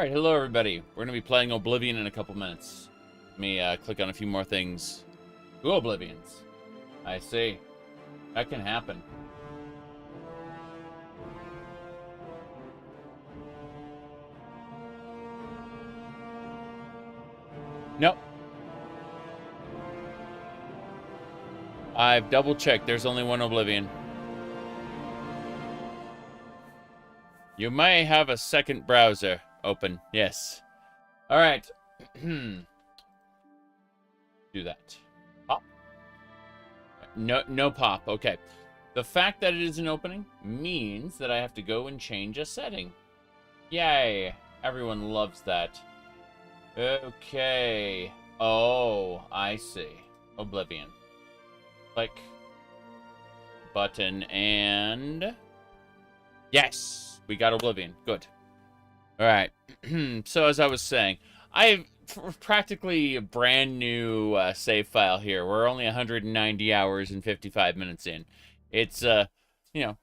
Alright, hello everybody. We're going to be playing Oblivion in a couple minutes. Let me click on a few more things. Two Oblivions. I see. That can happen. Nope. I've double checked. There's only one Oblivion. You may have a second browser open. Yes. All right. Do that. Pop. No pop. Okay. The fact that it is an opening means that I have to go and change a setting. Yay. Everyone loves that. Okay. Oh, I see. Oblivion. Click. Button and... Yes! We got Oblivion. Good. Alright. So as I was saying, I have practically a brand new save file here. We're only 190 hours and 55 minutes in. It's, you know,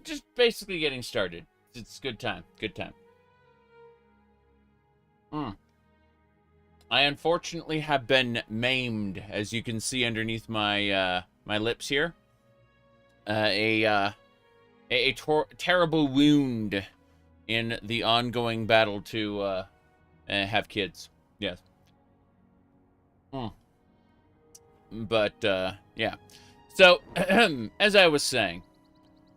just basically getting started. It's good time. Good time. I unfortunately have been maimed, as you can see underneath my my lips here. A terrible wound in the ongoing battle to have kids. Yes. But yeah. So as I was saying,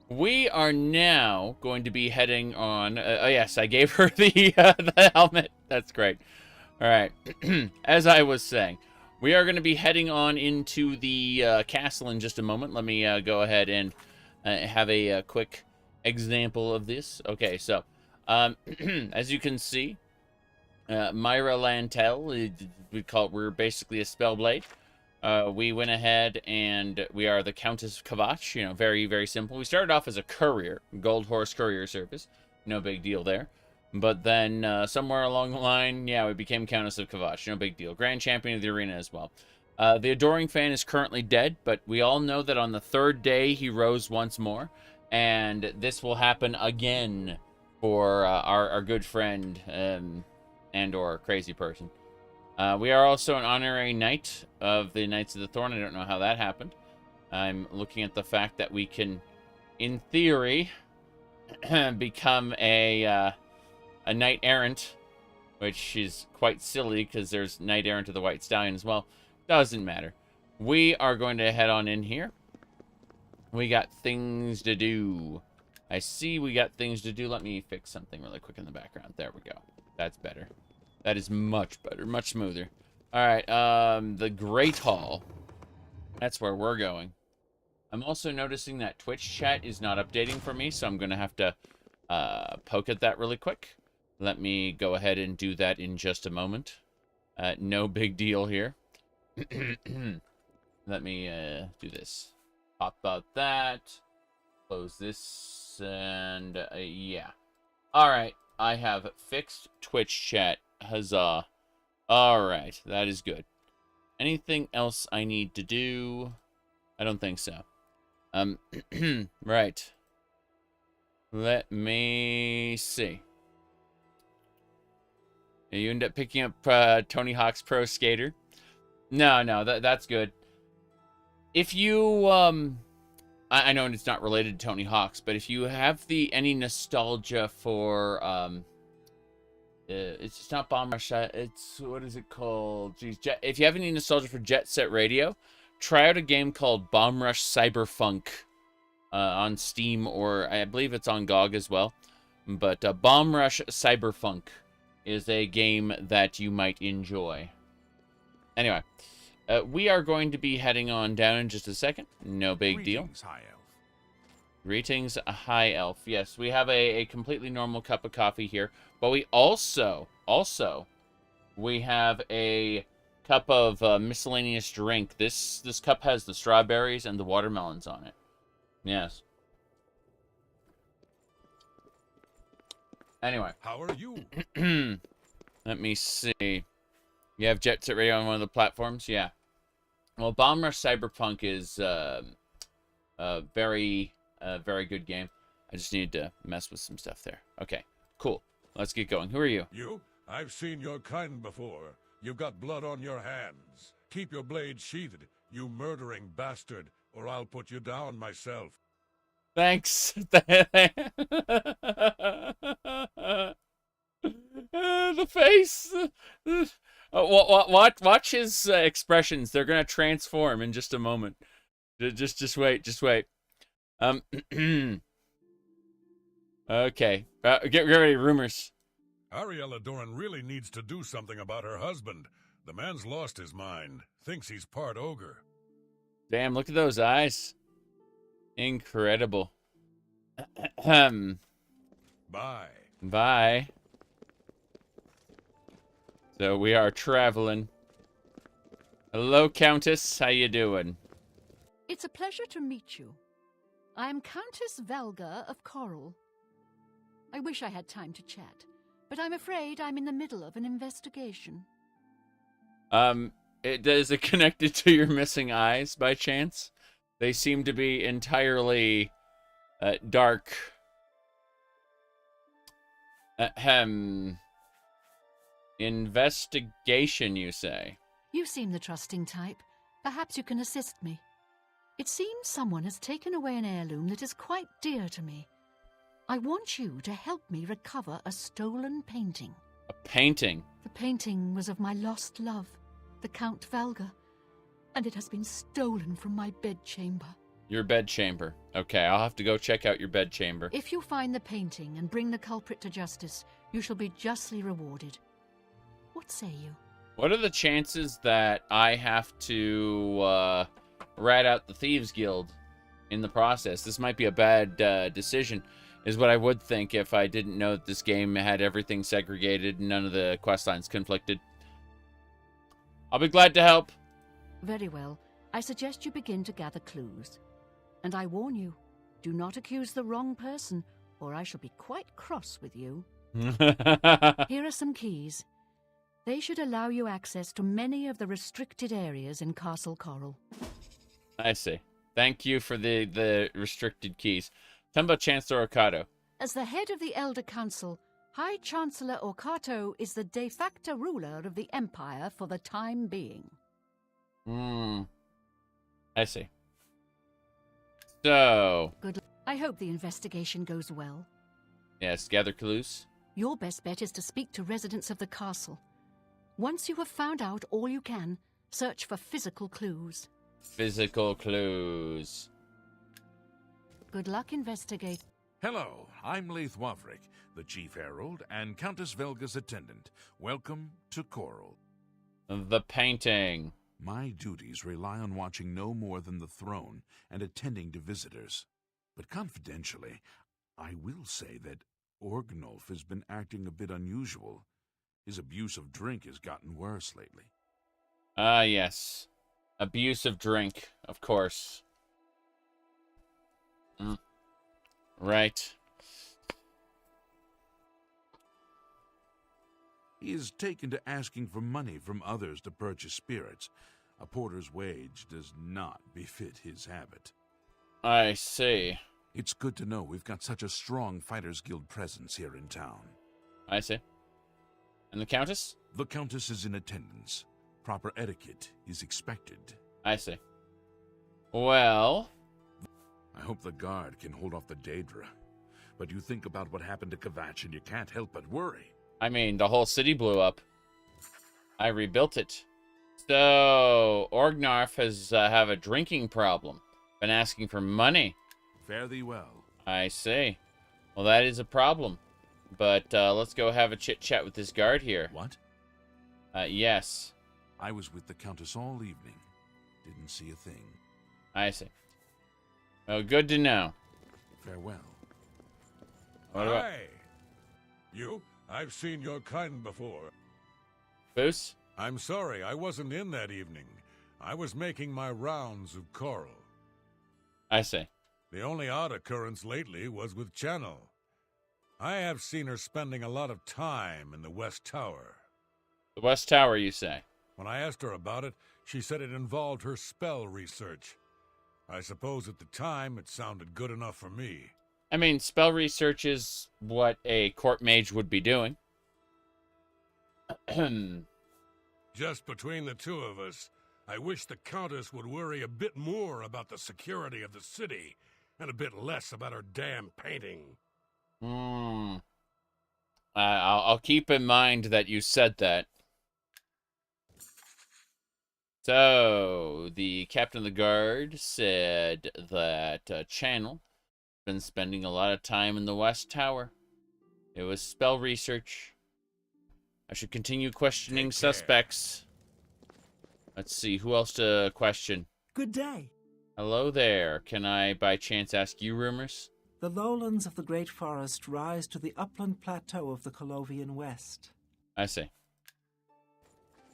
we are now going to be heading on. Oh yes, I gave her the helmet. That's great. All right. As I was saying, we are going to be heading on into the castle in just a moment. Let me go ahead and have a quick example of this. Okay, so as you can see, Myra Lantel, we're basically a Spellblade. We went ahead and we are the Countess Kavach. You know, very, very simple. We started off as a courier, Gold Horse Courier Service. No big deal there. But then somewhere along the line, yeah, we became Countess of Kavach. No big deal. Grand Champion of the Arena as well. The Adoring Fan is currently dead, but we all know that on the third day he rose once more. And this will happen again for our good friend and or crazy person. We are also an honorary knight of the Knights of the Thorn. I don't know how that happened. I'm looking at the fact that we can, in theory, become a knight errant, which is quite silly because there's knight errant of the White Stallion as well. Doesn't matter. We are going to head on in here. We got things to do. I see we got things to do. Let me fix something really quick in the background. There we go. That's better. That is much better. Much smoother. All right. The Great Hall. That's where we're going. I'm also noticing that Twitch chat is not updating for me, so I'm going to have to poke at that really quick. Let me go ahead and do that in just a moment. No big deal here. Let me do this. Pop out that. Close this. And yeah. Alright. I have fixed Twitch chat. Huzzah. Alright. That is good. Anything else I need to do? I don't think so. Right. Let me see. You end up picking up Tony Hawk's Pro Skater. No, that's good. If you, I know it's not related to Tony Hawk's, but if you have any nostalgia for, it's not Bomb Rush, it's, what is it called? Jeez, if you have any nostalgia for Jet Set Radio, try out a game called Bomb Rush Cyberfunk on Steam, or I believe it's on GOG as well. But Bomb Rush Cyberfunk is a game that you might enjoy. Anyway, we are going to be heading on down in just a second. No big deal. High Elf. Greetings, High Elf. Yes, we have a completely normal cup of coffee here, but we also, we have a cup of miscellaneous drink. This cup has the strawberries and the watermelons on it. Yes. Anyway. How are you? Let me see. You have Jet Set Radio on one of the platforms? Yeah. Well, Bomb Rush Cyberpunk is a very good game. I just need to mess with some stuff there. Okay, cool. let's get going. Who are you? You? I've seen your kind before. You've got blood on your hands. Keep your blade sheathed, you murdering bastard, or I'll put you down myself. Thanks. The face. Watch his expressions. They're gonna transform in just a moment. Just wait. Okay. Get ready. Rumors. Ariella Doran really needs to do something about her husband. The man's lost his mind. Thinks he's part ogre. Damn, look at those eyes. Incredible. Bye. Bye. So we are traveling. Hello, Countess. How you doing? It's a pleasure to meet you. I am Countess Valga of Coral. I wish I had time to chat, but I'm afraid I'm in the middle of an investigation. Is it connected to your missing eyes by chance? They seem to be entirely dark. Investigation, you say? You seem the trusting type. Perhaps you can assist me. It seems someone has taken away an heirloom that is quite dear to me. I want you to help me recover a stolen painting. A painting? The painting was of my lost love, the Count Valga, and it has been stolen from my bedchamber. Your bedchamber. Okay, I'll have to go check out your bedchamber. If you find the painting and bring the culprit to justice, you shall be justly rewarded. What say you? What are the chances that I have to rat out the Thieves Guild in the process? This might be a bad decision, is what I would think if I didn't know that this game had everything segregated and none of the quest lines conflicted. I'll be glad to help. Very well. I suggest you begin to gather clues. And I warn you, do not accuse the wrong person, or I shall be quite cross with you. Here are some keys. They should allow you access to many of the restricted areas in Castle Coral. I see. Thank you for the restricted keys. Tell me about Chancellor Okato. As the head of the Elder Council, High Chancellor Okato is the de facto ruler of the Empire for the time being. I see. So... Good. I hope the investigation goes well. Yes, gather clues. Your best bet is to speak to residents of the castle. Once you have found out all you can, search for physical clues. Physical clues. Good luck, investigate. Hello, I'm Leith Wavrick, the Chief Herald and Countess Velga's attendant. Welcome to Coral. The painting. My duties rely on watching no more than the throne and attending to visitors. But confidentially, I will say that Orgnolf has been acting a bit unusual. His abuse of drink has gotten worse lately. Ah, yes. Abuse of drink, of course. Right. He has taken to asking for money from others to purchase spirits. A porter's wage does not befit his habit. I see. It's good to know we've got such a strong Fighters Guild presence here in town. I see. And the Countess? The Countess is in attendance. Proper etiquette is expected. I see. Well... I hope the guard can hold off the Daedra. But you think about what happened to Kvatch and you can't help but worry. I mean, the whole city blew up. I rebuilt it. So, Orgnarf has have a drinking problem. Been asking for money. Fare thee well. I see. Well, that is a problem. But let's go have a chit-chat with this guard here. What? Yes. I was with the Countess all evening. Didn't see a thing. I see. Well, good to know. Farewell. What about... Hi. You? I've seen your kind before. Boos? I'm sorry, I wasn't in that evening. I was making my rounds of Coral. I see. The only odd occurrence lately was with Channel. I have seen her spending a lot of time in the West Tower. The West Tower, you say? When I asked her about it, she said it involved her spell research. I suppose at the time it sounded good enough for me. I mean, spell research is what a court mage would be doing. Just between the two of us, I wish the Countess would worry a bit more about the security of the city and a bit less about her damn painting. I'll keep in mind that you said that. So, the captain of the guard said that Channel been spending a lot of time in the West Tower. It was spell research. I should continue questioning suspects. Let's see, who else to question? Good day. Hello there. Can I, by chance, ask you rumors? The lowlands of the Great Forest rise to the upland plateau of the Colovian West. I see.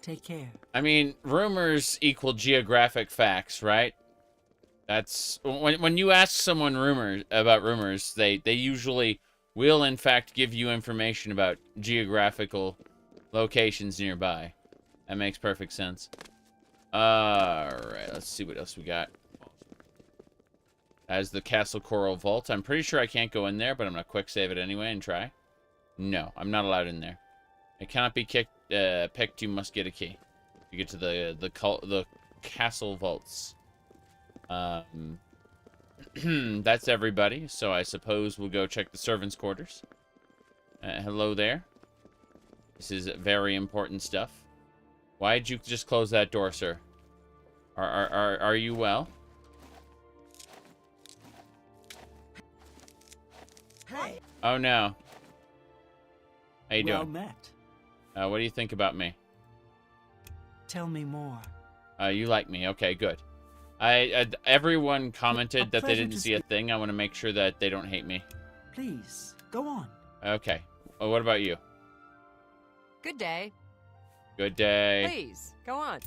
Take care. I mean, rumors equal geographic facts, right? That's when you ask someone rumors, they usually will in fact give you information about geographical locations nearby. That makes perfect sense. Alright, let's see what else we got. As the Castle Coral Vault. I'm pretty sure I can't go in there, but I'm gonna quick save it anyway and try. No, I'm not allowed in there. It cannot be picked. You must get a key. You get to the castle vaults. That's everybody. So I suppose we'll go check the servants' quarters. Hello there. This is very important stuff. Why'd you just close that door, sir? Are you well? Hey. Oh no. How you Well doing? met. What do you think about me? Tell me more. You like me. Okay, good. Everyone commented that they pleasure didn't to see a thing. I want to make sure that they don't hate me. Please, go on. Okay. Well, what about you? Good day. Good day. Please, go on.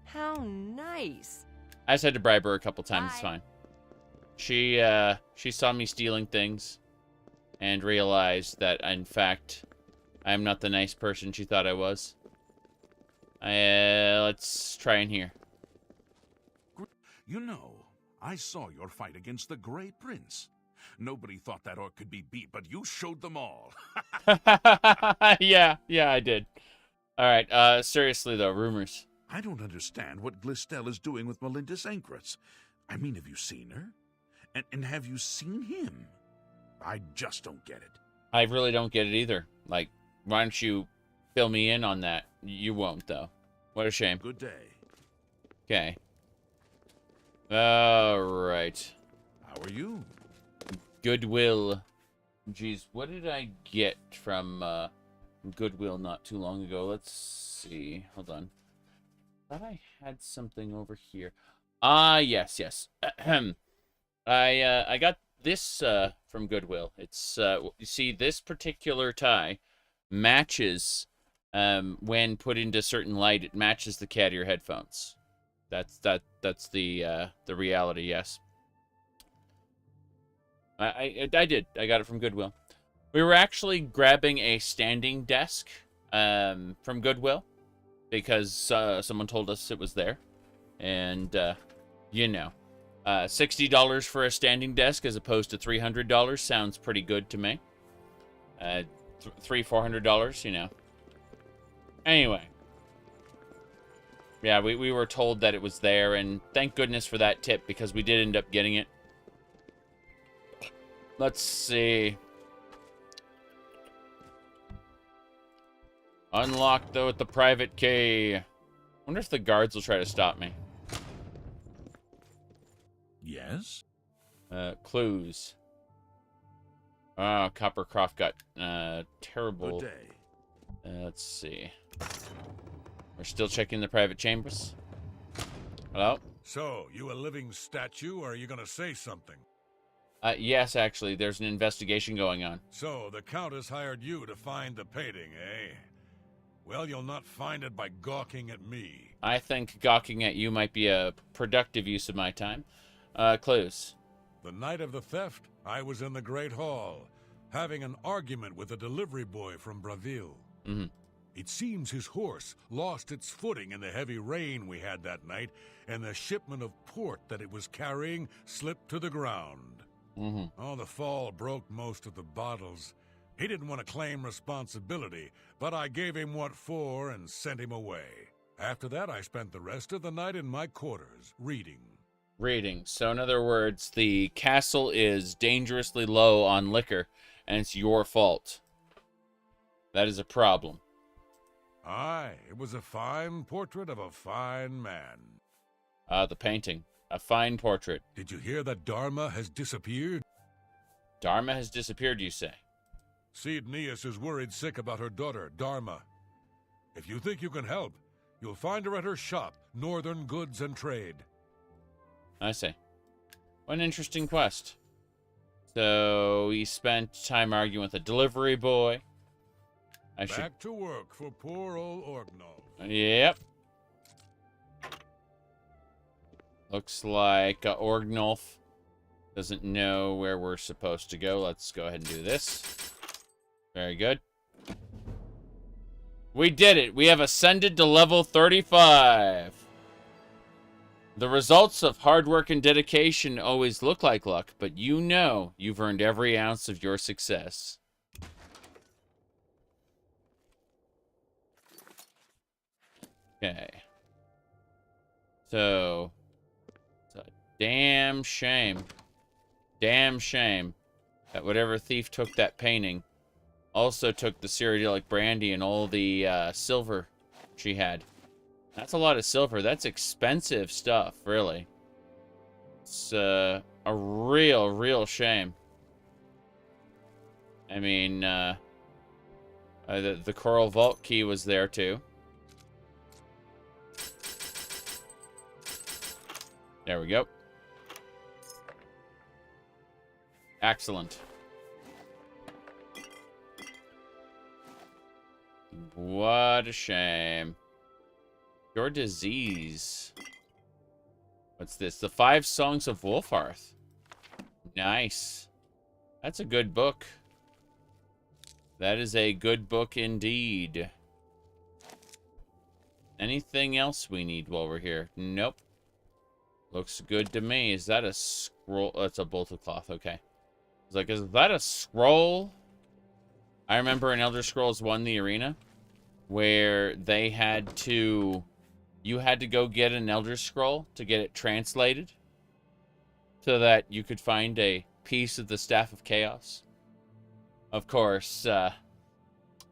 How nice. I just had to bribe her a couple times. It's Bye. fine. She saw me stealing things and realized that, in fact, I'm not the nice person she thought I was. Let's try in here. You know, I saw your fight against the Grey Prince. Nobody thought that orc could be beat, but you showed them all. Yeah, I did. All right, seriously though, rumors. I don't understand what Glistel is doing with Melindis Ancrus. I mean, have you seen her? And have you seen him? I just don't get it. I really don't get it either. Like, why don't you fill me in on that? You won't, though. What a shame. Good day. Okay. All right. How are you? Goodwill. Jeez, what did I get from Goodwill not too long ago? Let's see. Hold on. I thought I had something over here. Yes. I got this from Goodwill. It's you see, this particular tie matches when put into certain light. It matches the cat ear headphones. That's the reality. Yes. I did. I got it from Goodwill. We were actually grabbing a standing desk from Goodwill because someone told us it was there, and you know, $60 for a standing desk as opposed to $300 sounds pretty good to me. $400, you know. Anyway, yeah, we were told that it was there, and thank goodness for that tip because we did end up getting it. Let's see. Unlocked, though, with the private key. Wonder if the guards will try to stop me. Yes? Clues. Oh, Coppercroft got terrible. Good day. Let's see. We're still checking the private chambers. Hello? So, you a living statue, or are you gonna say something? Yes, actually, there's an investigation going on. So, the Countess hired you to find the painting, eh? Well, you'll not find it by gawking at me. I think gawking at you might be a productive use of my time. Clues. The night of the theft, I was in the Great Hall, having an argument with a delivery boy from Braville. Mm-hmm. It seems his horse lost its footing in the heavy rain we had that night, and the shipment of port that it was carrying slipped to the ground. Oh, the fall broke most of the bottles. He didn't want to claim responsibility, but I gave him what for and sent him away. After that, I spent the rest of the night in my quarters, reading. Reading. So in other words, the castle is dangerously low on liquor, and it's your fault. That is a problem. Aye, it was a fine portrait of a fine man. The painting. A fine portrait. Did you hear that Dharma has disappeared? Dharma has disappeared, you say? Seed Neas is worried sick about her daughter, Dharma. If you think you can help, you'll find her at her shop, Northern Goods and Trade. I see. What an interesting quest. So, he spent time arguing with a delivery boy. Back to work for poor old Orgnall. Yep. Looks like Orgnolf doesn't know where we're supposed to go. Let's go ahead and do this. Very good. We did it. We have ascended to level 35. The results of hard work and dedication always look like luck, but you know you've earned every ounce of your success. Okay. So, it's a damn shame. Damn shame that whatever thief took that painting also took the Cyrodiilic brandy and all the silver she had. That's a lot of silver. That's expensive stuff, really. It's a real shame. I mean, the Coral Vault key was there, too. There we go. Excellent. What a shame. Your disease. What's this? The 5 Songs of Wolfarth. Nice. That's a good book. That is a good book indeed. Anything else we need while we're here? Nope. Looks good to me. Is that a scroll? Oh, it's a bolt of cloth. Okay. It's like, is that a scroll? I remember in Elder Scrolls 1, the arena, where they had to... You had to go get an Elder Scroll to get it translated so that you could find a piece of the Staff of Chaos. Of course,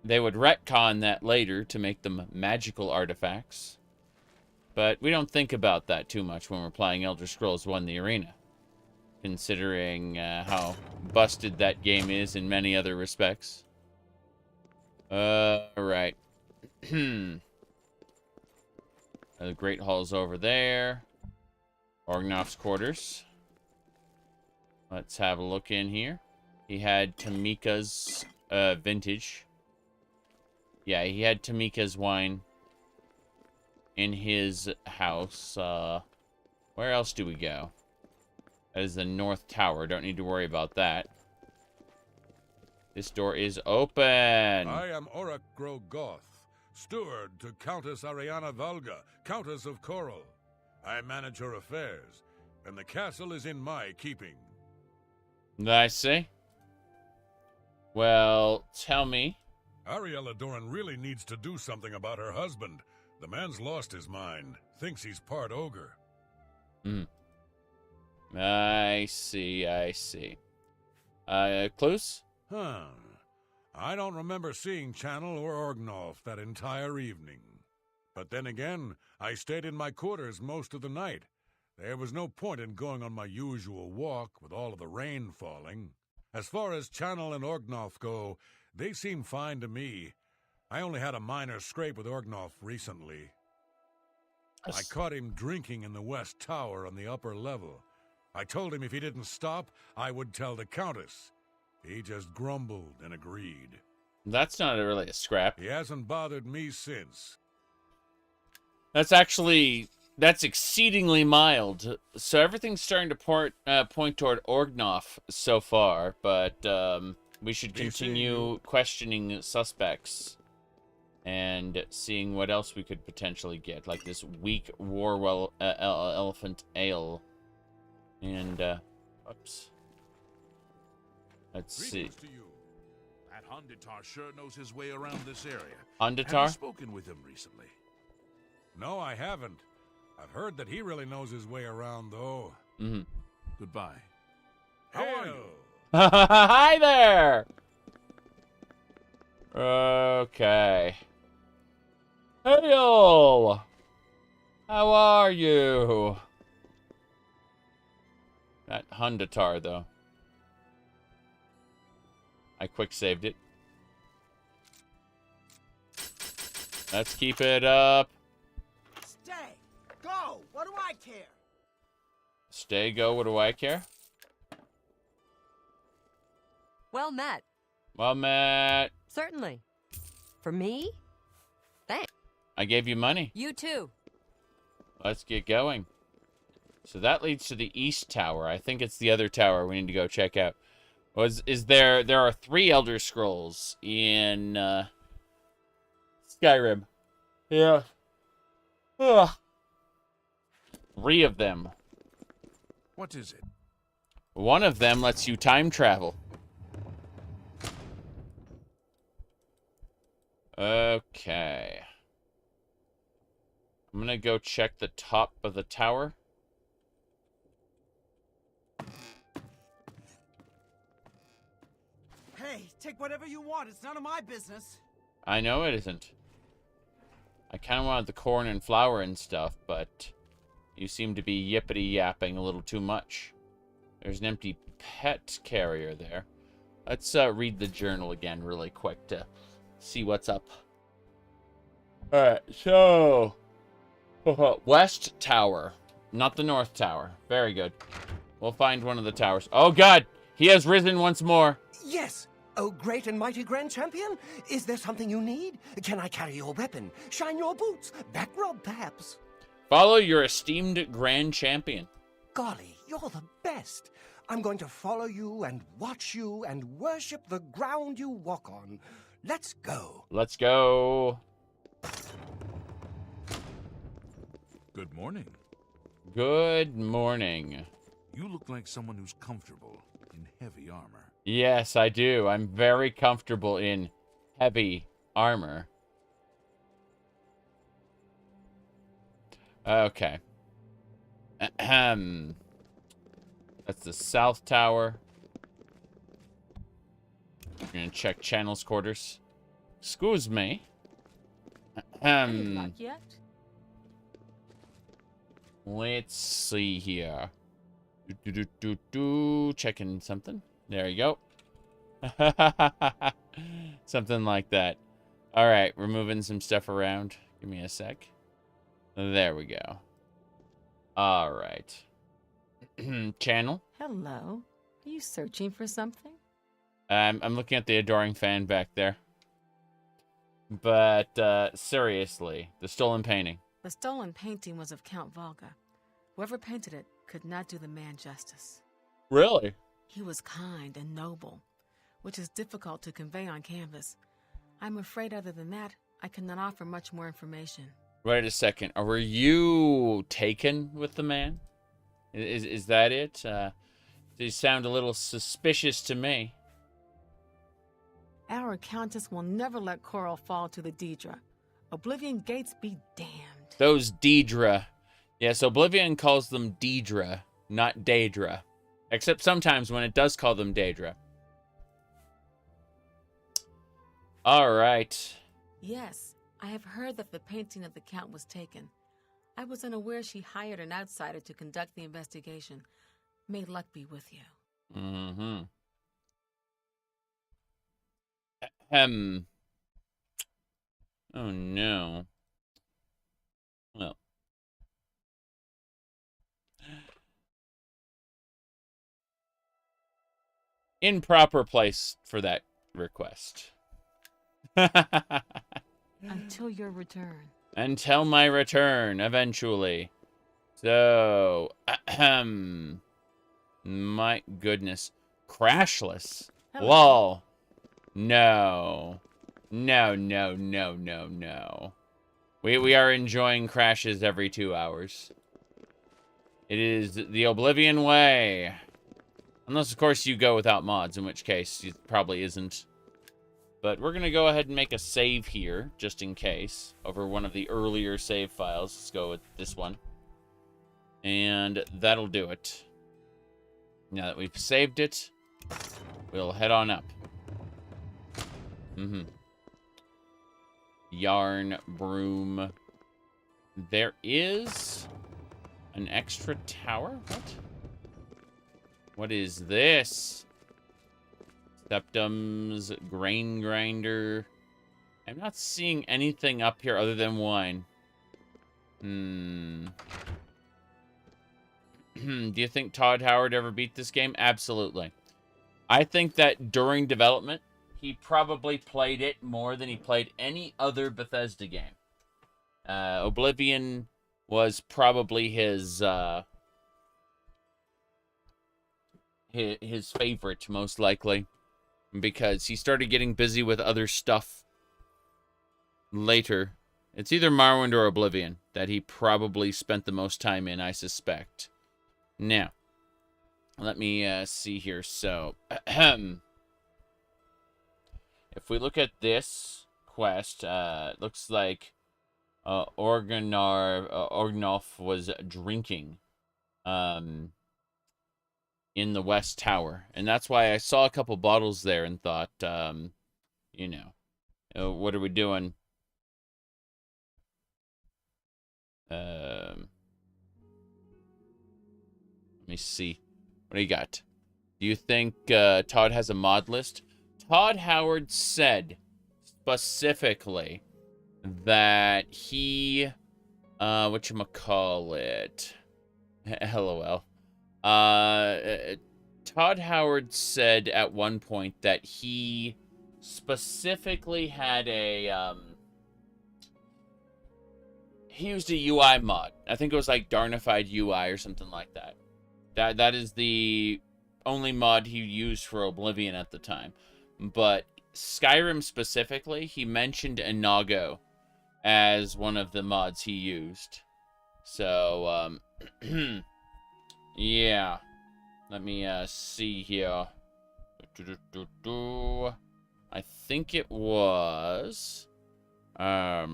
they would retcon that later to make them magical artifacts. But we don't think about that too much when we're playing Elder Scrolls 1, the arena, considering how busted that game is in many other respects. Right. The Great Hall's over there. Orgnoff's quarters. Let's have a look in here. He had Tamika's vintage. Yeah, he had Tamika's wine in his house. Where else do we go? That is the North Tower. Don't need to worry about that. This door is open. I am Orak Grogoth, steward to Countess Ariana Valga, Countess of Coral. I manage her affairs, and the castle is in my keeping. I see. Well, tell me. Ariella Doran really needs to do something about her husband. The man's lost his mind, thinks he's part ogre. I see, I see. Clues? I don't remember seeing Channel or Orgnolf that entire evening. But then again, I stayed in my quarters most of the night. There was no point in going on my usual walk with all of the rain falling. As far as Channel and Orgnolf go, they seem fine to me. I only had a minor scrape with Orgnolf recently. I caught him drinking in the West Tower on the upper level. I told him if he didn't stop, I would tell the Countess. He just grumbled and agreed. That's not really a scrap. He hasn't bothered me since. That's exceedingly mild. So everything's starting to point toward Orgnoff so far, but we should continue questioning suspects and seeing what else we could potentially get, like this weak Warwell elephant ale. And, oops. Let's see. Greetings to you. That Hunditar sure knows his way around this area. Have you Hunditar? spoken with him recently? No, I haven't. I've heard that he really knows his way around, though. Mm-hmm. Goodbye. How are you? Hi there! Okay. Heyo! How are you? That Hunditar, though. I quick saved it. Let's keep it up. Stay! Go! What do I care? Stay, go, what do I care? Well met. Well, Matt, Certainly. For me? Thanks. I gave you money. You too. Let's get going. So that leads to the East Tower. I think it's the other tower we need to go check out. There are 3 Elder Scrolls in Skyrim. Yeah. Ugh. 3 of them. What is it? One of them lets you time travel. Okay. I'm gonna go check the top of the tower. Hey, take whatever you want. It's none of my business. I know it isn't. I kind of wanted the corn and flour and stuff, but you seem to be yippity-yapping a little too much. There's an empty pet carrier there. Let's read the journal again really quick to see what's up. Alright, so... West Tower, not the North Tower. Very good. We'll find one of the towers. Oh god! He has risen once more! Yes. Oh, great and mighty Grand Champion, is there something you need? Can I carry your weapon? Shine your boots? Back rub, perhaps? Follow your esteemed Grand Champion. Golly, you're the best. I'm going to follow you and watch you and worship the ground you walk on. Let's go. Let's go. Good morning. Good morning. You look like someone who's comfortable in heavy armor. Yes, I do. I'm very comfortable in heavy armor. Okay. Ahem. That's the South Tower. We're gonna check Channel's quarters. Excuse me. Not yet. Let's see here. Checking something. There you go. Something like that. All right, we're moving some stuff around. Give me a sec. There we go. All right. Channel. Hello. Are you searching for something? I'm looking at the adoring fan back there. But seriously, the stolen painting. The stolen painting was of Count Volga. Whoever painted it could not do the man justice. Really? He was kind and noble, which is difficult to convey on canvas. I'm afraid other than that, I cannot offer much more information. Wait a second. Were you taken with the man? Is that it? These sound a little suspicious to me. Our Countess will never let Coral fall to the Daedra. Oblivion gates be damned. Those Daedra. Yes, Oblivion calls them Daedra, not Daedra. Except sometimes when it does call them Daedra. All right. Yes, I have heard that the painting of the Count was taken. I was unaware she hired an outsider to conduct the investigation. May luck be with you. Mm-hmm. Oh, no. Well. Improper place for that request. Until your return. Until my return, eventually. So, my goodness. Crashless. Hello. Lol. No. No, no, no, no, no. We are enjoying crashes every 2 hours. It is the Oblivion way. Unless, of course, you go without mods, in which case it probably isn't. But we're going to go ahead and make a save here, just in case, over one of the earlier save files. Let's go with this one. And that'll do it. Now that we've saved it, we'll head on up. Yarn, broom. There is an extra tower? What? What is this? Septums, grain grinder. I'm not seeing anything up here other than wine. Do you think Todd Howard ever beat this game? Absolutely. I think that during development, he probably played it more than he played any other Bethesda game. Oblivion was probably his favorite, most likely, because he started getting busy with other stuff later. It's either Morrowind or Oblivion that he probably spent the most time in, I suspect. Now, let me see here. So, if we look at this quest, it looks like Orgnolf was drinking in the West Tower. And that's why I saw a couple bottles there and thought, you know, what are we doing? Let me see. What do you got? Do you think Todd has a mod list? Todd Howard said specifically that he, whatchamacallit, LOL. Todd Howard said at one point that he specifically had a, he used a UI mod. I think it was like Darnified UI or something like that. That is the only mod he used for Oblivion at the time. But Skyrim specifically, he mentioned Inago as one of the mods he used. So, yeah. Let me see here. I think it was... let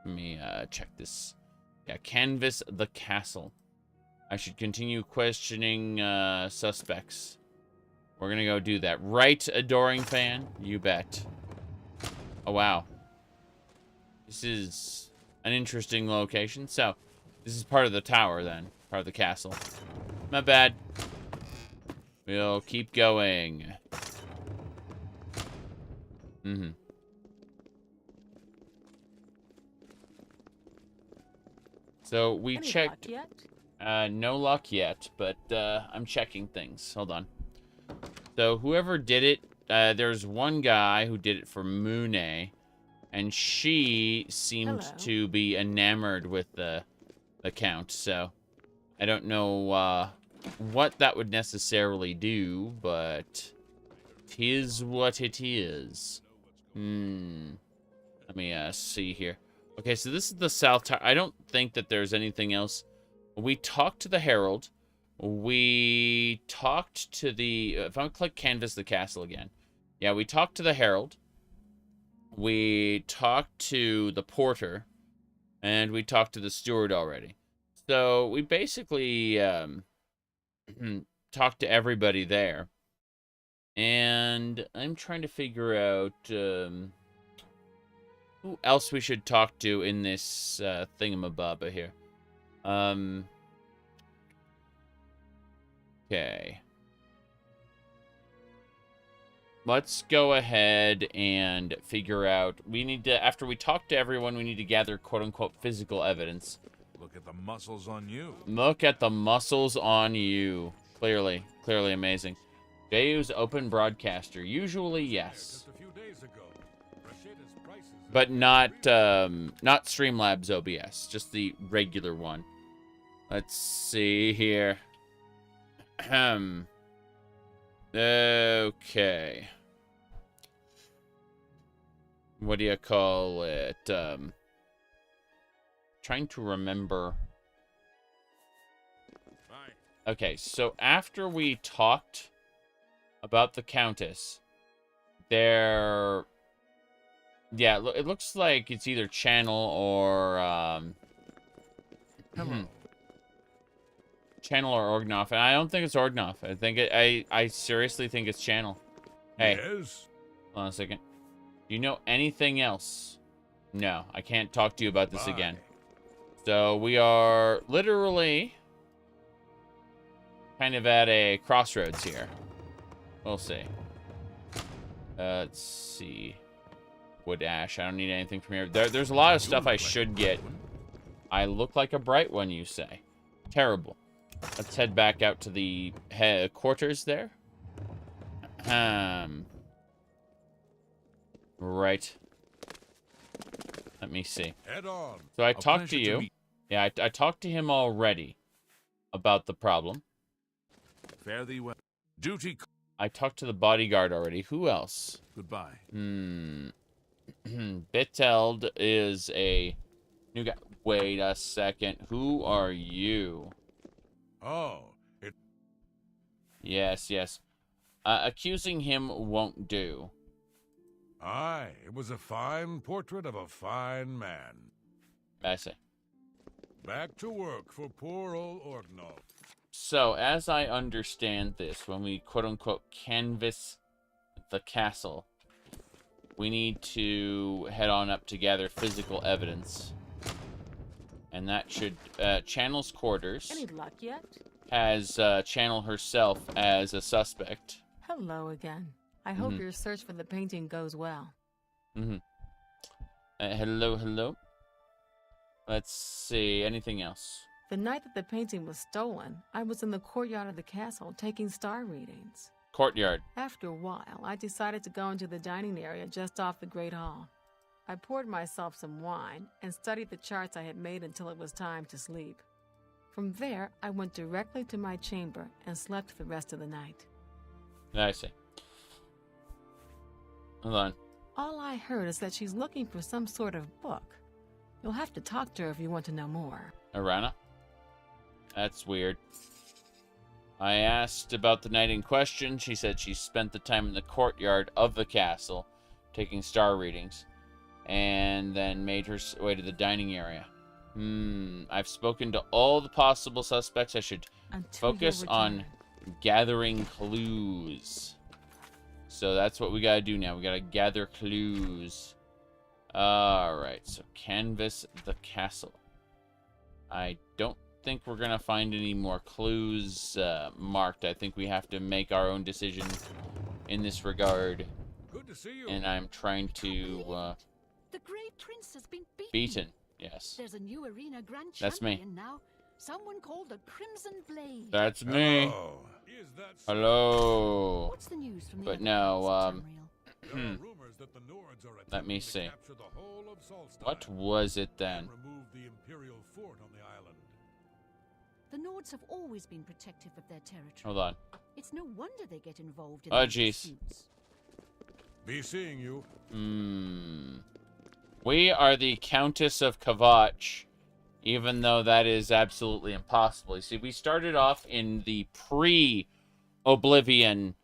me check this. Yeah, canvas the castle. I should continue questioning suspects. We're gonna go do that. Right, adoring fan? You bet. Oh, wow. This is an interesting location. So, this is part of the tower, then. Part of the castle. Not bad. We'll keep going. So, we checked... Luck yet? No luck yet, but I'm checking things. Hold on. So whoever did it, there's one guy who did it for Mune, and she seemed to be enamored with the count. So I don't know what that would necessarily do, but it is what it is. Let me see here. Okay, so this is the South Tower. I don't think that there's anything else. We talked to the Herald. We talked to the... if I click Canvas the Castle again. Yeah, we talked to the Herald. We talked to the Porter. And we talked to the Steward already. So, we basically talked to everybody there. And I'm trying to figure out who else we should talk to in this thingamababa here. Okay. Let's go ahead and figure out. We need to, after we talk to everyone, we need to gather quote-unquote physical evidence. Look at the muscles on you. Look at the muscles on you. Clearly amazing. Jayu's open broadcaster. Usually, yes. But not Streamlabs OBS, just the regular one. Let's see here. Okay. What do you call it? Trying to remember. Okay, so after we talked about the Countess, there... Yeah, it looks like it's either Channel or, Channel or Orgnoff, and I don't think it's Orgnoff. I think I seriously think it's Channel. Hey. Yes? Hold on a second. Do you know anything else? No, I can't talk to you about this again. So we are literally kind of at a crossroads here. We'll see. Let's see. Wood ash. I don't need anything from here. There's a lot of stuff I should get. I look like a bright one, you say. Terrible. Let's head back out to the quarters there. Right. Let me see. Head on. So I talked to you. Yeah, I talked to him already about the problem. Fare thee well. Duty. I talked to the bodyguard already. Who else? Goodbye. Biteld is a new guy. Wait a second. Who are you? Oh, Yes. Accusing him won't do. aye, it was a fine portrait of a fine man. I see. Back to work for poor old Orgnoff. So, as I understand this, when we quote-unquote canvass the castle, we need to head on up to gather physical evidence. And that should... Channel's quarters Any luck yet? has Channel herself as a suspect. Hello again. I hope your search for the painting goes well. Hello. Let's see. Anything else? The night that the painting was stolen, I was in the courtyard of the castle taking star readings. Courtyard. After a while, I decided to go into the dining area just off the Great Hall. I poured myself some wine and studied the charts I had made until it was time to sleep. From there, I went directly to my chamber and slept the rest of the night. I see. Hold on. All I heard is that she's looking for some sort of book. You'll have to talk to her if you want to know more. Arana? That's weird. I asked about the night in question. She said she spent the time in the courtyard of the castle, taking star readings, and then made her way to the dining area. I've spoken to all the possible suspects. I should focus on gathering clues. So that's what we gotta do now. We gotta gather clues. Alright, so canvass the castle. I don't think we're gonna find any more clues marked. I think we have to make our own decision in this regard. Good to see you. And I'm trying to The Grey Prince has been beaten. Yes. There's a new arena grand That's me. champion now. Someone called the Crimson Blade. That's me. Hello. Is that so? Hello. What's the news from the But other no, places, Tamriel? There are rumors that the Nords are Let me attempting to see. capture the whole of Solstheim What was it then? and remove the Imperial fort on the island. The Nords have always been protective of their territory. Hold on. It's no wonder they get involved in Oh, these jeez. disputes. Be seeing you. We are the Countess of Kavach, even though that is absolutely impossible. You see, we started off in the pre-Oblivion,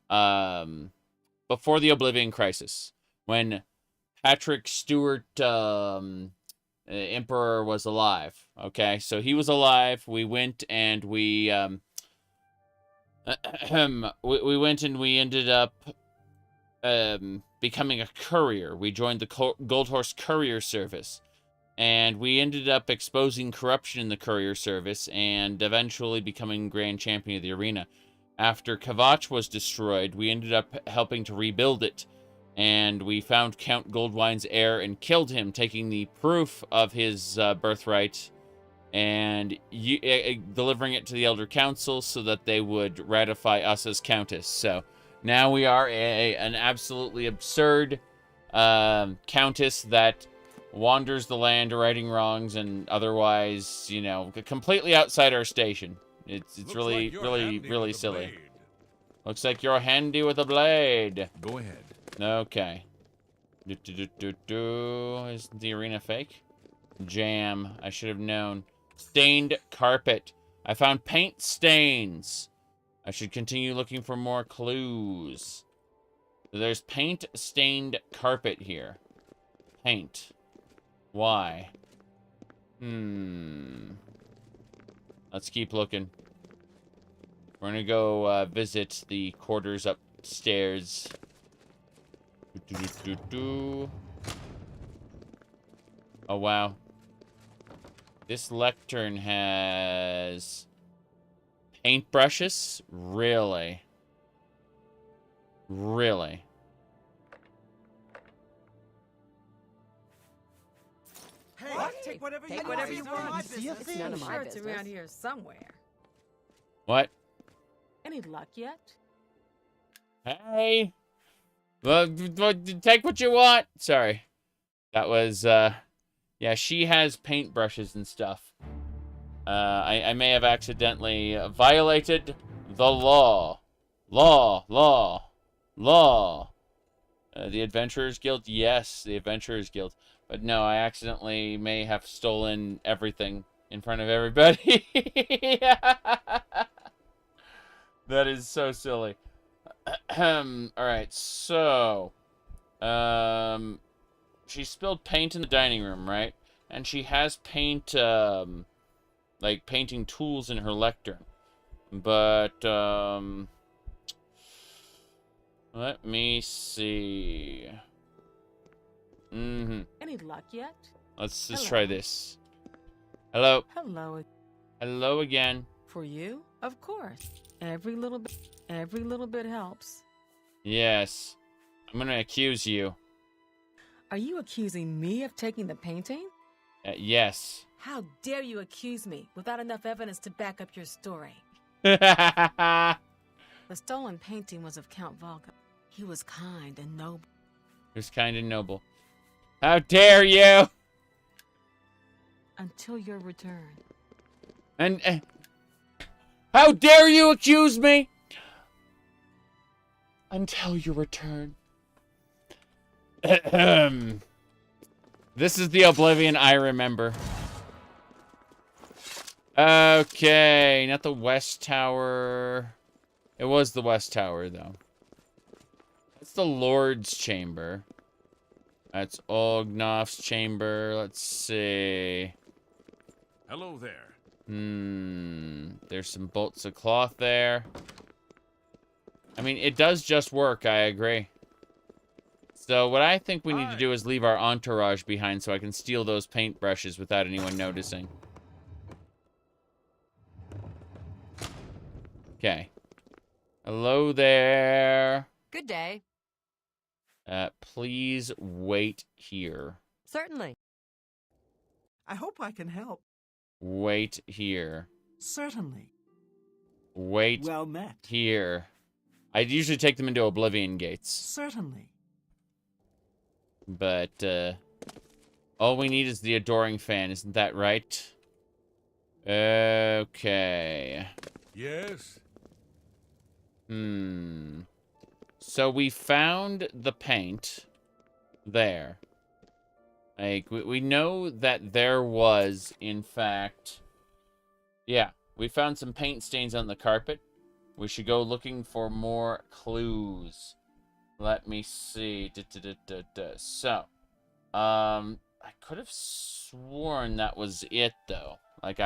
before the Oblivion Crisis, when Patrick Stewart, Emperor, was alive. Okay, so he was alive. We went and we went and we ended up becoming a courier. We joined the Gold Horse Courier Service, and we ended up exposing corruption in the courier service and eventually becoming Grand Champion of the arena. After Kavach was destroyed, we ended up helping to rebuild it, and we found Count Goldwine's heir and killed him, taking the proof of his birthright and delivering it to the Elder Council so that they would ratify us as Countess. So now we are an absolutely absurd Countess that wanders the land righting wrongs and otherwise, you know, completely outside our station. It's Looks really, like you're really, handy really with a silly. blade. Looks like you're handy with a blade. Go ahead. Okay. Is the arena fake? Jam. I should have known. Stained carpet. I found paint stains. I should continue looking for more clues. There's paint-stained carpet here. Paint. Why? Let's keep looking. We're gonna go visit the quarters upstairs. Oh, wow. This lectern has paintbrushes? Really? Really? Hey, What? take whatever Take you whatever want. you It's none of want. my It's business. none of my Sure, it's business. around here somewhere. What? Any luck yet? Hey. Well, take what you want. Sorry. That was, yeah, she has paintbrushes and stuff. I may have accidentally violated the law. Law. The Adventurers Guild? Yes, the Adventurers Guild. But no, I accidentally may have stolen everything in front of everybody. That is so silly. Alright, so... she spilled paint in the dining room, right? And she has paint, like, painting tools in her lectern. But, let me see. Any luck yet? Let's just Hello. try this. Hello. Hello. Hello again. For you? Of course. Every little bit helps. Yes. I'm gonna accuse you. Are you accusing me of taking the painting? Yes. How dare you accuse me without enough evidence to back up your story? The The stolen painting was of Count Volga. He was kind and noble. It was kind and noble. How dare you! Until your return. And how dare you accuse me? Until you return. This is the Oblivion I remember. Okay, not the West Tower. It was the West Tower, though. That's the Lord's Chamber. That's Ognof's chamber. Let's see. Hello there. There's some bolts of cloth there. I mean, it does just work, I agree. So what I think we need to do is leave our entourage behind so I can steal those paintbrushes without anyone noticing. Okay. Hello there. Good day. Please wait here. Certainly. I hope I can help. Wait here. Certainly. Wait Well met. here. I usually take them into Oblivion gates. Certainly. But, all we need is the adoring fan, isn't that right? Okay. Yes? So we found the paint there. Like, we know that there was, in fact... Yeah, we found some paint stains on the carpet. We should go looking for more clues. Let me see. So, I could have sworn that was it, though. Like,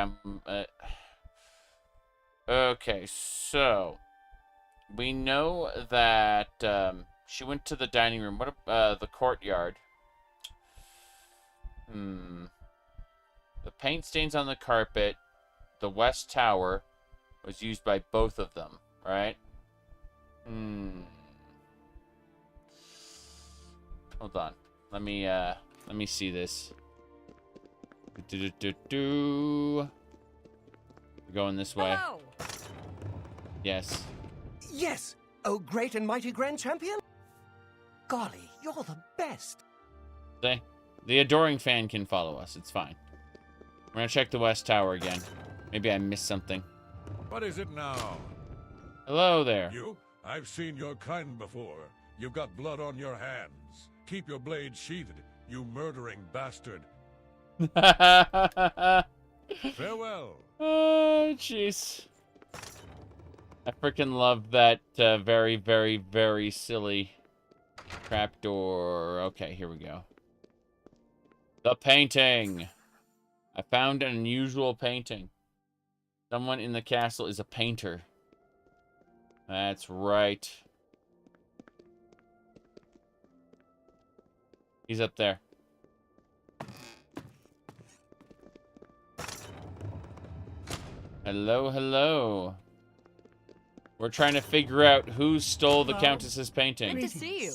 okay, so... We know that, she went to the dining room. What about, the courtyard? The paint stains on the carpet, the West Tower, was used by both of them, right? Hold on. Let me see this. We're going this way. Hello. Yes. Yes, oh great and mighty Grand Champion. Golly, you're the best. See? The adoring fan can follow us. It's fine. We're gonna check the West Tower again. Maybe I missed something. What is it now? Hello there. You? I've seen your kind before. You've got blood on your hands. Keep your blade sheathed, you murdering bastard. Farewell. Oh, jeez. I freaking love that very, very, very silly trapdoor. Okay, here we go. The painting. I found an unusual painting. Someone in the castle is a painter. That's right. He's up there. Hello, hello. We're trying to figure out who stole the Countess's painting. Good to see you.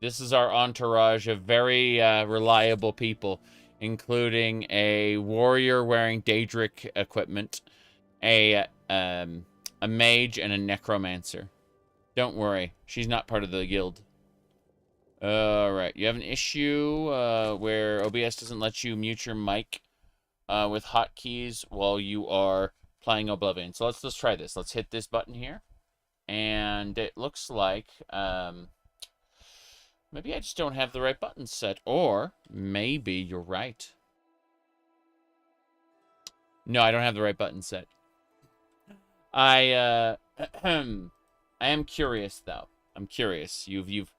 This is our entourage of very reliable people, including a warrior wearing Daedric equipment, a mage, and a necromancer. Don't worry, she's not part of the guild. Alright, you have an issue where OBS doesn't let you mute your mic with hotkeys while you are playing Oblivion. So let's try this. Let's hit this button here. And it looks like maybe I just don't have the right button set. Or maybe you're right. No, I don't have the right button set. I am curious though. I'm curious. You've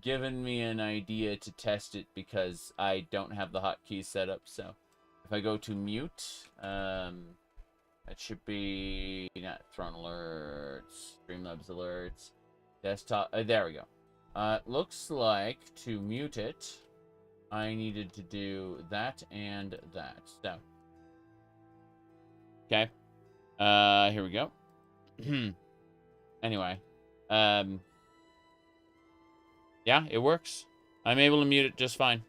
given me an idea to test it because I don't have the hotkeys set up. So if I go to mute, that should be not Throne alerts, Streamlabs alerts, desktop. There we go. Looks like to mute it, I needed to do that and that. So, okay. Here we go. Anyway, yeah, it works. I'm able to mute it just fine.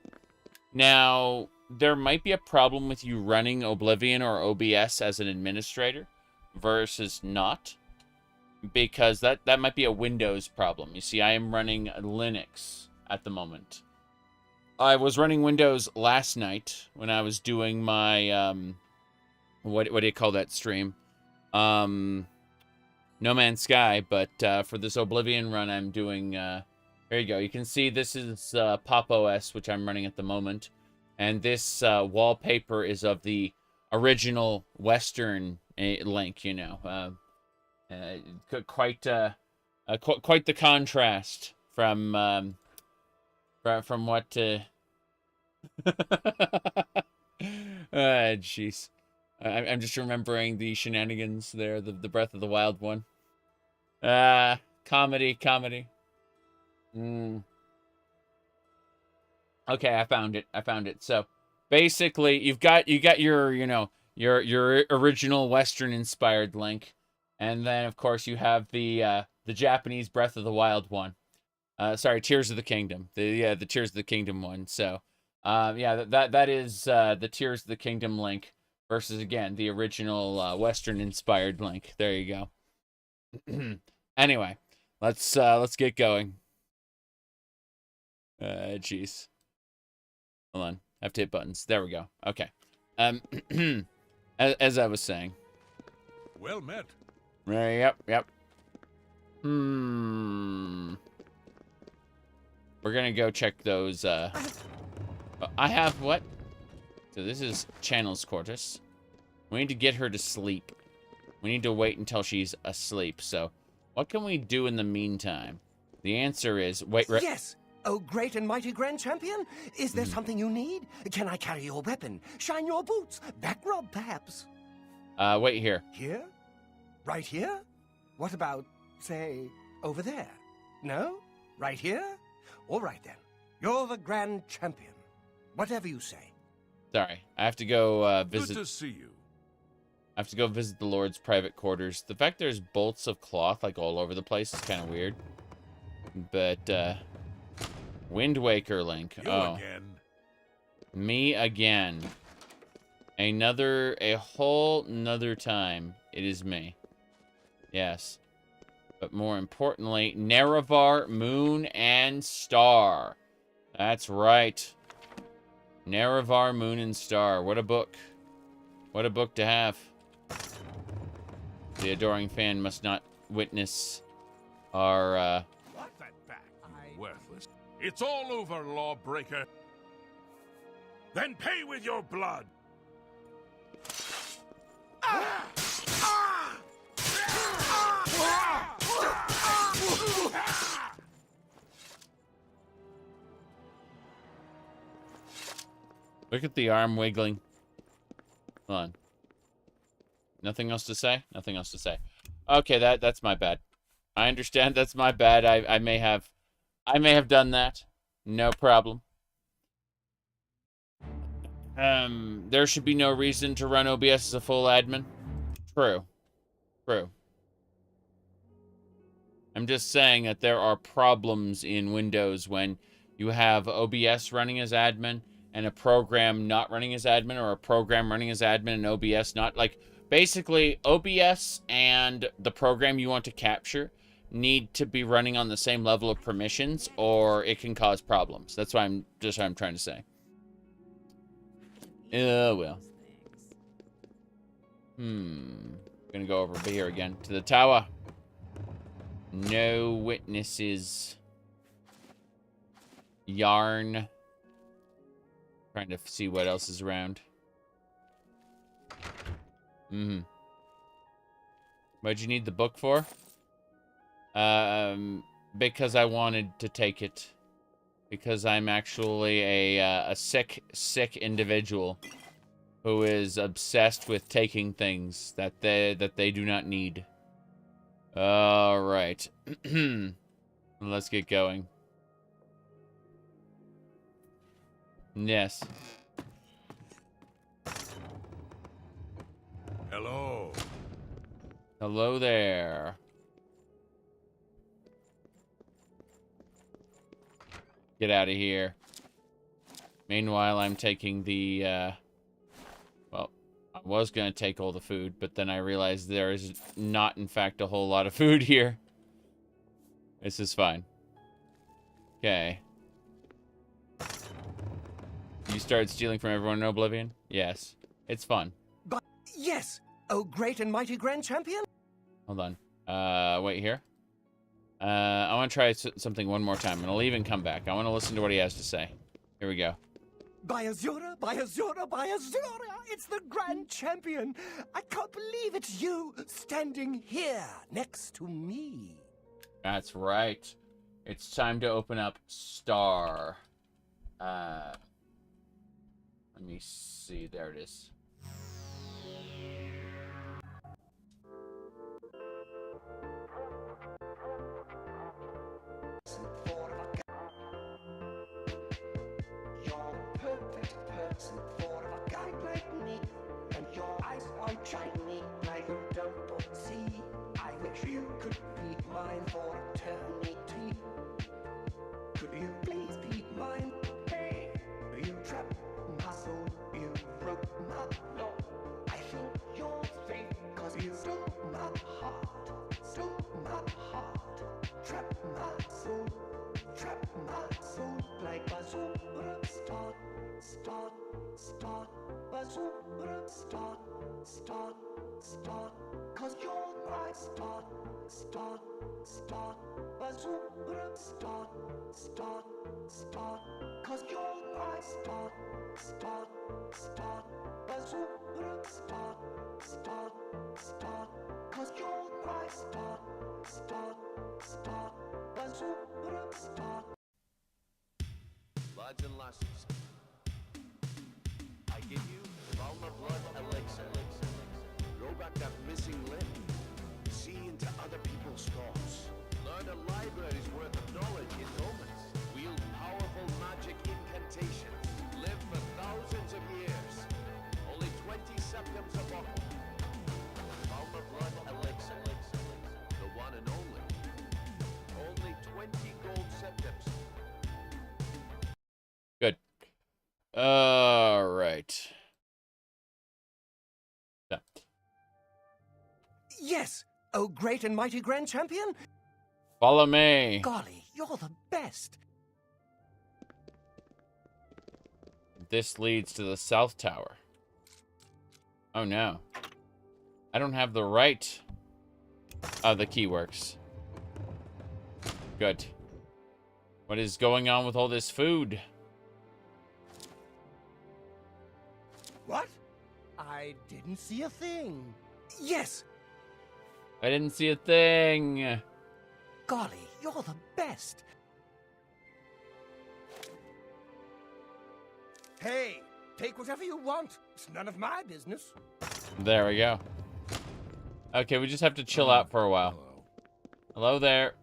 Now, there might be a problem with you running Oblivion or OBS as an administrator versus not, because that might be a Windows problem. You see, I am running Linux at the moment. I was running Windows last night when I was doing my, what do you call that stream? No Man's Sky, but for this Oblivion run, I'm doing, there you go. You can see this is Pop OS, which I'm running at the moment. And this wallpaper is of the original Western link, you know. Quite the contrast from what... jeez. I'm just remembering the shenanigans there, the Breath of the Wild one. Comedy. Okay, I found it. So basically, you got your, you know, your original Western inspired link, and then of course you have the Japanese Breath of the Wild one. Sorry, Tears of the Kingdom. The Tears of the Kingdom one. So yeah, that is the Tears of the Kingdom link versus again the original Western inspired link. There you go. Anyway, let's get going. Jeez. Hold on. I have to hit buttons. There we go. Okay. As I was saying. Well met. Yep. We're gonna go check those, I have what? So this is Channel's Quartus. We need to get her to sleep. We need to wait until she's asleep. So, what can we do in the meantime? The answer is, wait, yes! Oh, great and mighty Grand Champion! Is there something you need? Can I carry your weapon? Shine your boots? Back rub, perhaps? Wait here. Here? Right here? What about, say, over there? No? Right here? All right, then. You're the Grand Champion. Whatever you say. Sorry, I have to go visit... Good to see you. I have to go visit the Lord's private quarters. The fact there's bolts of cloth, like, all over the place is kind of weird. But, Wind Waker Link. You again. Me again. A whole nother time. It is me. Yes. But more importantly, Nerevar, Moon, and Star. That's right. Nerevar, Moon, and Star. What a book. What a book to have. The adoring fan must not witness our, Worthless. It's all over, lawbreaker. Then pay with your blood. Look at the arm wiggling. Hold on. Nothing else to say? Nothing else to say. Okay, that's my bad. I understand that's my bad. I may have done that. No problem. There should be no reason to run OBS as a full admin. True. True. I'm just saying that there are problems in Windows when you have OBS running as admin and a program not running as admin, or a program running as admin and OBS not. Like, basically, OBS and the program you want to capture need to be running on the same level of permissions, or it can cause problems. That's what I'm trying to say. Well. Gonna go over here again to the tower. No witnesses. Yarn. Trying to see what else is around. What'd you need the book for? Because I wanted to take it. Because I'm actually a sick individual who is obsessed with taking things that they do not need. All right. Let's get going. Yes. Hello. Hello there. Get out of here. Meanwhile, I'm taking the, well, I was going to take all the food, but then I realized there is not, in fact, a whole lot of food here. This is fine. Okay. You started stealing from everyone in Oblivion? Yes. It's fun. But yes, oh great and mighty Grand Champion. Hold on. Wait here. I want to try something one more time, and I'll even come back. I want to listen to what he has to say. Here we go. By Azura, by Azura, by Azura, it's the Grand Champion. I can't believe it's you standing here next to me. That's right. It's time to open up Star. Let me see. There it is. You're a perfect person for a guy like me, and your eyes are shiny like you don't see. I wish you could be mine for eternity. Could you please be mine? Hey, you trapped my soul, you broke my law. I think you're fake, cause you stole my heart, trapped my soul, like Bazura. Start, Bazura. Start, cause you're my start, Bazura. Start, cause you're my start, Bazura. Start, cause you're my start, Bazura. Start. Lads and lasses, I give you Altmer blood elixir. Grow back that missing limb. See into other people's thoughts. Learn a library's worth of knowledge in moments. Wield powerful magic incantations. Live for thousands of years. Only 20 septims a bottle. Altmer blood elixir. The one and only. Only 20 gold septims. Good. All right. Yeah. Yes, oh great and mighty Grand Champion. Follow me. Golly, you're the best. This leads to the South Tower. Oh no. I don't have the right. Oh, the key works. Good. What is going on with all this food? What? I didn't see a thing. Yes! I didn't see a thing. Golly, you're the best. Hey, take whatever you want. It's none of my business. There we go. Okay, we just have to chill out for a while. Hello there.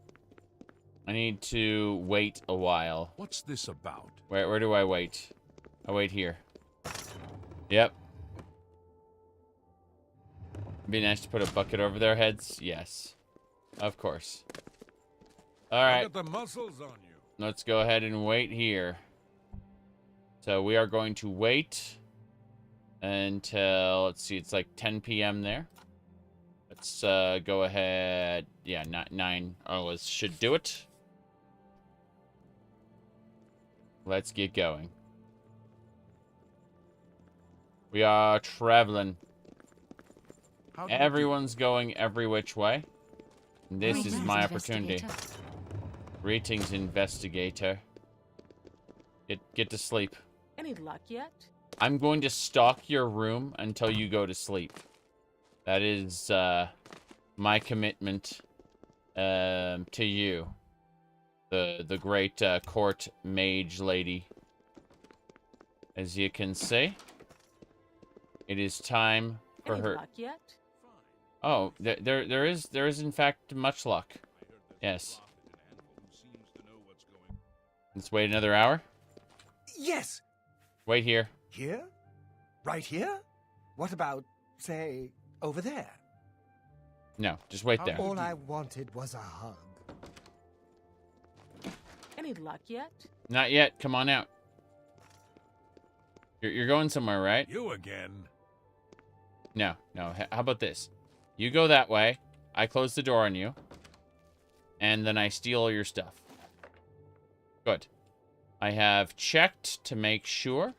I need to wait a while. What's this about? Where do I wait? I wait here. Yep. Be nice to put a bucket over their heads. Yes. Of course. All right. Look at the muscles on you. Let's go ahead and wait here. So we are going to wait until, let's see, it's like 10 p.m. there. Let's go ahead. Yeah, not 9 hours should do it. Let's get going. We are traveling. Everyone's going every which way. This is my opportunity. Greetings, investigator. Get to sleep. Any luck yet? I'm going to stalk your room until you go to sleep. That is my commitment to you. The great court mage lady. As you can see, it is time for Any her. luck yet? Oh, there is in fact much luck. Yes. Let's wait another hour. Yes! Wait here. Here? Right here? What about, say, over there? No, just wait there. All I wanted was a hug. Any luck yet? Not yet. Come on out. You're going somewhere, right? You again. No. How about this? You go that way. I close the door on you. And then I steal all your stuff. Good. I have checked to make sure.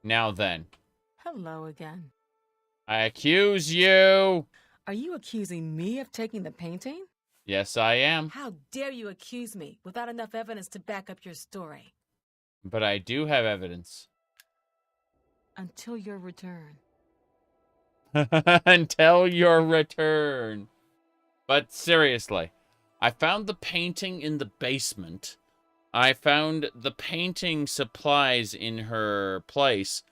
Now then. Hello again. I accuse you. Are you accusing me of taking the painting? Yes, I am. How dare you accuse me without enough evidence to back up your story? But I do have evidence. Until your return. Until your return. But seriously, I found the painting in the basement. I found the painting supplies in her place.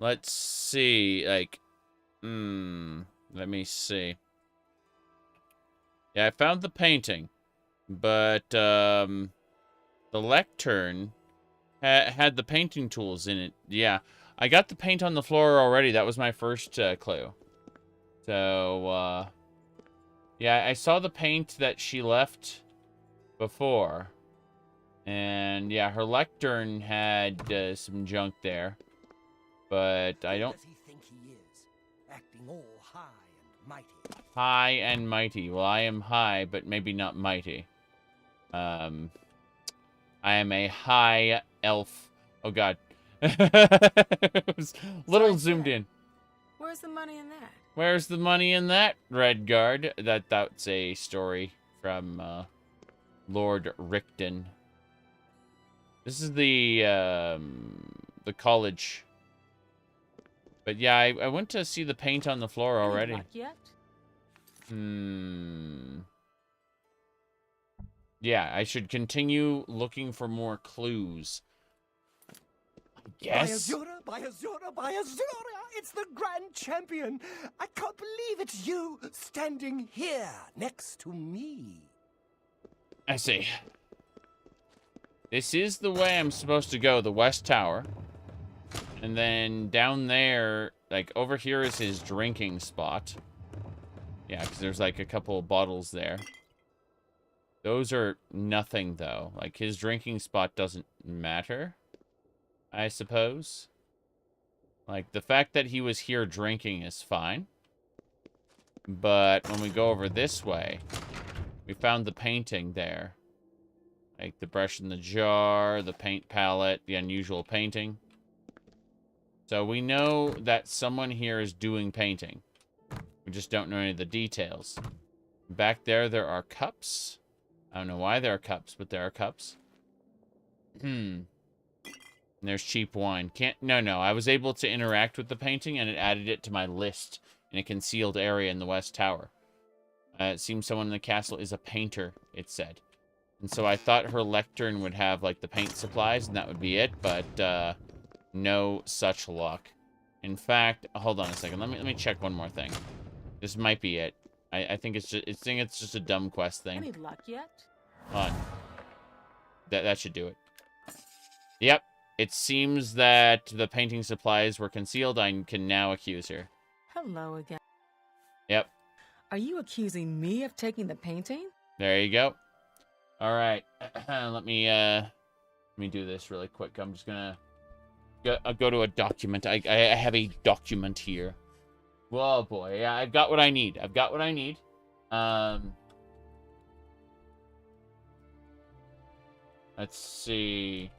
Let's see, like, let me see. Yeah, I found the painting, but the lectern had the painting tools in it. Yeah, I got the paint on the floor already. That was my first clue. So, yeah, I saw the paint that she left before. And, yeah, her lectern had some junk there. But I don't... Who does he think he is? Acting all high and mighty. High and mighty. Well, I am high, but maybe not mighty. I am a high elf. Oh, God. It was a little zoomed in. Where's the money in that? Where's the money in that, Redguard? That's a story from Lord Rickton. This is the college. But yeah, I went to see the paint on the floor already. Any luck yet? Yeah, I should continue looking for more clues. Yes. By Azura! It's the Grand Champion! I can't believe it's you standing here next to me. I see. This is the way I'm supposed to go, the West Tower. And then down there, like, over here is his drinking spot. Yeah, because there's, like, a couple of bottles there. Those are nothing, though. Like, his drinking spot doesn't matter, I suppose. Like, the fact that he was here drinking is fine. But when we go over this way, we found the painting there. Like, the brush in the jar, the paint palette, the unusual painting. So we know that someone here is doing painting. We just don't know any of the details. Back there are cups. I don't know why there are cups, but there are cups. And there's cheap wine. No. I was able to interact with the painting, and it added it to my list in a concealed area in the West Tower. It seems someone in the castle is a painter, it said. And so I thought her lectern would have, like, the paint supplies, and that would be it, but, no such luck. In fact, hold on a second. Let me check one more thing. This might be it. I think it's just a dumb quest thing. Any luck yet? Hold on. That should do it. Yep. It seems that the painting supplies were concealed. I can now accuse her. Hello again. Yep. Are you accusing me of taking the painting? There you go. All right. Let me do this really quick. I'm just gonna go to a document. I have a document here. Oh boy, yeah, I've got what I need. Let's see.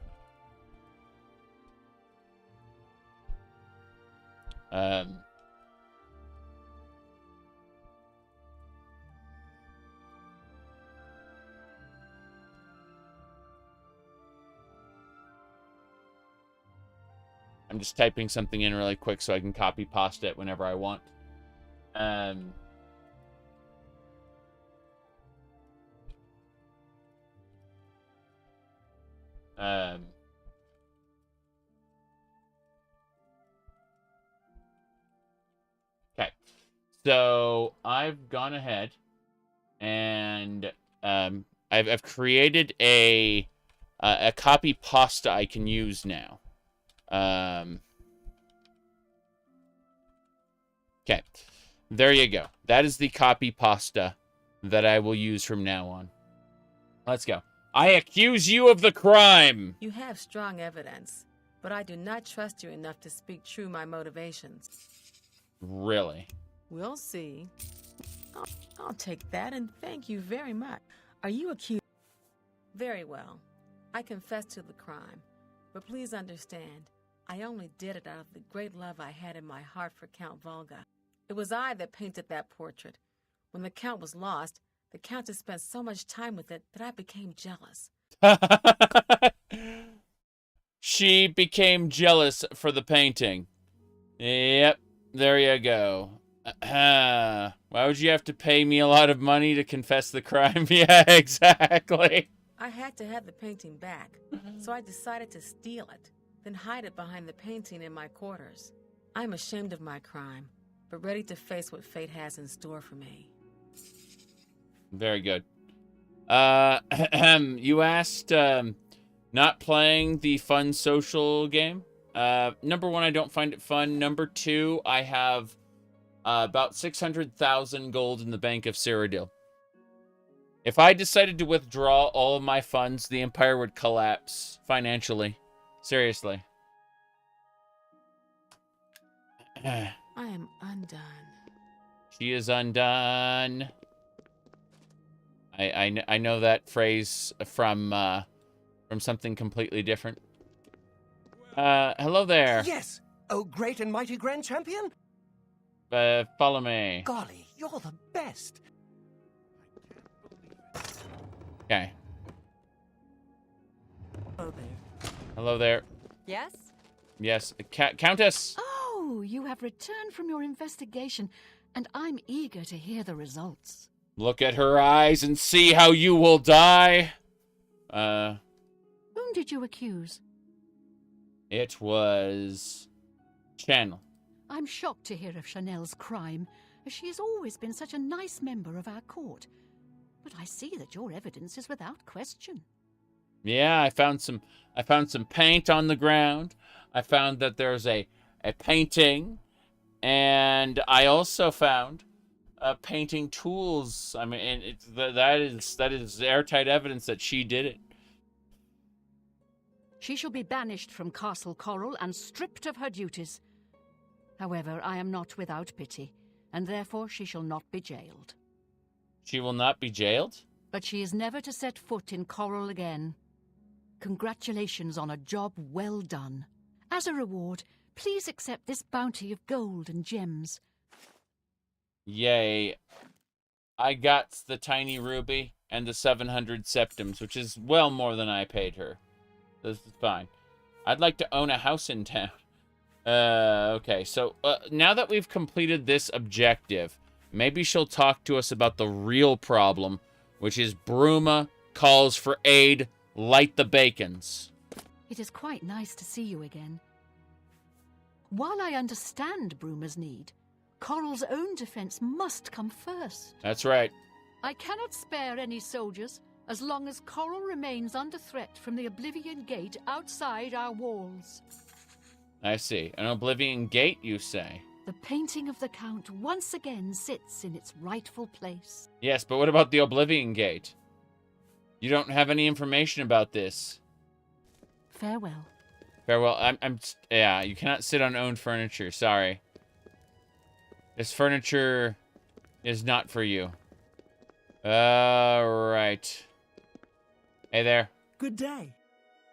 I'm just typing something in really quick so I can copy pasta it whenever I want. Okay. So I've gone ahead and I've created a copy pasta I can use now. Okay, there you go. That is the copy pasta that I will use from now on. Let's go. I accuse you of the crime. You have strong evidence, but I do not trust you enough to speak true my motivations. Really? We'll see. I'll take that and thank you very much. Are you accused? Very well. I confess to the crime, but please understand, I only did it out of the great love I had in my heart for Count Volga. It was I that painted that portrait. When the Count was lost, the Countess spent so much time with it that I became jealous. She became jealous for the painting. Yep, there you go. Why would you have to pay me a lot of money to confess the crime? Yeah, exactly. I had to have the painting back, so I decided to steal it, then hide it behind the painting in my quarters. I'm ashamed of my crime, but ready to face what fate has in store for me. Very good. You asked, not playing the fun social game. Number one, I don't find it fun. Number two, I have about 600,000 gold in the Bank of Cyrodiil. If I decided to withdraw all of my funds, the Empire would collapse financially. Seriously. I am undone. She is undone. I know that phrase from something completely different. Hello there. Yes! Oh, great and mighty Grand Champion? Follow me. Golly, you're the best. Okay. Hello there. Hello there. Yes? Yes, Countess. Oh, you have returned from your investigation, and I'm eager to hear the results. Look at her eyes and see how you will die. Whom did you accuse? It was Channel. I'm shocked to hear of Chanel's crime, as she has always been such a nice member of our court. But I see that your evidence is without question. Yeah, I found some paint on the ground. I found that there's a painting, and I also found painting tools. I mean, and that is airtight evidence that she did it. She shall be banished from Castle Coral and stripped of her duties. However, I am not without pity, and therefore she shall not be jailed. She will not be jailed? But she is never to set foot in Coral again. Congratulations on a job well done. As a reward, please accept this bounty of gold and gems. Yay. I got the tiny ruby and the 700 septims, which is well more than I paid her. This is fine. I'd like to own a house in town. Okay, so now that we've completed this objective, maybe she'll talk to us about the real problem, which is Bruma calls for aid, light the bacons. It is quite nice to see you again. While I understand Bruma's need, Coral's own defense must come first. That's right. I cannot spare any soldiers as long as Coral remains under threat from the Oblivion Gate outside our walls. I see. An Oblivion Gate, you say? The painting of the Count once again sits in its rightful place. Yes, but what about the Oblivion Gate? You don't have any information about this. Farewell. Farewell. Yeah, you cannot sit on owned furniture. Sorry. This furniture is not for you. Alright. Hey there. Good day.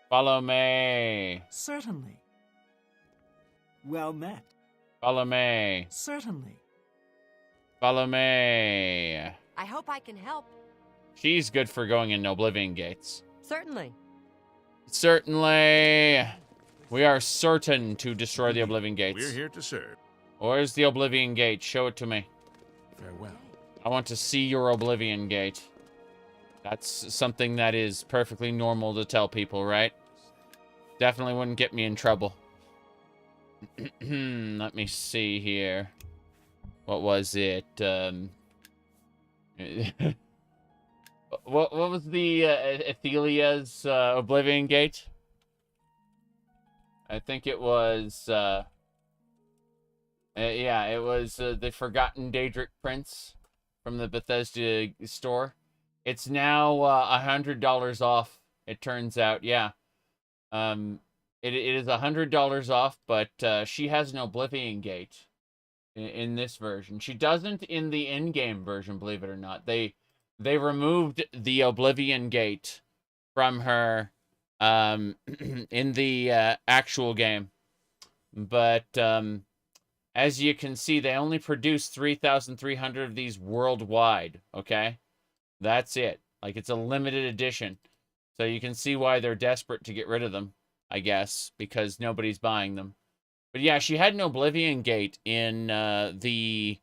Follow me. Certainly. Well met. Follow me. Certainly. Follow me. I hope I can help. She's good for going in Oblivion Gates. Certainly. Certainly. We are certain to destroy the Oblivion Gates. We're here to serve. Where's the Oblivion Gate? Show it to me. Farewell. I want to see your Oblivion Gate. That's something that is perfectly normal to tell people, right? Definitely wouldn't get me in trouble. Let me see here. What was it? What was the Athelia's Oblivion Gate? I think it was yeah, it was the Forgotten Daedric Prince from the Bethesda store. It's now $100 off, it turns out. Yeah. It is $100 off, but she has an Oblivion Gate in this version. She doesn't in the in-game version, believe it or not. They removed the Oblivion Gate from her in the actual game. But as you can see, they only produce 3,300 of these worldwide, okay? That's it. Like, it's a limited edition. So you can see why they're desperate to get rid of them, I guess, because nobody's buying them. But yeah, she had an Oblivion Gate in the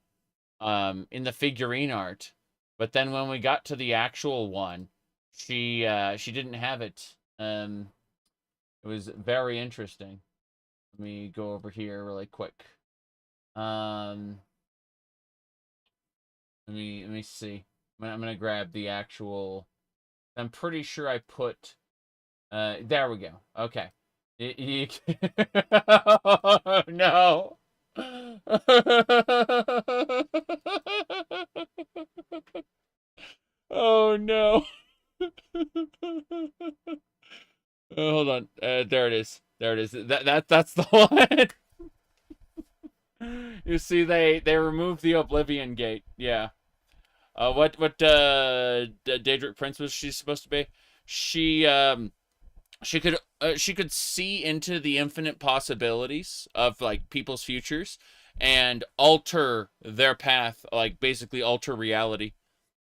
figurine art. But then when we got to the actual one, she didn't have it. It was very interesting. Let me go over here really quick. Let me see. I'm gonna grab the actual. I'm pretty sure I put. There we go. Okay. Oh, no. Oh no. Oh, hold on. There it is. There it is. That's the one. You see, they removed the Oblivion Gate. Yeah. What Daedric Prince was she supposed to be? She could see into the infinite possibilities of like people's futures and alter their path, like basically alter reality.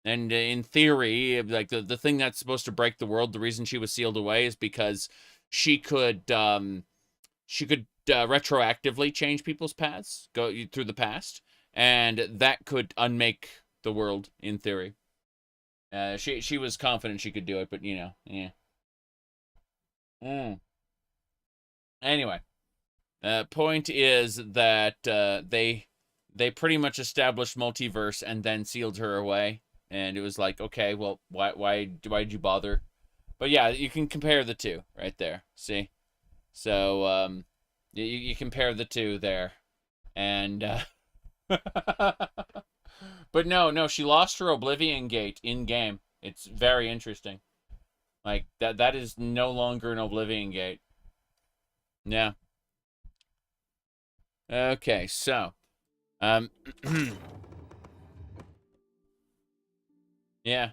And in theory, like the thing that's supposed to break the world, the reason she was sealed away is because she could retroactively change people's paths, go through the past, and that could unmake the world in theory. She was confident she could do it, but you know, yeah. Anyway, point is that they pretty much established multiverse and then sealed her away, and it was like, okay, well, why did you bother? But yeah, you can compare the two right there. See, so you compare the two there, and but no, she lost her Oblivion Gate in game. It's very interesting. Like that is no longer an Oblivion Gate. Yeah. Okay, so yeah.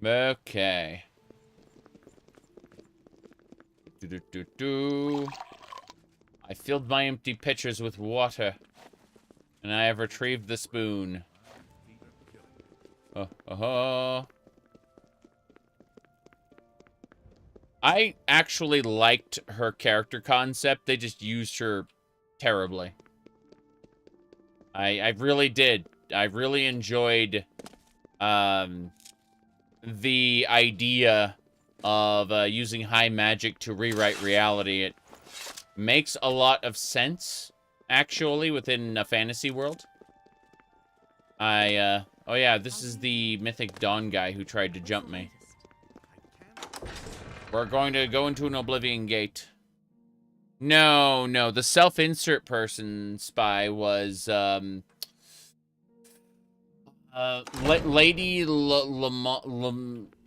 Okay. I filled my empty pitchers with water, and I have retrieved the spoon. I actually liked her character concept. They just used her terribly. I really did. I really enjoyed the idea of using high magic to rewrite reality. It makes a lot of sense, actually, within a fantasy world. Oh yeah, this is the Mythic Dawn guy who tried to jump me. We're going to go into an Oblivion Gate. No, no, the self-insert person spy was, Lady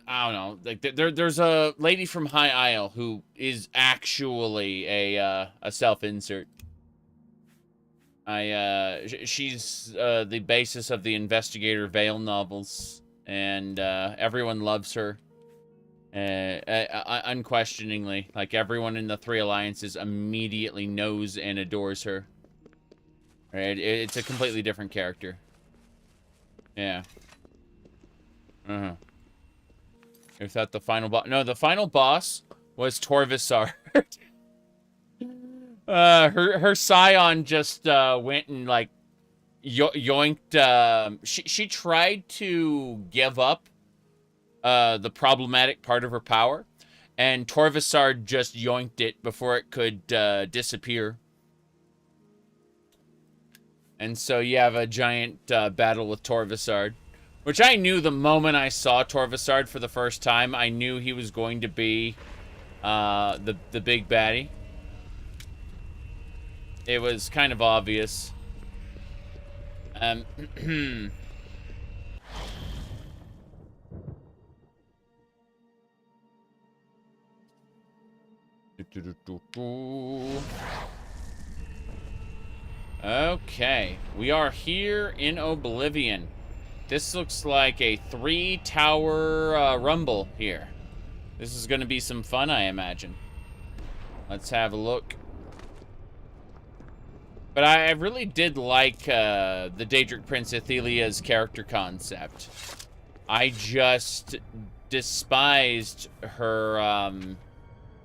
I don't know. Like, there's a lady from High Isle who is actually a self-insert. She's the basis of the Investigator Vale novels, and everyone loves her. Unquestioningly, like everyone in the Three Alliances immediately knows and adores her. Right? It's a completely different character. Yeah. If that the final boss? No, the final boss was Torvisard. Her scion just went and like yoinked. She tried to give up the problematic part of her power, and Torvisard just yoinked it before it could disappear. And so you have a giant battle with Torvisard, which I knew the moment I saw Torvisard for the first time. I knew he was going to be the big baddie. It was kind of obvious. Okay, we are here in Oblivion. This looks like a 3-tower rumble here. This is going to be some fun, I imagine. Let's have a look. But I really did like the Daedric Prince Athelia's character concept. I just despised her,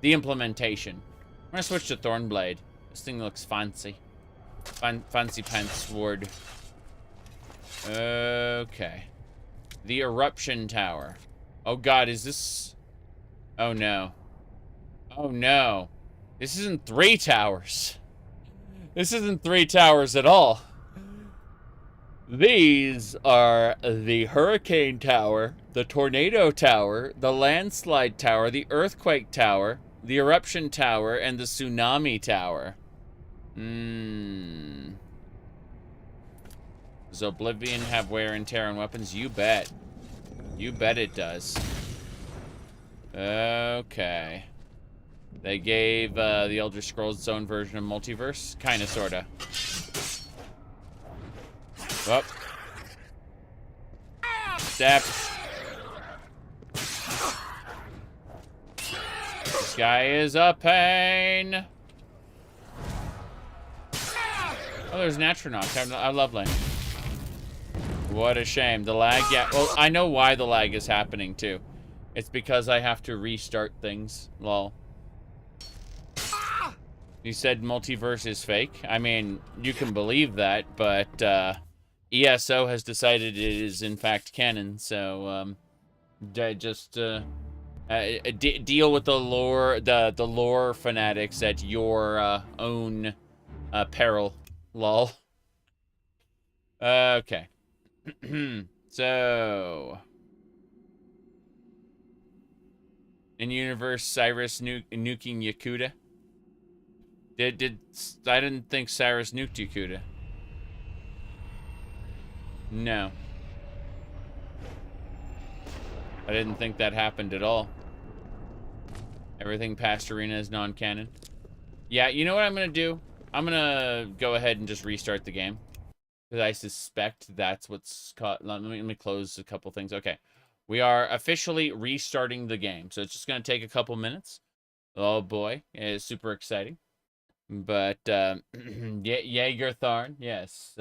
the implementation. I'm going to switch to Thornblade. This thing looks fancy. Fancy pants sword. Okay. The Eruption Tower. Oh god, is this... Oh no. Oh no. This isn't 3 towers. This isn't 3 towers at all. These are the Hurricane Tower, the Tornado Tower, the Landslide Tower, the Earthquake Tower, the Eruption Tower, and the Tsunami Tower. Does Oblivion have wear and tear on weapons? You bet. You bet it does. Okay. They gave the Elder Scrolls its own version of multiverse. Kinda, sorta. Up. Step. This guy is a pain. Oh, there's an Astronaut. How lovely. What a shame. The lag, yeah. Well, I know why the lag is happening, too. It's because I have to restart things. Lol. You said multiverse is fake? I mean, you can believe that, but ESO has decided it is, in fact, canon, so just deal with the lore fanatics at your own peril. Lol. Okay. So, in universe, Cyrus nuking Yakuta. I didn't think Cyrus nuked Yakuta. No. I didn't think that happened at all. Everything past Arena is non-canon. Yeah, you know what I'm gonna do? I'm gonna go ahead and just restart the game. Because I suspect that's what's caught. Let me close a couple things. Okay. We are officially restarting the game. So it's just gonna take a couple minutes. Oh boy. It's super exciting. But Jaegertharn, yes.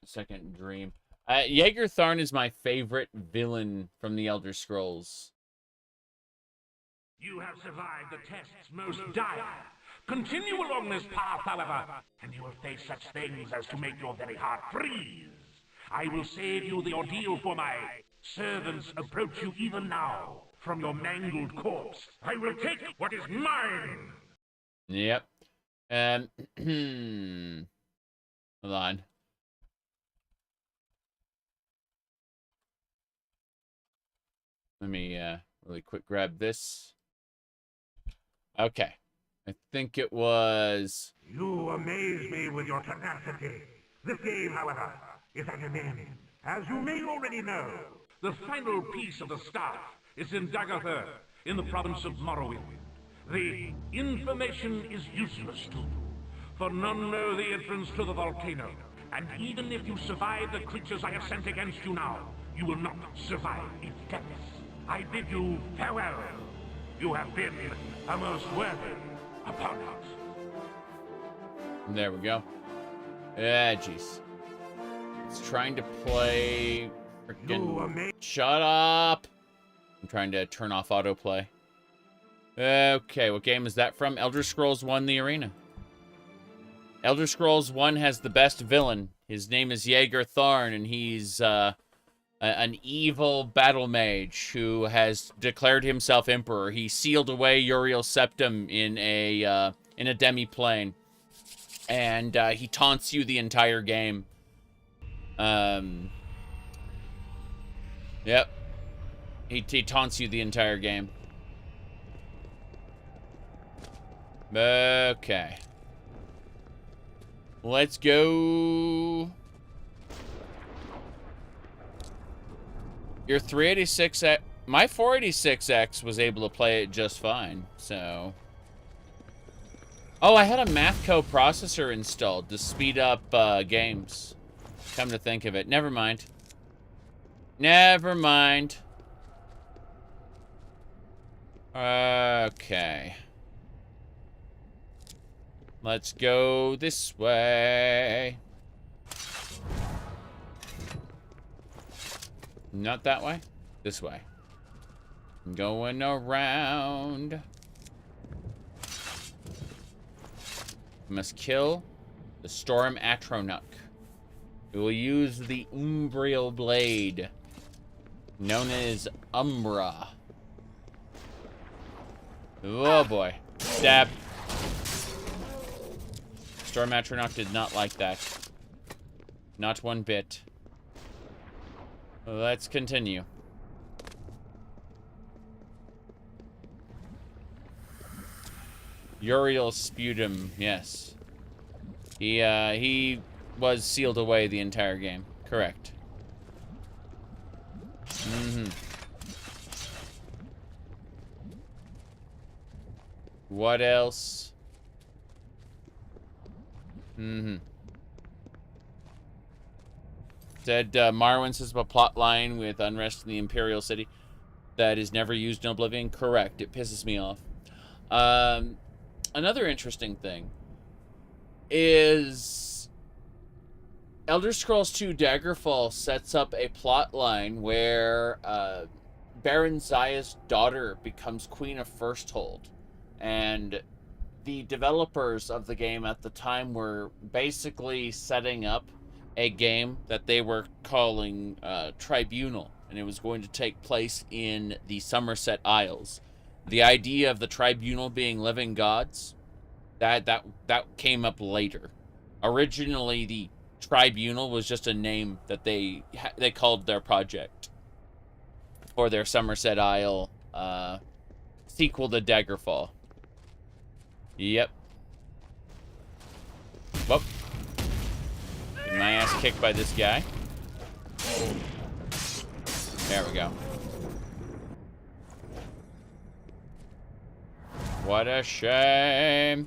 Second dream. Jaeger Tharn is my favorite villain from the Elder Scrolls. You have survived the tests most dire. Continue along this path, however, and you will face such things as to make your very heart freeze. I will save you the ordeal, for my servants approach you even now. From your mangled corpse, I will take what is mine! Yep. Hold on. Let me really quick grab this. Okay. I think it was... You amaze me with your tenacity. This game, however, is at an end. As you may already know, the final piece of the staff is in Daggerther, in the province of Morrowind. The information is useless to you, for none know the entrance to the volcano. And even if you survive the creatures I have sent against you now, you will not survive its depths. I bid you farewell. You have been a most worthy opponent. There we go. Yeah, jeez. It's trying to play... Freaking... Shut up! I'm trying to turn off autoplay. Okay, what game is that from? Elder Scrolls 1: The Arena. Elder Scrolls 1 has the best villain. His name is Jaeger Tharn, and he's an evil battle mage who has declared himself emperor. He sealed away Uriel's septum in a demi-plane, and he taunts you the entire game. Yep. He taunts you the entire game. Okay. Let's go. Your 386X... My 486X was able to play it just fine, so... Oh, I had a Mathco processor installed to speed up games. Come to think of it. Never mind. Never mind. Okay. Let's go this way. Not that way. This way. Going around. Must kill the Storm Atronach. We will use the Umbriel Blade, known as Umbra. Oh boy. Stab. Storm Atronach did not like that. Not one bit. Let's continue. Uriel's sputum, yes. He was sealed away the entire game. Correct. Mm-hmm. What else? Mm-hmm. Said Marwin says about plot line with unrest in the Imperial City that is never used in Oblivion. Correct. It pisses me off. Another interesting thing is Elder Scrolls 2 Daggerfall sets up a plot line where Baron Zaya's daughter becomes Queen of Firsthold, and the developers of the game at the time were basically setting up a game that they were calling Tribunal, and it was going to take place in the Somerset Isles. The idea of the Tribunal being living gods, that came up later. Originally, the Tribunal was just a name that they called their project for their Somerset Isle sequel to Daggerfall. Yep. Whoop. Get my ass kicked by this guy. There we go. What a shame.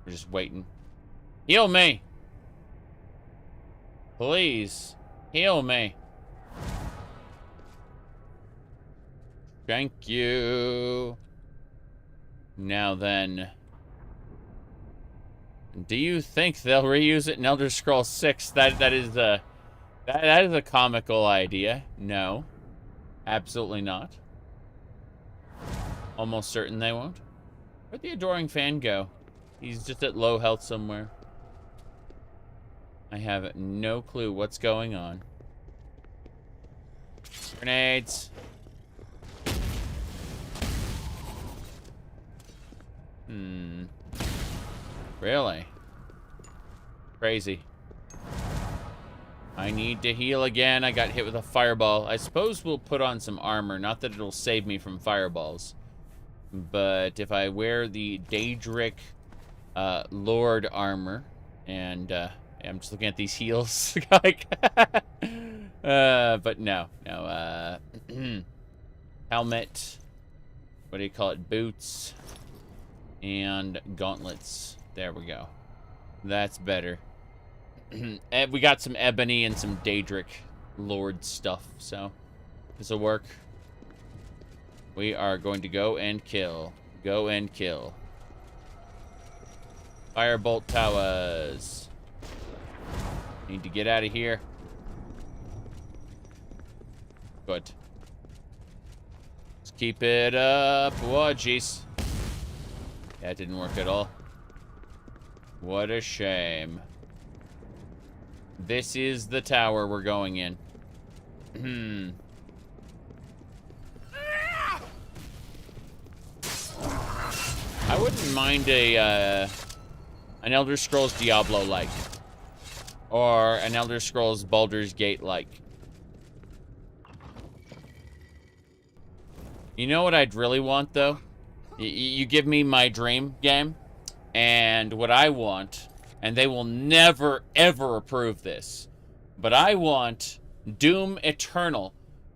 We're just waiting. Heal me. Please. Heal me. Thank you. Now then. Do you think they'll reuse it in Elder Scrolls 6? That is a comical idea. No. Absolutely not. Almost certain they won't. Where'd the Adoring Fan go? He's just at low health somewhere. I have no clue what's going on. Grenades. Really? Crazy. I need to heal again. I got hit with a fireball. I suppose we'll put on some armor. Not that it'll save me from fireballs. But if I wear the Daedric Lord armor, and I'm just looking at these heals. Like, but no. Helmet. What do you call it? Boots. And gauntlets. There we go. That's better. We got some ebony and some Daedric Lord stuff, so this'll work. We are going to go and kill. Go and kill. Firebolt towers. Need to get out of here. Good. Let's keep it up. Whoa, jeez. That didn't work at all. What a shame. This is the tower we're going in. I wouldn't mind an Elder Scrolls Diablo-like. Or an Elder Scrolls Baldur's Gate-like. You know what I'd really want, though? You give me my dream game, and what I want, and they will never, ever approve this, but I want Doom Eternal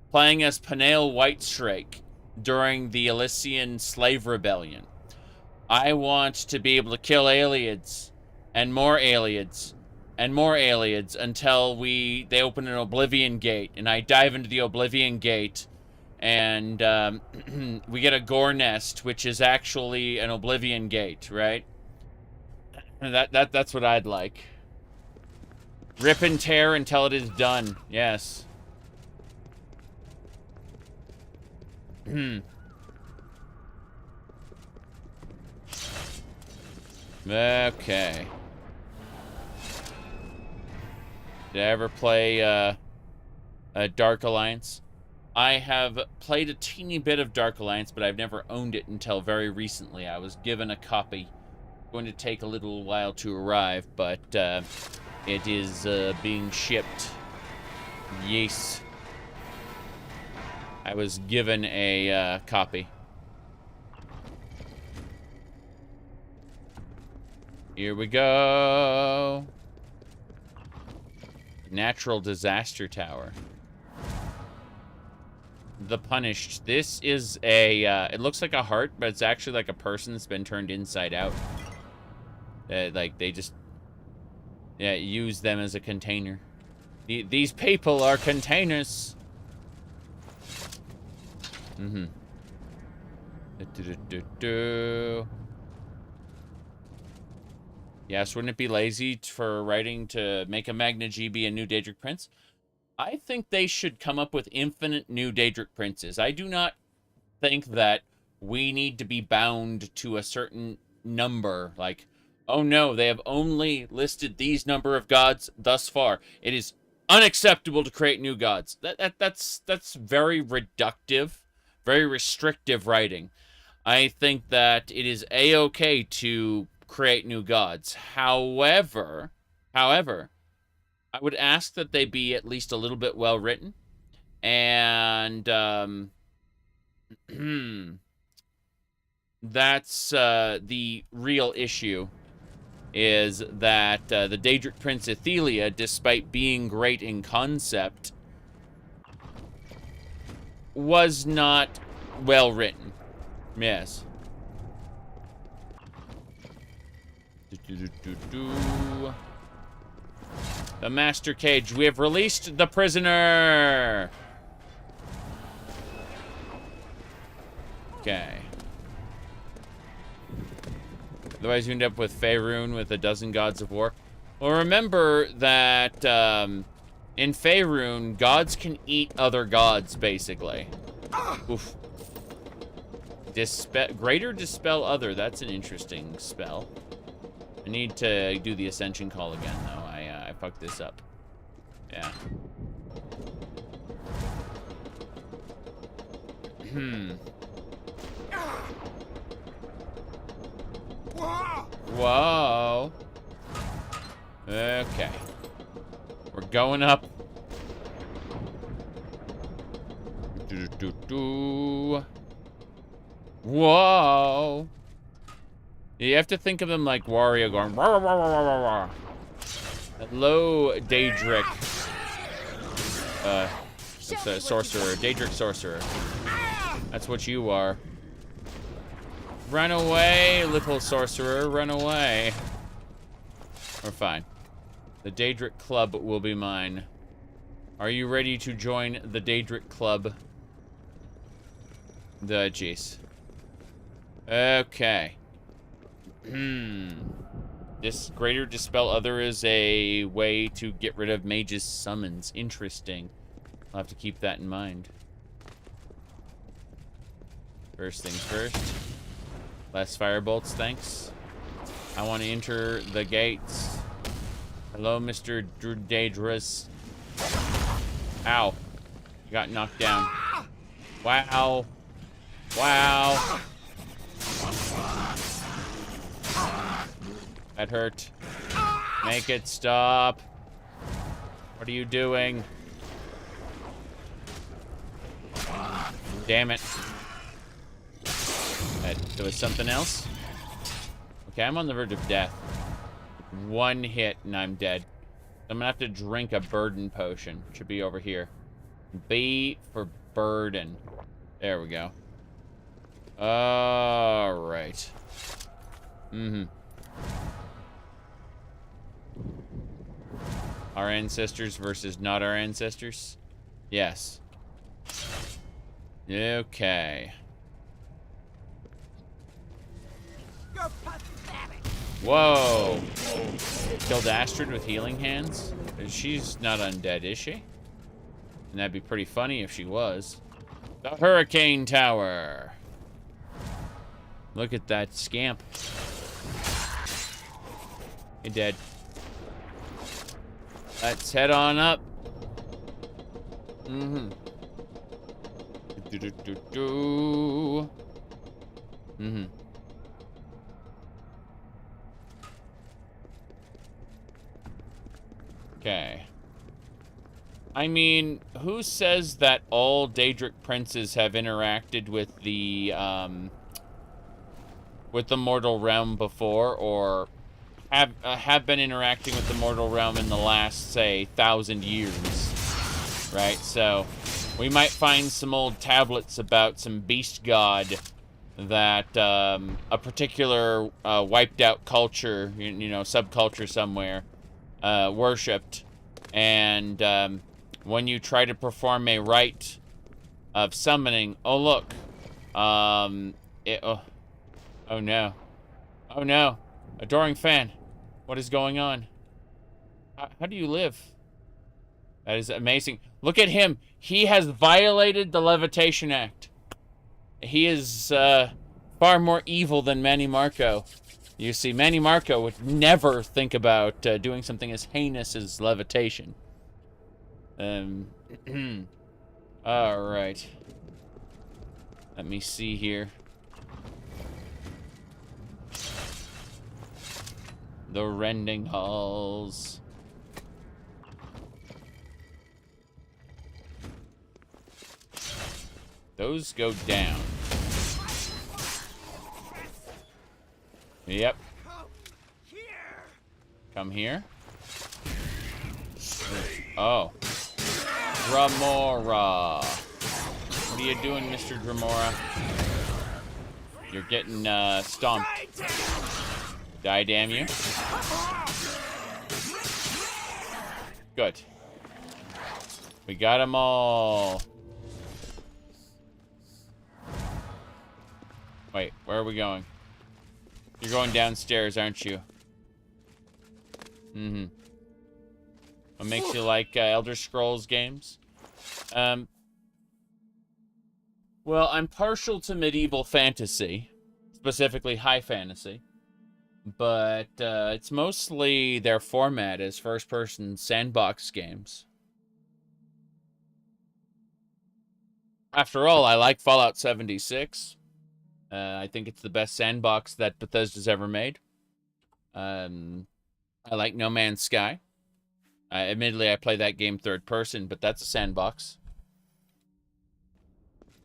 playing as Peniel Whitestrake during the Elysian Slave Rebellion. I want to be able to kill aliens, and more aliens, and more aliens until they open an Oblivion Gate, and I dive into the Oblivion Gate, and we get a gore nest, which is actually an Oblivion Gate, right? That's what I'd like. Rip and tear until it is done. Yes. Okay. Did I ever play a Dark Alliance? I have played a teeny bit of Dark Alliance, but I've never owned it until very recently. I was given a copy. Going to take a little while to arrive, but it is being shipped. Yes. I was given a copy. Here we go. Natural Disaster Tower. The Punished. This is a, it looks like a heart, but it's actually like a person that's been turned inside out. Like, they just, use them as a container. These people are containers. Yes, wouldn't it be lazy for writing to make a Magna GB a new Daedric Prince? I think they should come up with infinite new Daedric Princes. I do not think that we need to be bound to a certain number. Like, oh no, they have only listed these number of gods thus far. It is unacceptable to create new gods. That's very reductive, very restrictive writing. I think that it is a-okay to create new gods. However, I would ask that they be at least a little bit well written, and that's the real issue. Is that the Daedric Prince Athelia, despite being great in concept, was not well written. Yes. The Master Cage. We have released the prisoner. Okay. Otherwise, you end up with Faerun with a dozen gods of war. Well, remember that in Faerun, gods can eat other gods, basically. Oof. Greater Dispel Other. That's an interesting spell. I need to do the Ascension Call again, though. I fucked this up. Yeah. Whoa. Okay. We're going up. Whoa. You have to think of them like Wario going. Rah, rah, rah, rah, rah, rah. Hello, Daedric. It's a sorcerer. Daedric sorcerer. That's what you are. Run away, little sorcerer. Run away. We're fine. The Daedric Club will be mine. Are you ready to join the Daedric Club? Jeez. Okay. This Greater Dispel Other is a way to get rid of mage's summons. Interesting. I'll have to keep that in mind. First things first. Less firebolts, thanks. I want to enter the gates. Hello, Mr. Daedrus. Ow. You got knocked down. Wow. Wow. That hurt. Make it stop. What are you doing? Damn it. There was something else? Okay, I'm on the verge of death. One hit and I'm dead. I'm gonna have to drink a burden potion. Should be over here. B for burden. There we go. Alright. Our ancestors versus not our ancestors? Yes. Okay. You're pathetic. Whoa. Killed Astrid with healing hands? She's not undead, is she? And that'd be pretty funny if she was. The Hurricane Tower. Look at that scamp. He dead. Let's head on up. Okay. I mean, who says that all Daedric princes have interacted with the mortal realm before, or have been interacting with the mortal realm in the last, say, 1,000 years, right? So we might find some old tablets about some beast god that a particular wiped out culture, you know, subculture somewhere, worshipped, and when you try to perform a rite of summoning, oh look, oh no, oh no, adoring fan, what is going on? How do you live? That is amazing. Look at him. He has violated the Levitation Act. He is far more evil than Manny Marco. You see, Manny Marco would never think about doing something as heinous as levitation. All right. Let me see here. The rending halls. Those go down. Yep. Come here. Oh. Dremora. What are you doing, Mr. Dremora? You're getting stomped. Die, damn you. Good. We got them all. Wait, where are we going? You're going downstairs, aren't you? Mm-hmm. What makes you like Elder Scrolls games? Well, I'm partial to medieval fantasy, specifically high fantasy, but it's mostly their format as first-person sandbox games. After all, I like Fallout 76. I think it's the best sandbox that Bethesda's ever made. I like No Man's Sky. Admittedly, I play that game third person, but that's a sandbox.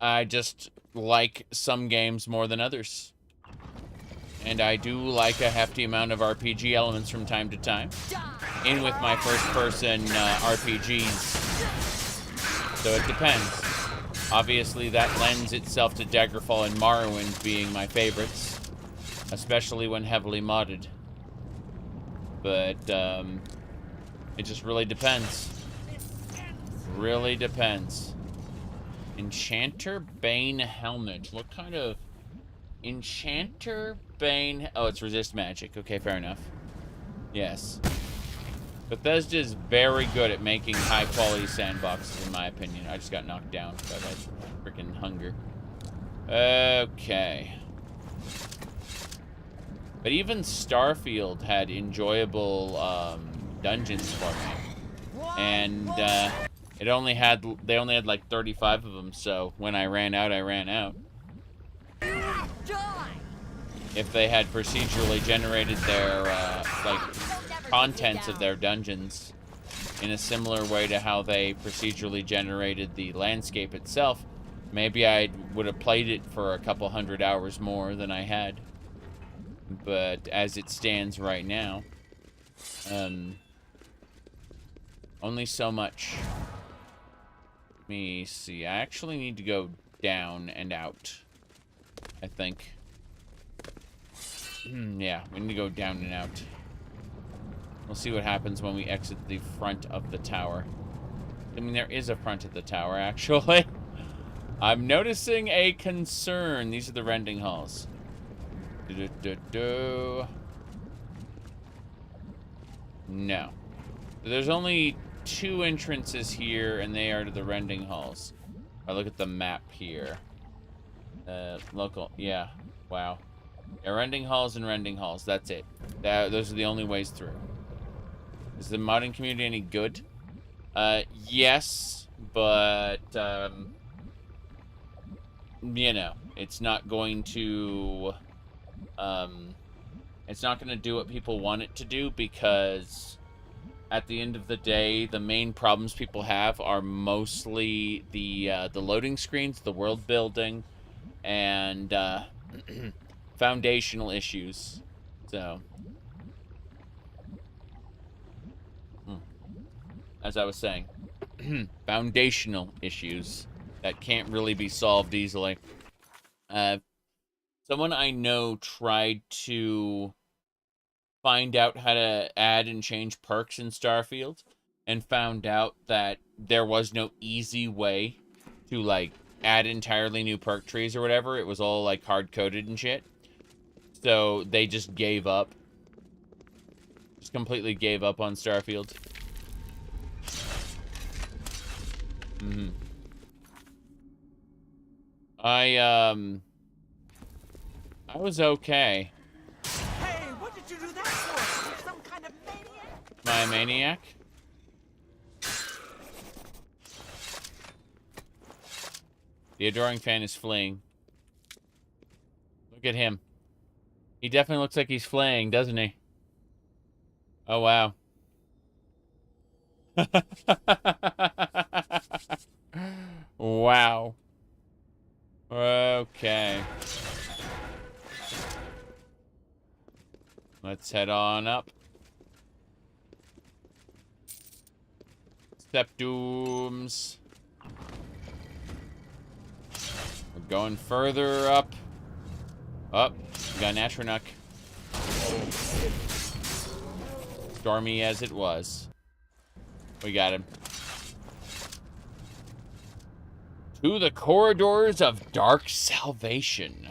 I just like some games more than others. And I do like a hefty amount of RPG elements from time to time. In with my first-person RPGs. So it depends. Obviously, that lends itself to Daggerfall and Morrowind being my favorites. Especially when heavily modded. But, it just really depends. Really depends. Enchanter Bane Helmet. What kind of... Enchanter Bane... Oh, it's resist magic. Okay, fair enough. Yes. Bethesda is very good at making high-quality sandboxes, in my opinion. I just got knocked down by that freaking hunger. Okay. But even Starfield had enjoyable dungeons for me. And they only had like 35 of them, so when I ran out, I ran out. If they had procedurally generated their like contents of their dungeons in a similar way to how they procedurally generated the landscape itself, maybe I would have played it for a couple hundred hours more than I had. But as it stands right now, only so much. Let me see. I actually need to go down and out, I think. Yeah, we need to go down and out. We'll see what happens when we exit the front of the tower. I mean, there is a front of the tower, actually. I'm noticing a concern. These are the rending halls. No. There's only 2 entrances here, and they are to the rending halls. I look at the map here. Local, yeah. Wow. Yeah, rending halls and rending halls. That's it. Those are the only ways through. Is the modding community any good? Yes, but you know, it's not going to do what people want it to do, because at the end of the day, the main problems people have are mostly the loading screens, the world building, and foundational issues. So, as I was saying, foundational issues that can't really be solved easily. Someone I know tried to find out how to add and change perks in Starfield, and found out that there was no easy way to, like, add entirely new perk trees or whatever. It was all, like, hard-coded and shit. So they just gave up. Just completely gave up on Starfield. I was okay. Hey, what did you do that for? Some kind of maniac? Am I a maniac? The adoring fan is fleeing. Look at him. He definitely looks like he's fleeing, doesn't he? Oh, wow. Wow. Okay. Let's head on up. Septums. We're going further up. Up. We got an Atronach. Stormy as it was. We got him. To the corridors of dark salvation.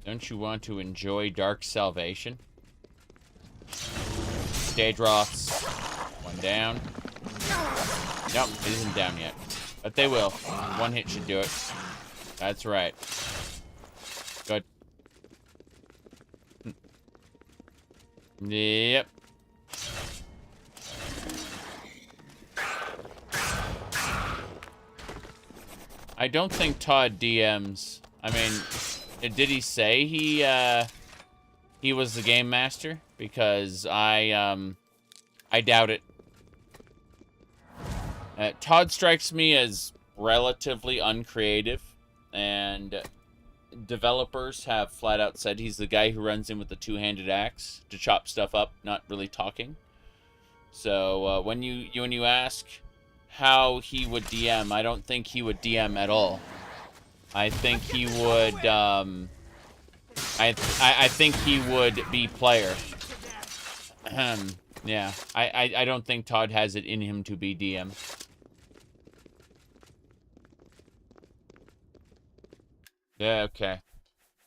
Don't you want to enjoy Dark Salvation? Stage Roths. One down. Nope, it isn't down yet. But they will. One hit should do it. That's right. Good. Yep. I don't think Todd DMs. I mean, did he say he was the game master? Because I doubt it. Todd strikes me as relatively uncreative, and developers have flat out said he's the guy who runs in with the two-handed axe to chop stuff up, not really talking. So when you ask how he would DM, I don't think he would DM at all. I think he would I think he would be player. Yeah, I don't think Todd has it in him to be DM. Yeah, okay.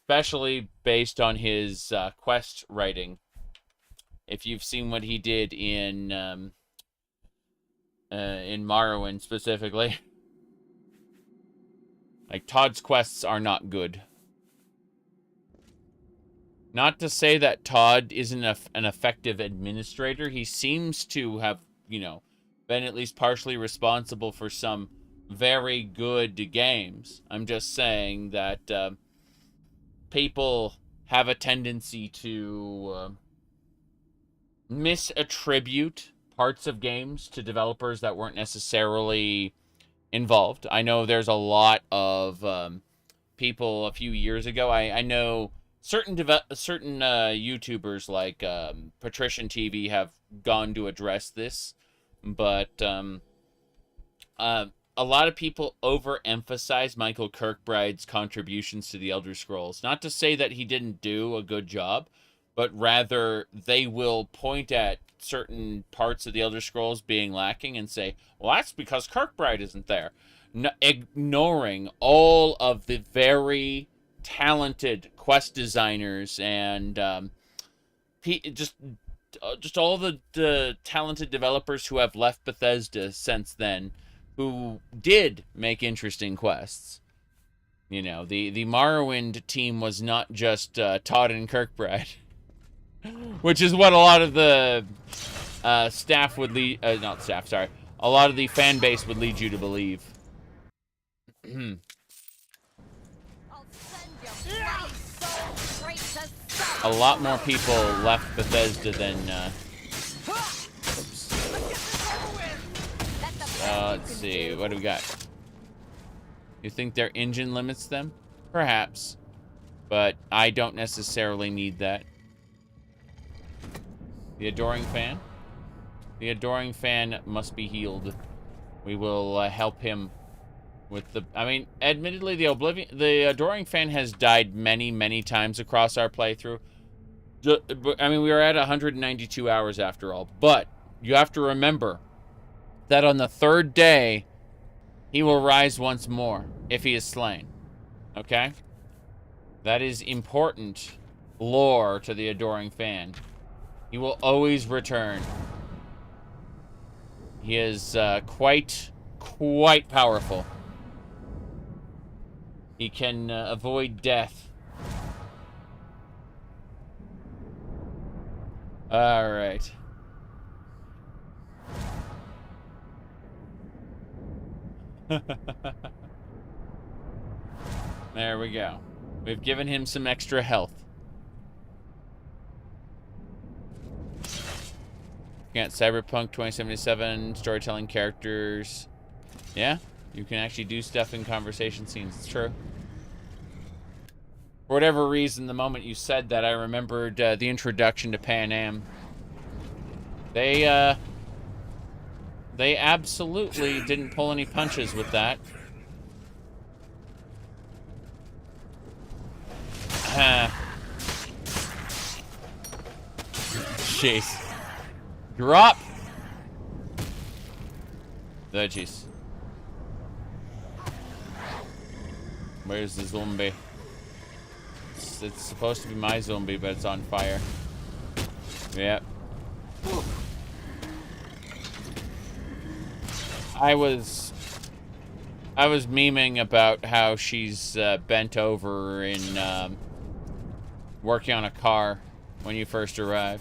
Especially based on his quest writing. If you've seen what he did in Morrowind specifically. Like, Todd's quests are not good. Not to say that Todd isn't an effective administrator. He seems to have, you know, been at least partially responsible for some very good games. I'm just saying that people have a tendency to misattribute parts of games to developers that weren't necessarily involved. I know there's a lot of people a few years ago. I know certain YouTubers like Patrician TV have gone to address this, but a lot of people overemphasize Michael Kirkbride's contributions to the Elder Scrolls. Not to say that he didn't do a good job, but rather they will point at certain parts of the Elder Scrolls being lacking and say, well, that's because Kirkbride isn't there. Ignoring all of the very talented quest designers and just all the talented developers who have left Bethesda since then, who did make interesting quests. You know, the Morrowind team was not just Todd and Kirkbride, which is what a lot of the staff would lead, not staff, sorry, a lot of the fan base would lead you to believe. A lot more people left Bethesda than let's see, what do we got? You think their engine limits them? Perhaps. But I don't necessarily need that. The Adoring Fan? The Adoring Fan must be healed. We will help him with the... I mean, admittedly, the Adoring Fan has died many, many times across our playthrough. I mean, we were at 192 hours after all. But you have to remember that on the third day, he will rise once more if he is slain. Okay? That is important lore to the Adoring Fan. He will always return. He is quite powerful. He can avoid death. All right. There we go. We've given him some extra health. Got Cyberpunk 2077 storytelling characters. Yeah, you can actually do stuff in conversation scenes. It's true. For whatever reason, the moment you said that, I remembered the introduction to Pan Am. They absolutely didn't pull any punches with that. Jeez. Drop! Oh, jeez. Where's the zombie? it's supposed to be my zombie, but it's on fire. Yep. I was memeing about how she's bent over in working on a car when you first arrive.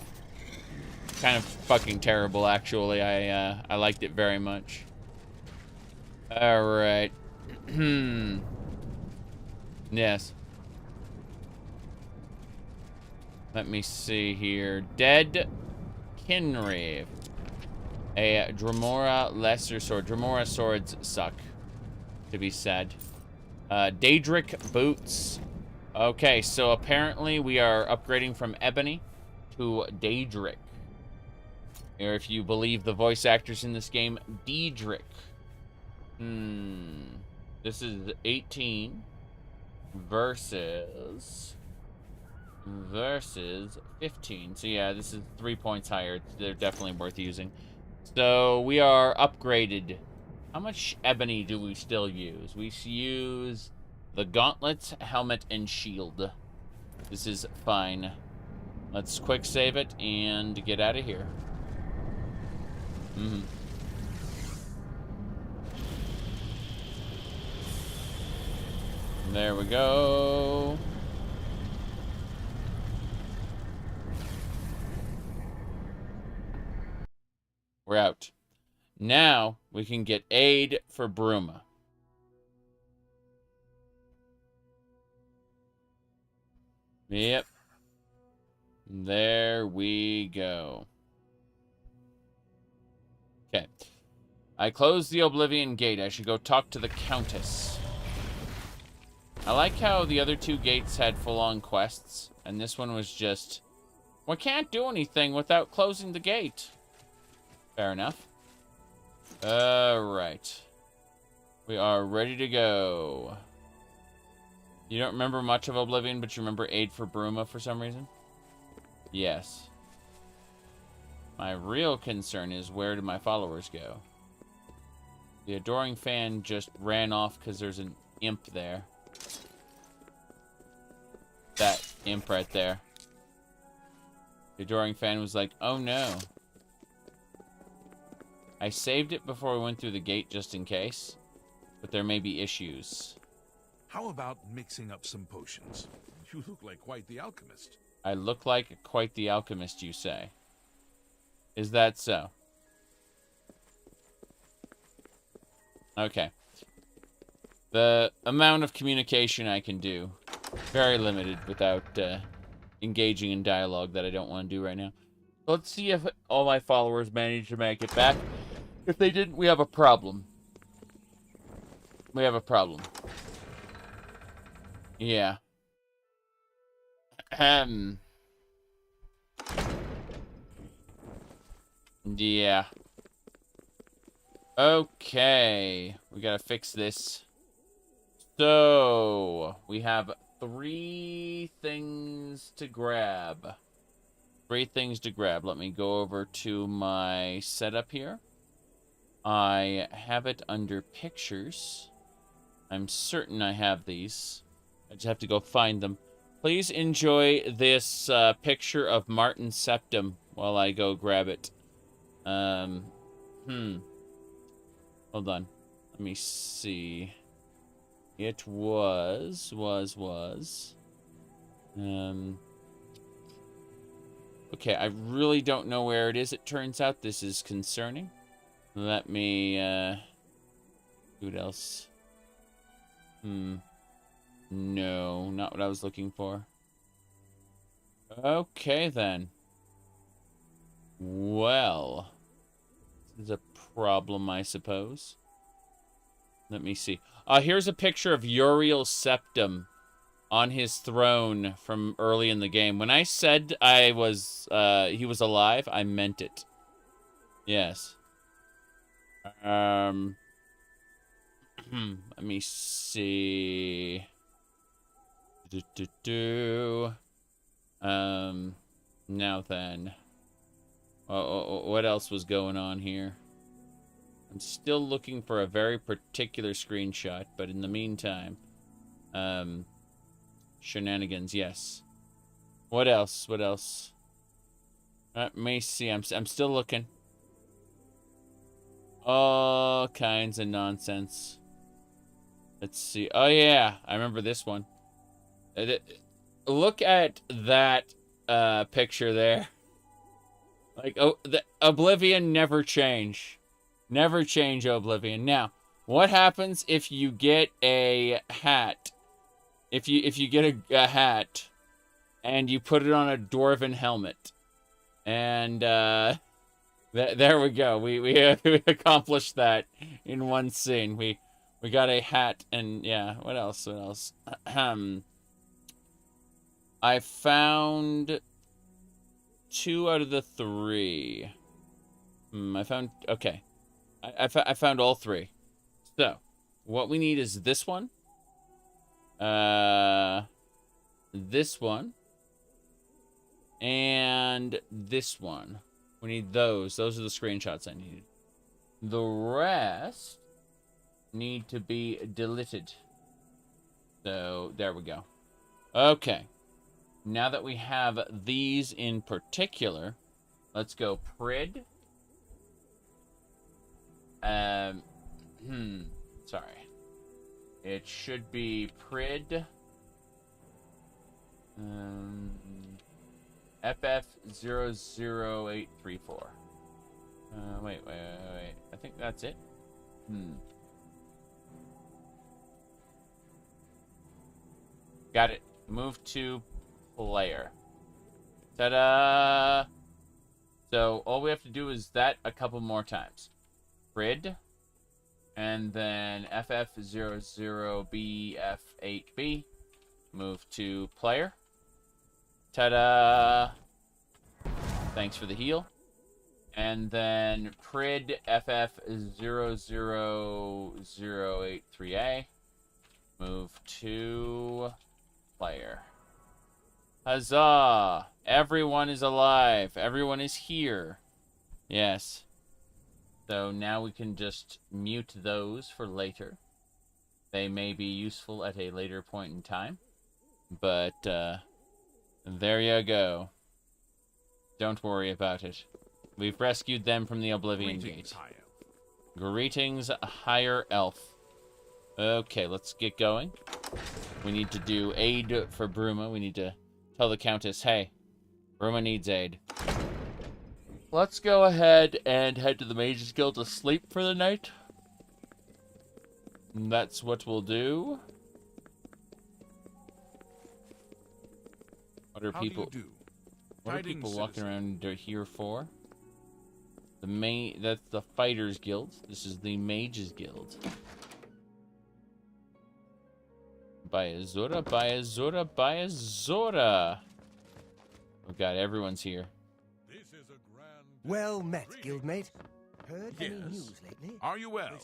Kind of fucking terrible, actually. I liked it very much. All right. Yes. Let me see here. Dead Kinrave. A Dremora Lesser Sword. Dremora swords suck, to be said. Daedric Boots. Okay, so apparently we are upgrading from Ebony to Daedric. Or if you believe the voice actors in this game, Daedric. This is 18 versus 15. So yeah, this is 3 points higher. They're definitely worth using. So we are upgraded. How much ebony do we still use? We use the gauntlets, helmet, and shield. This is fine. Let's quick save it and get out of here. There we go. We're out. Now we can get aid for Bruma. Yep. There we go. Okay. I closed the Oblivion Gate. I should go talk to the Countess. I like how the other two gates had full-on quests, and this one was just, we can't do anything without closing the gate. Fair enough. Alright. We are ready to go. You don't remember much of Oblivion, but you remember aid for Bruma for some reason? Yes. My real concern is, where do my followers go? The adoring fan just ran off because there's an imp there. That imp right there. The adoring fan was like, oh no. I saved it before we went through the gate just in case, but there may be issues. How about mixing up some potions? You look like quite the alchemist. I look like quite the alchemist, you say? Is that so? Okay. The amount of communication I can do, very limited without engaging in dialogue that I don't want to do right now. Let's see if all my followers manage to make it back. If they didn't, we have a problem. We have a problem. Yeah. Yeah. Okay. We gotta fix this. So, we have 3 things to grab. 3 things to grab. Let me go over to my setup here. I have it under pictures. I'm certain I have these. I just have to go find them. Please enjoy this picture of Martin Septim while I go grab it. Hold on. Let me see. It was. Okay, I really don't know where it is, it turns out. This is concerning. Let me, what else? No, not what I was looking for. Okay, then. Well, this is a problem, I suppose. Let me see. Here's a picture of Uriel Septim on his throne from early in the game. When I said he was alive, I meant it. Yes. Let me see. Now then. What else was going on here? I'm still looking for a very particular screenshot, but in the meantime, Shenanigans, yes. What else? What else? Let me see. I'm still looking. All kinds of nonsense. Let's see. Oh, yeah. I remember this one. Look at that picture there. Like, oh, the Oblivion never change. Never change Oblivion. Now, what happens if you get a hat? If you get a hat and you put it on a dwarven helmet, and there we go. We accomplished that in one scene. We got a hat, and yeah. What else? What else? I found 2 out of the 3. I found okay. I found all 3. So what we need is this one. This one. And this one. We need those. Those are the screenshots I need. The rest need to be deleted. So, there we go. Okay. Now that we have these in particular, let's go Prid. Sorry. It should be Prid. FF00834. Wait. I think that's it. Got it. Move to player. Ta-da! So all we have to do is that a couple more times. Grid. And then FF00BF8B. Move to player. Ta-da! Thanks for the heal. And then Prid FF00083A. Move to player. Huzzah! Everyone is alive. Everyone is here. Yes. So now we can just mute those for later. They may be useful at a later point in time. But, there you go. Don't worry about it. We've rescued them from the Oblivion Gate. Greetings, Higher Elf. Okay, let's get going. We need to do aid for Bruma. We need to tell the Countess, hey, Bruma needs aid. Let's go ahead and head to the Mage's Guild to sleep for the night. And that's what we'll do. What are people walking around here for? That's the Fighters Guild. This is the Mage's Guild. Bayazora. Oh god, everyone's here. Well met, guildmate. Heard any news lately? Are you well?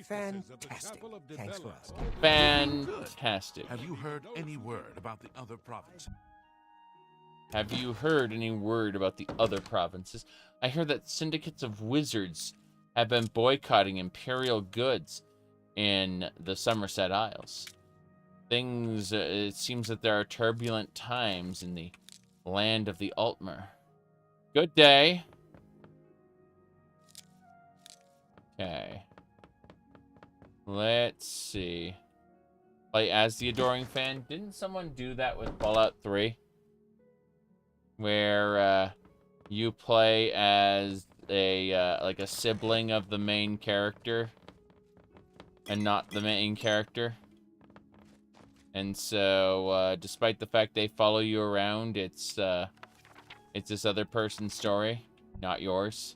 Fantastic. Thanks for asking. Fantastic. Have you heard any word about the other provinces? Have you heard any word about the other provinces? I hear that syndicates of wizards have been boycotting imperial goods in the Somerset Isles. It seems that there are turbulent times in the land of the Altmer. Good day. Okay. Let's see. Play as the Adoring Fan. Didn't someone do that with Fallout 3? Where you play as like a sibling of the main character and not the main character. And so despite the fact they follow you around, it's this other person's story, not yours.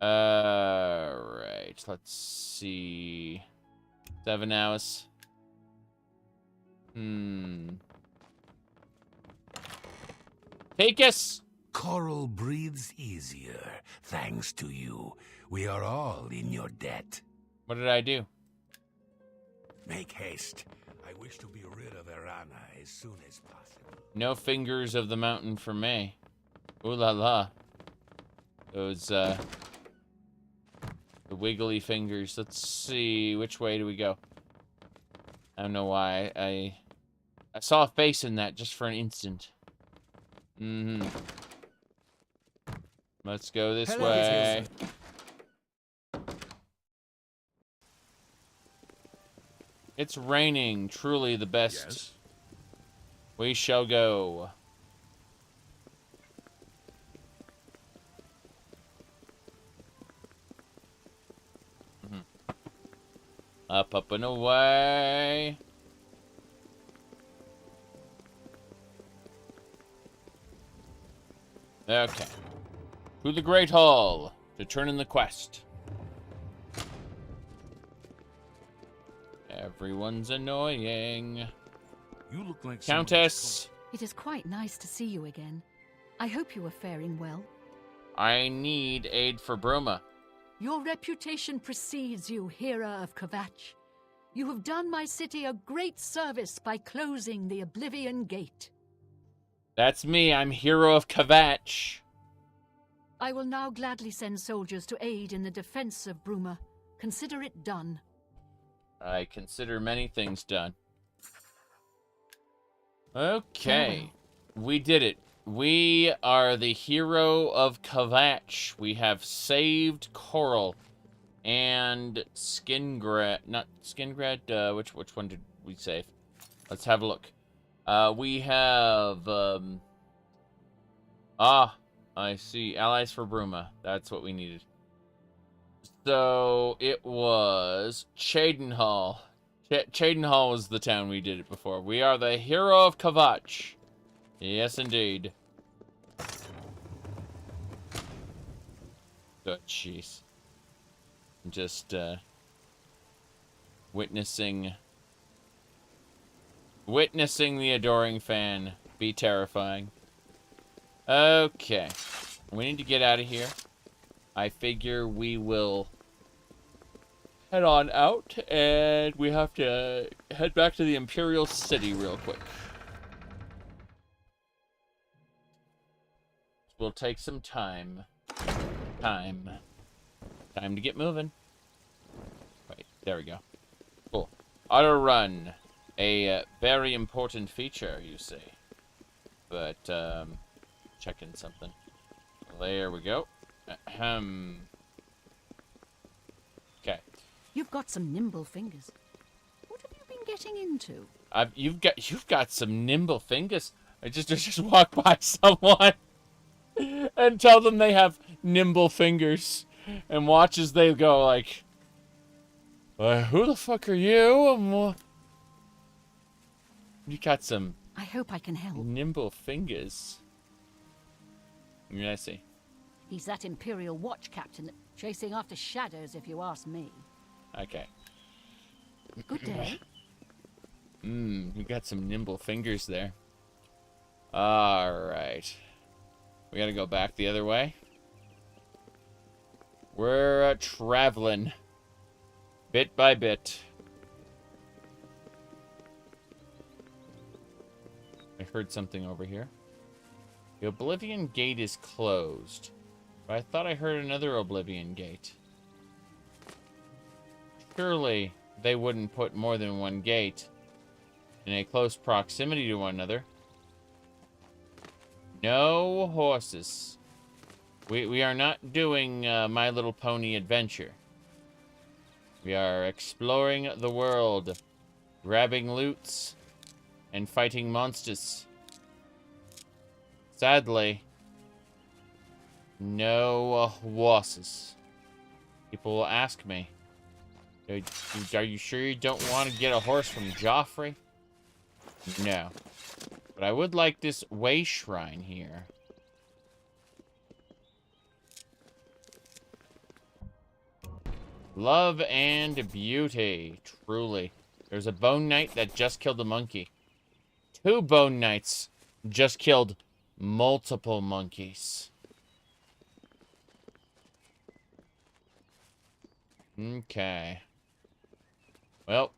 Right, let's see. 7 hours. Take us! Coral breathes easier, thanks to you. We are all in your debt. What did I do? Make haste. I wish to be rid of Erana as soon as possible. No fingers of the mountain for me. Ooh la la. Those, the wiggly fingers. Let's see, which way do we go? I don't know why I saw a face in that just for an instant. Mm-hmm. Let's go this way. It's raining. Truly the best. Yes? We shall go. Up, up, and away. Okay. To the Great Hall to turn in the quest. Everyone's annoying. You look like Countess. It is quite nice to see you again. I hope you are faring well. I need aid for Bruma. Your reputation precedes you, Hera of Kvatch. You have done my city a great service by closing the Oblivion Gate. That's me. I'm Hero of Kvatch. I will now gladly send soldiers to aid in the defense of Bruma. Consider it done. I consider many things done. Okay. We did it. We are the Hero of Kvatch. We have saved Coral and Skingrad. Not Skingrad. Which one did we save? Let's have a look. We have I see. Allies for Bruma. That's what we needed. So it was Cheydinhal. Cheydinhal was the town we did it before. We are the Hero of Kvatch. Yes, indeed. Oh, jeez. Just, witnessing the adoring fan be terrifying. Okay. We need to get out of here. I figure we will head on out, and we have to head back to the Imperial City real quick. Will take some time. Time to get moving. Right, there we go. Cool. Auto run. A very important feature, you see. But, checking something. There we go. Ahem. Okay. You've got some nimble fingers. What have you been getting into? You've got some nimble fingers. I just walk by someone and tell them they have nimble fingers, and watch as they go like, who the fuck are you? You got some. I hope I can help. Nimble fingers. Yeah, I see. He's that Imperial Watch captain chasing after shadows, if you ask me. Okay. Good day. You got some nimble fingers there. Alright. We gotta go back the other way. We're traveling. Bit by bit. I heard something over here. The Oblivion Gate is closed. But I thought I heard another Oblivion Gate. Surely they wouldn't put more than one gate in a close proximity to one another. No horses. We are not doing My Little Pony Adventure. We are exploring the world, grabbing loots, and fighting monsters. Sadly, no horses. People will ask me, are you sure you don't want to get a horse from Joffrey? No. But I would like this way shrine here. Love and beauty. Truly. There's a bone knight that just killed a monkey. 2 bone knights just killed multiple monkeys. Okay. Well.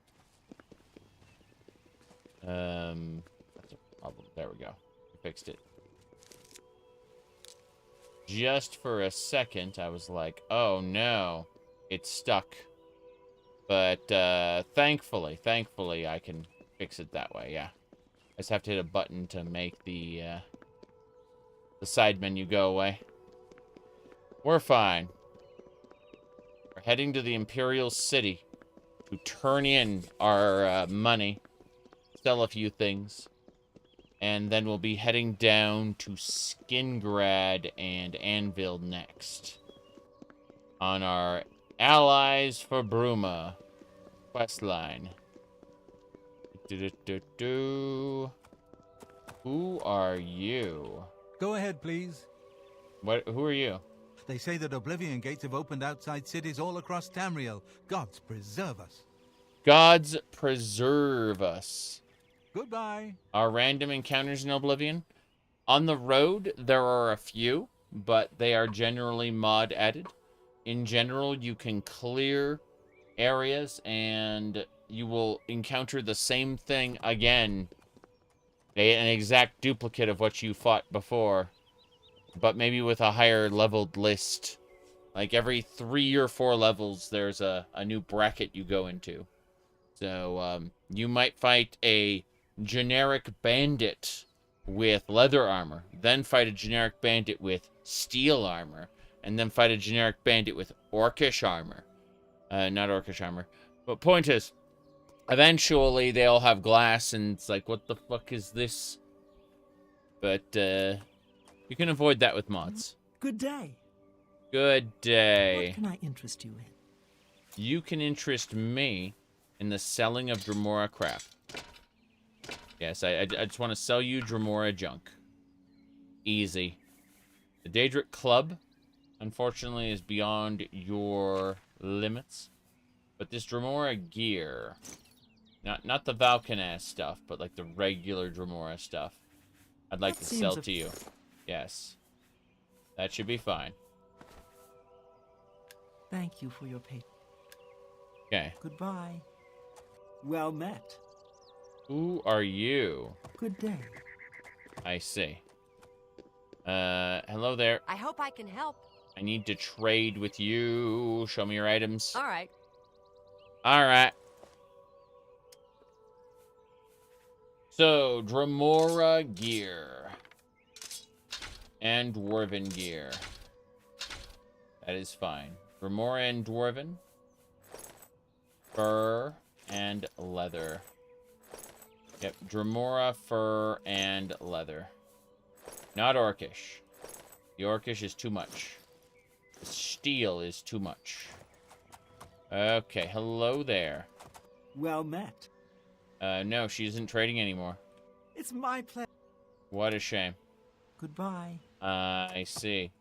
That's a problem. There we go. We fixed it. Just for a second, I was like, oh no. It's stuck. But, thankfully, I can fix it that way, yeah. I just have to hit a button to make the side menu go away. We're fine. We're heading to the Imperial City to turn in our money, sell a few things, and then we'll be heading down to Skingrad and Anvil next on our Allies for Bruma questline. Who are you? Go ahead, please. Who are you? They say that Oblivion gates have opened outside cities all across Tamriel. Gods preserve us. Gods preserve us. Goodbye. Our random encounters in Oblivion. On the road, there are a few, but they are generally mod added. In general, you can clear areas and you will encounter the same thing again. An exact duplicate of what you fought before, but maybe with a higher leveled list. Like every 3 or 4 levels, there's a new bracket you go into. So you might fight a generic bandit with leather armor, then fight a generic bandit with steel armor, and then fight a generic bandit with orcish armor. Not orcish armor. But point is, eventually they all have glass, and it's like, what the fuck is this? But you can avoid that with mods. Good day. Good day. What can I interest you in? You can interest me in the selling of Dremora crap. Yes, I just want to sell you Dremora junk. Easy. The Daedric Club, unfortunately, is beyond your limits. But this Dremora gear, not the Valkanas stuff, but like the regular Dremora stuff, I'd like to sell to you. Yes. That should be fine. Thank you for your patience. Okay. Goodbye. Well met. Who are you? Good day. I see. Hello there. I hope I can help. I need to trade with you. Show me your items. All right. Alright. So, Dremora gear. And Dwarven gear. That is fine. Dremora and Dwarven. Fur and leather. Yep, Dremora, fur, and leather. Not Orcish. The Orcish is too much. The steel is too much. Okay, hello there. Well met. No, she isn't trading anymore. It's my pleasure. What a shame. Goodbye. I see.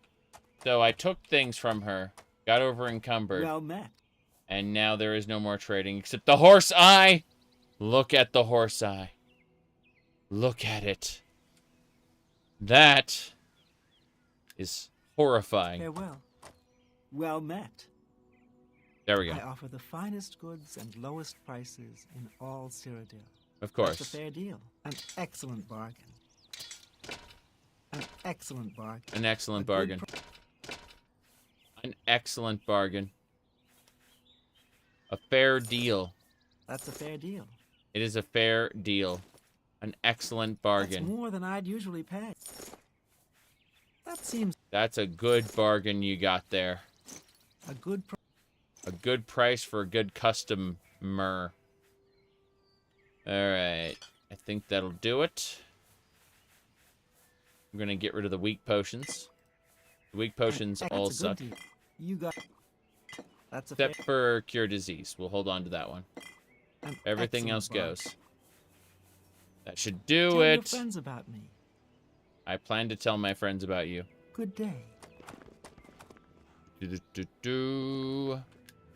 So I took things from her, got over encumbered. Well met. And now there is no more trading except the horse eye. Look at the horse eye. Look at it. That is horrifying. Farewell. Well met. There we go. I offer the finest goods and lowest prices in all Cyrodiil. Of course. That's a fair deal. An excellent bargain. An excellent bargain. An excellent bargain. An excellent bargain. A fair deal. That's a fair deal. It is a fair deal. An excellent bargain. That's more than I'd usually pay. That seems... That's a good bargain you got there. A good price. A good price for a good customer. Alright. I think that'll do it. I'm gonna get rid of the weak potions. The weak potions all suck. You got... That's a Except for cure disease. We'll hold on to that one. Everything else goes. That should do Tell it. your friends about me. I plan to tell my friends about you. Good day.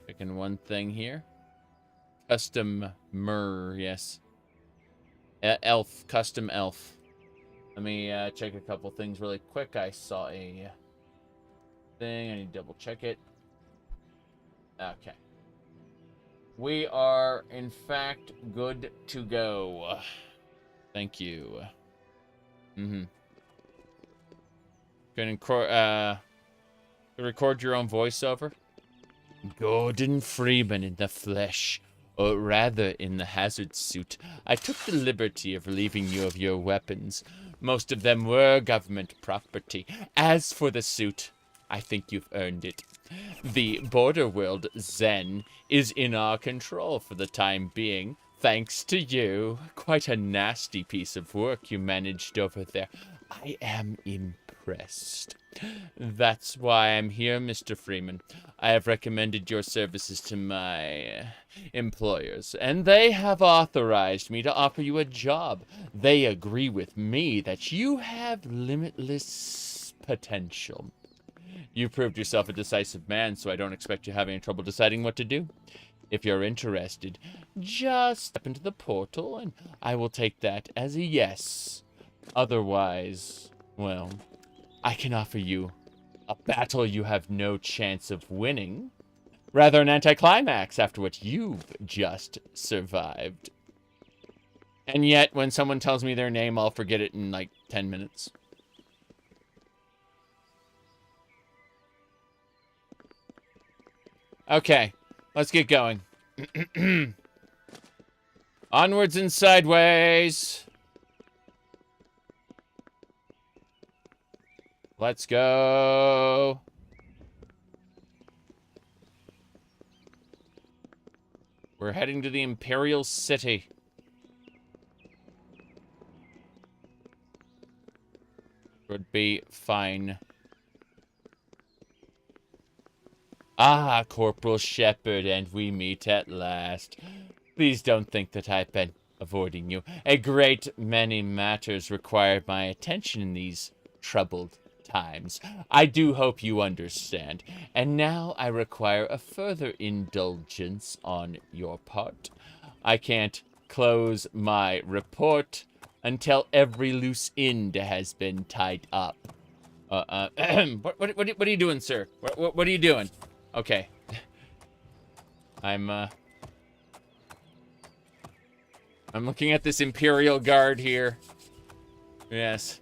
Picking one thing here. Custom yes. Elf, custom elf. Let me check a couple things really quick. I saw a thing. I need to double check it. Okay. We are, in fact, good to go. Thank you. Can record your own voiceover? Gordon Freeman in the flesh. or rather in the hazard suit. I took the liberty of relieving you of your weapons. Most of them were government property. As for the suit, I think you've earned it. The border world, Zen, is in our control for the time being, thanks to you. Quite a nasty piece of work you managed over there. I am impressed. That's why I'm here, Mr. Freeman. I have recommended your services to my employers, and they have authorized me to offer you a job. They agree with me that you have limitless potential. You proved yourself a decisive man, so I don't expect you having any trouble deciding what to do. If you're interested, just step into the portal, and I will take that as a yes. Otherwise, well, I can offer you a battle you have no chance of winning. Rather an anticlimax after what you've just survived. And yet, when someone tells me their name, I'll forget it in like 10 minutes. Okay, let's get going. Onwards and sideways. Let's go. We're heading to the Imperial City. Would be fine. Ah, Corporal Shepard, and we meet at last. Please don't think that I've been avoiding you. A great many matters require my attention in these troubled times. I do hope you understand. And now I require a further indulgence on your part. I can't close my report until every loose end has been tied up. What are you doing, sir? What are you doing? Okay. I'm looking at this Imperial Guard here. Yes.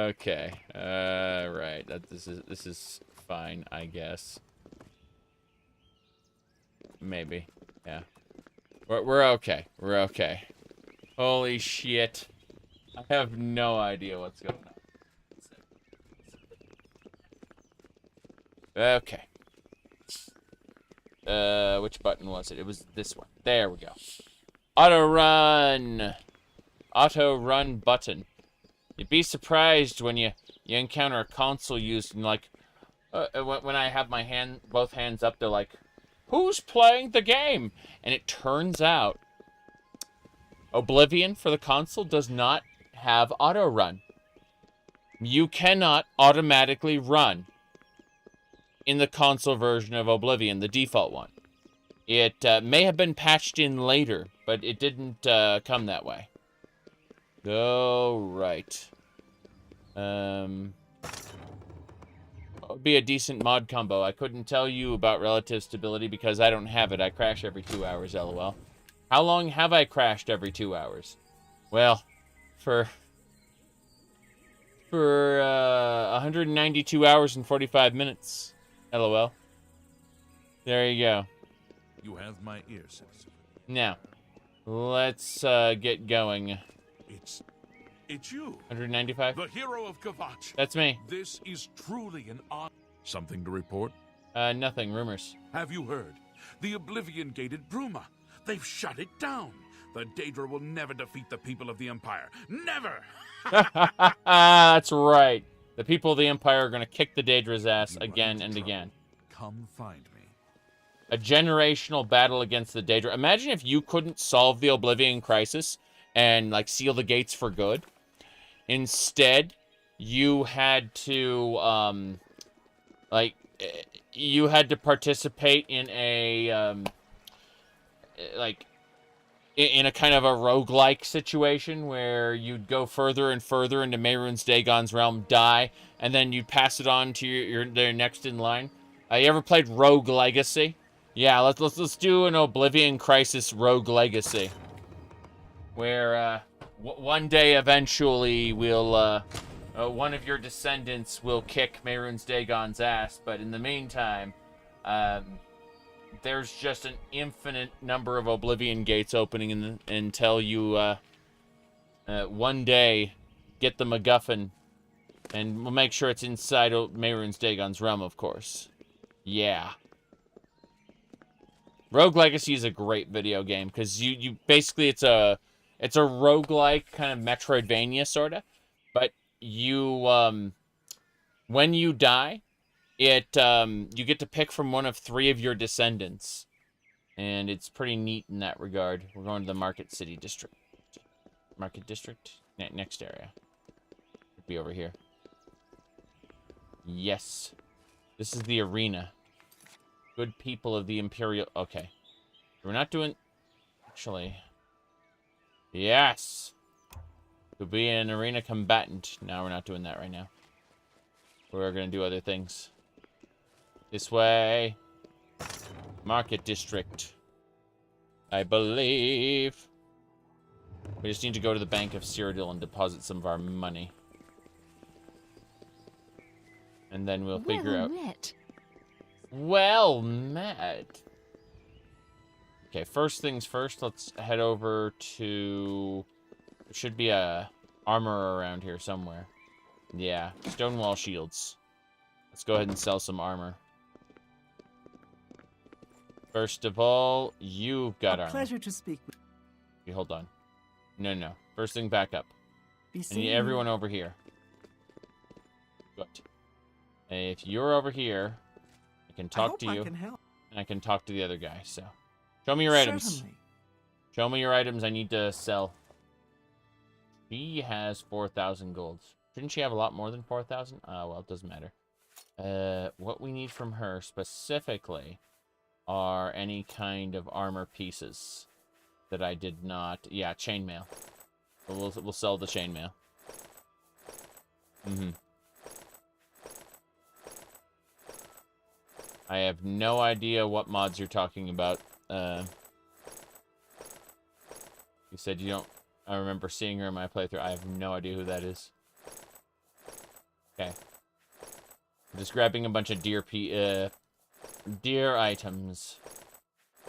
Okay. Right. This is fine, I guess. Maybe. Yeah. We're okay. We're okay. Holy shit. I have no idea what's going on. Okay. Which button was it? It was this one. There we go. Auto run. Auto run button. You'd be surprised when you encounter a console used in, like, when I have my both hands up, they're like, who's playing the game? And it turns out Oblivion for the console does not have auto run. You cannot automatically run in the console version of Oblivion, the default one. It may have been patched in later, but it didn't come that way. Oh, right. What would be a decent mod combo? I couldn't tell you about relative stability because I don't have it. I crash every 2 hours, lol. How long have I crashed every 2 hours? Well, for 192 hours and 45 minutes, lol. There you go. You have my ear, citizen. Now, let's get going. It's you. 195? The hero of Kvatch. That's me. This is truly an honor. Something to report? Nothing. Rumors. Have you heard? The Oblivion gated Bruma. They've shut it down. The Daedra will never defeat the people of the Empire. Never! That's right. The people of the Empire are going to kick the Daedra's ass again and again. Come find me. A generational battle against the Daedra. Imagine if you couldn't solve the Oblivion crisis and, like, seal the gates for good. Instead, you had to, you had to participate in a, in a kind of a roguelike situation where you'd go further and further into Mehrunes Dagon's realm, die, and then you'd pass it on to their next in line. You ever played Rogue Legacy? Yeah, let's do an Oblivion Crisis Rogue Legacy, where one day eventually we'll one of your descendants will kick Mehrunes Dagon's ass, but in the meantime, there's just an infinite number of Oblivion gates opening until you one day get the MacGuffin, and we'll make sure it's inside Mehrunes Dagon's realm, of course. Yeah. Rogue Legacy is a great video game because you basically it's a roguelike kind of Metroidvania sorta, but you when you die, you get to pick from one of 3 of your descendants, and it's pretty neat in that regard. We're going to the Market District. Next area. Could be over here. Yes, this is the arena. Good people of the Imperial... Okay. We're not doing... Actually... Yes! To be an arena combatant. No, we're not doing that right now. We're going to do other things. This way. Market District. I believe. We just need to go to the Bank of Cyrodiil and deposit some of our money. And then we'll figure out... Well met. Okay, first things first, let's head over to... There should be a armor around here somewhere. Yeah, stonewall shields. Let's go ahead and sell some armor. First of all, you've got armor. Pleasure to speak with you. Hold on. No. First thing, back up. I need everyone over here. Good. If you're over here... I can talk to you, and I can talk to the other guy, so. Show me your items. Show me your items I need to sell. She has 4,000 gold. Shouldn't she have a lot more than 4,000? Well, it doesn't matter. What we need from her specifically are any kind of armor pieces that I did not... Yeah, chainmail. We'll sell the chainmail. I have no idea what mods you're talking about. You said you don't... I remember seeing her in my playthrough. I have no idea who that is. Okay. I'm just grabbing a bunch of deer items.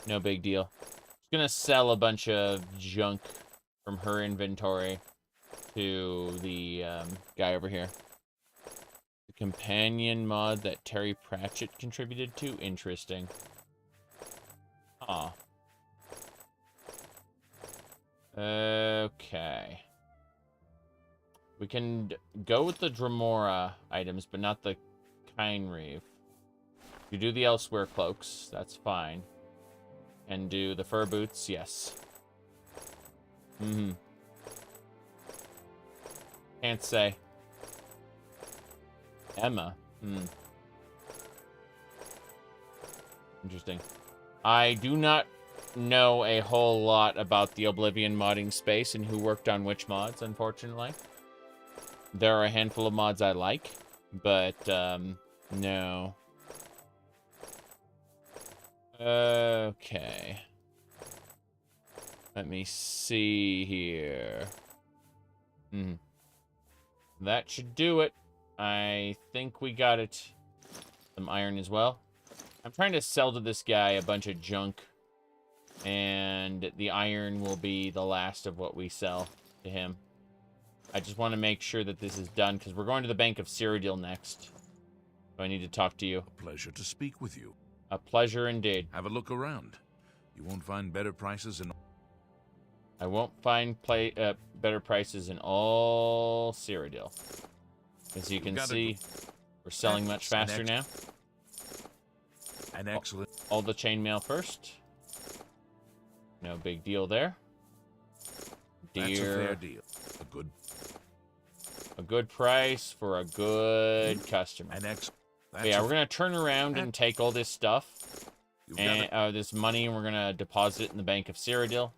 No big deal. Just gonna sell a bunch of junk from her inventory to the guy over here. Companion mod that Terry Pratchett contributed to? Interesting. Aw. Okay. We can go with the Dremora items, but not the Kynreave. You do the Elsewhere cloaks, that's fine. And do the fur boots, yes. Can't say. Emma. Interesting. I do not know a whole lot about the Oblivion modding space and who worked on which mods, unfortunately. There are a handful of mods I like, but, no. Okay. Let me see here. That should do it. I think we got it. Some iron as well. I'm trying to sell to this guy a bunch of junk. And the iron will be the last of what we sell to him. I just want to make sure that this is done, because we're going to the Bank of Cyrodiil next. So I need to talk to you. A pleasure to speak with you. A pleasure indeed. Have a look around. You won't find better prices in... I won't find better prices in all Cyrodiil. As you can see, we're selling much faster now. An excellent... All the chainmail first. No big deal there. That's a fair deal. A good price for a good customer. Yeah, we're gonna turn around and take all this stuff and this money, and we're gonna deposit it in the Bank of Cyrodiil.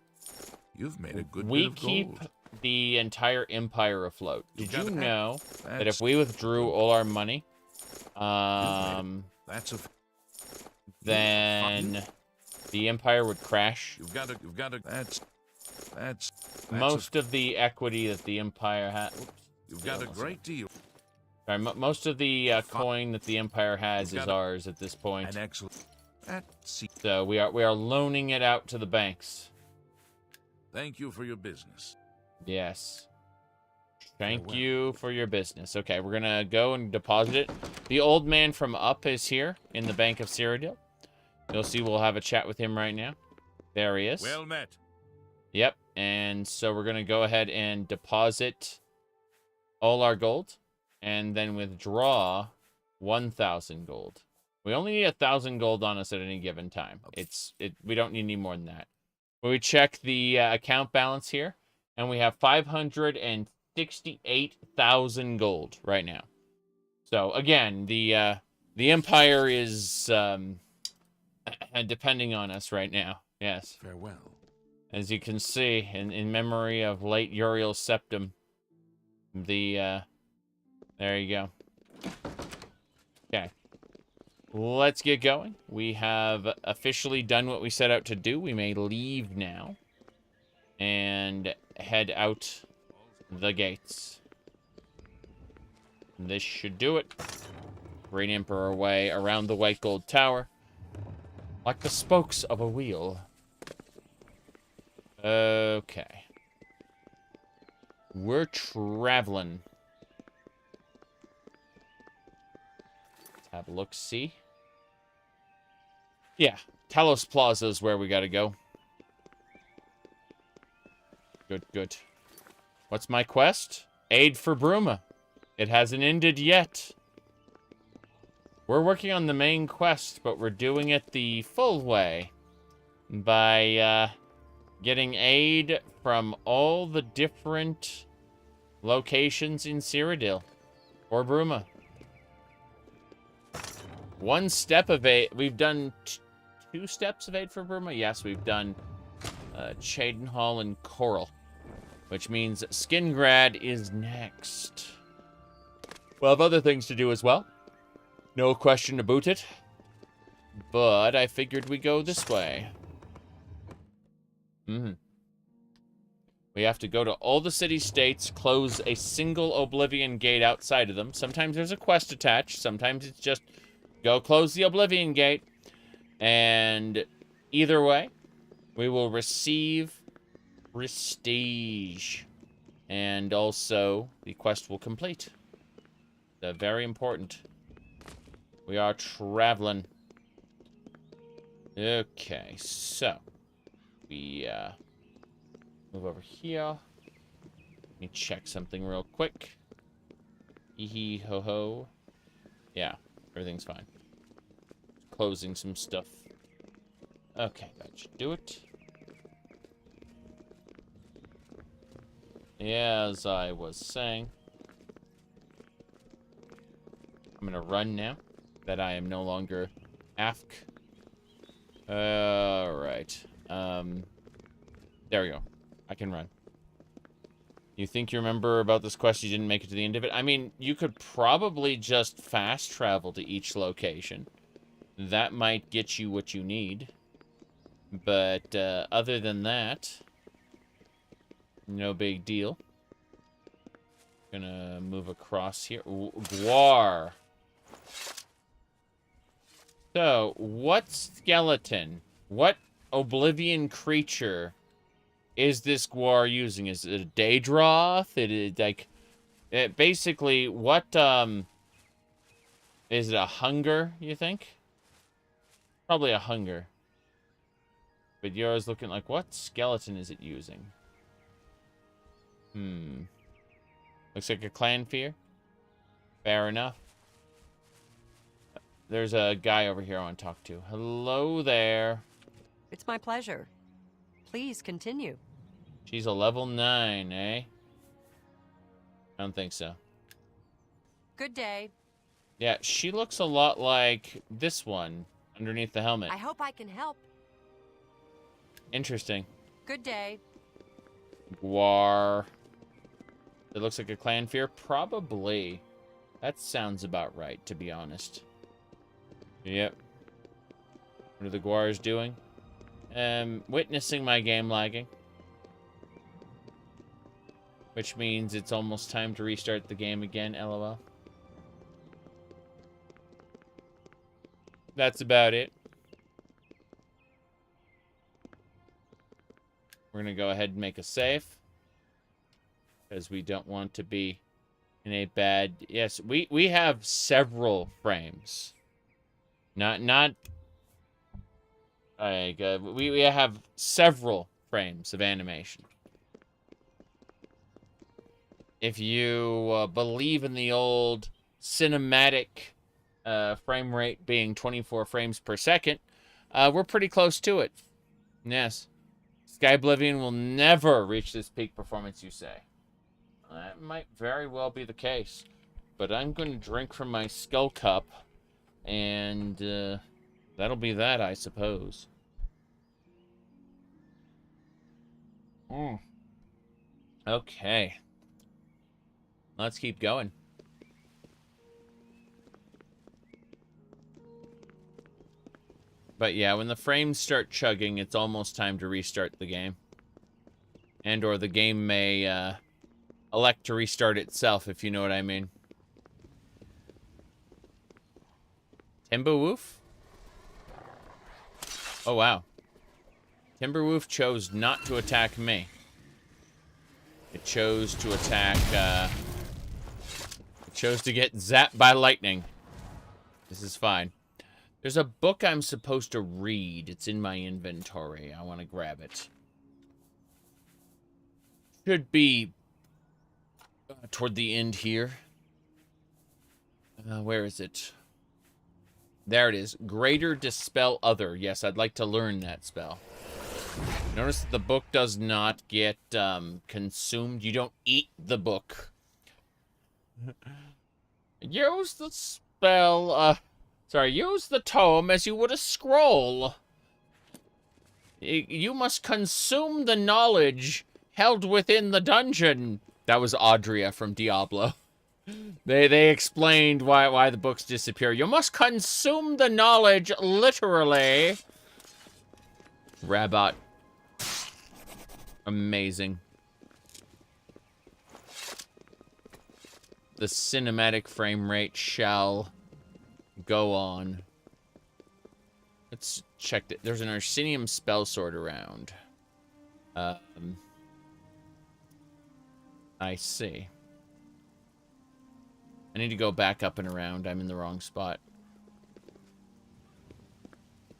You've made a good we bit of keep gold. the entire empire afloat. Did you know that if that's- we withdrew all our money, That's a then the empire would crash? You've got to. That's Most of the equity that the empire has. You've got a great deal. Sorry, most of the coin that the empire has is ours at this point. An excellent. So we are loaning it out to the banks. Thank you for your business. Yes. Thank you for your business. Okay, we're gonna go and deposit it. The old man from up is here in the Bank of Cyrodiil. You'll see we'll have a chat with him right now. There he is. Well met. Yep, and so we're gonna go ahead and deposit all our gold and then withdraw 1,000 gold. We only need 1,000 gold on us at any given time. We don't need any more than that. We check the account balance here, and we have 568,000 gold right now. So again, the empire is depending on us right now. Yes. Farewell. As you can see, in memory of late Uriel Septim, there you go. Okay. Let's get going. We have officially done what we set out to do. We may leave now and head out the gates. This should do it. Great Emperor way around the White Gold Tower, like the spokes of a wheel. Okay. We're traveling. Let's have a look-see. Yeah, Talos Plaza is where we gotta go. Good, good. What's my quest? Aid for Bruma. It hasn't ended yet. We're working on the main quest, but we're doing it the full way. By, getting aid from all the different locations in Cyrodiil. Or Bruma. One step of aid. We've done 2 steps of aid for Bruma. Yes, we've done Cheydinhal and Coral. Which means Skingrad is next. We'll have other things to do as well. No question about it. But I figured we'd go this way. We have to go to all the city-states, close a single Oblivion gate outside of them. Sometimes there's a quest attached. Sometimes it's just go close the Oblivion gate. And either way, we will receive prestige. And also, the quest will complete. They're very important. We are traveling. Okay, so we move over here. Let me check something real quick. Hee hee ho ho. Yeah, everything's fine. Closing some stuff. Okay, that should do it. As I was saying, I'm gonna run now that I am no longer AFK. Alright. There we go. I can run. You think you remember about this quest, you didn't make it to the end of it? I mean, you could probably just fast travel to each location. That might get you what you need. But, other than that, no big deal. Gonna move across here. Gwar. So, what skeleton, what Oblivion creature is this Gwar using? Is it a Daedroth? It is like, basically, what, is it a hunger, you think? Probably a hunger. But yours looking like, what skeleton is it using? Looks like a clan fear. Fair enough. There's a guy over here I want to talk to. Hello there. It's my pleasure. Please continue. She's a level 9, eh? I don't think so. Good day. Yeah, she looks a lot like this one underneath the helmet. I hope I can help. Interesting. Good day. Guar. It looks like a clan fear? Probably. That sounds about right, to be honest. Yep. What are the Guars doing? Witnessing my game lagging. Which means it's almost time to restart the game again, lol. That's about it. We're going to go ahead and make a save. Because we don't want to be in a bad... Yes, we have several frames. Not... we have several frames of animation. If you believe in the old cinematic frame rate being 24 frames per second, we're pretty close to it. Yes. Sky Oblivion will never reach this peak performance, you say. That might very well be the case. But I'm going to drink from my skull cup, and that'll be that, I suppose. Okay. Let's keep going. But yeah, when the frames start chugging, it's almost time to restart the game. And or the game may elect to restart itself, if you know what I mean. Timberwolf? Oh, wow. Timberwolf chose not to attack me. It chose to attack, it chose to get zapped by lightning. This is fine. There's a book I'm supposed to read. It's in my inventory. I want to grab it. Should be toward the end here. Where is it? There it is. Greater Dispel Other. Yes, I'd like to learn that spell. Notice that the book does not get consumed. You don't eat the book. Use the spell, use the tome as you would a scroll. You must consume the knowledge held within the dungeon. That was Audria from Diablo. They explained why the books disappear. You must consume the knowledge, literally. Rabbot. Amazing. The cinematic frame rate shall go on. Let's check it. There's an Arsenium spell sword around. I see. I need to go back up and around. I'm in the wrong spot.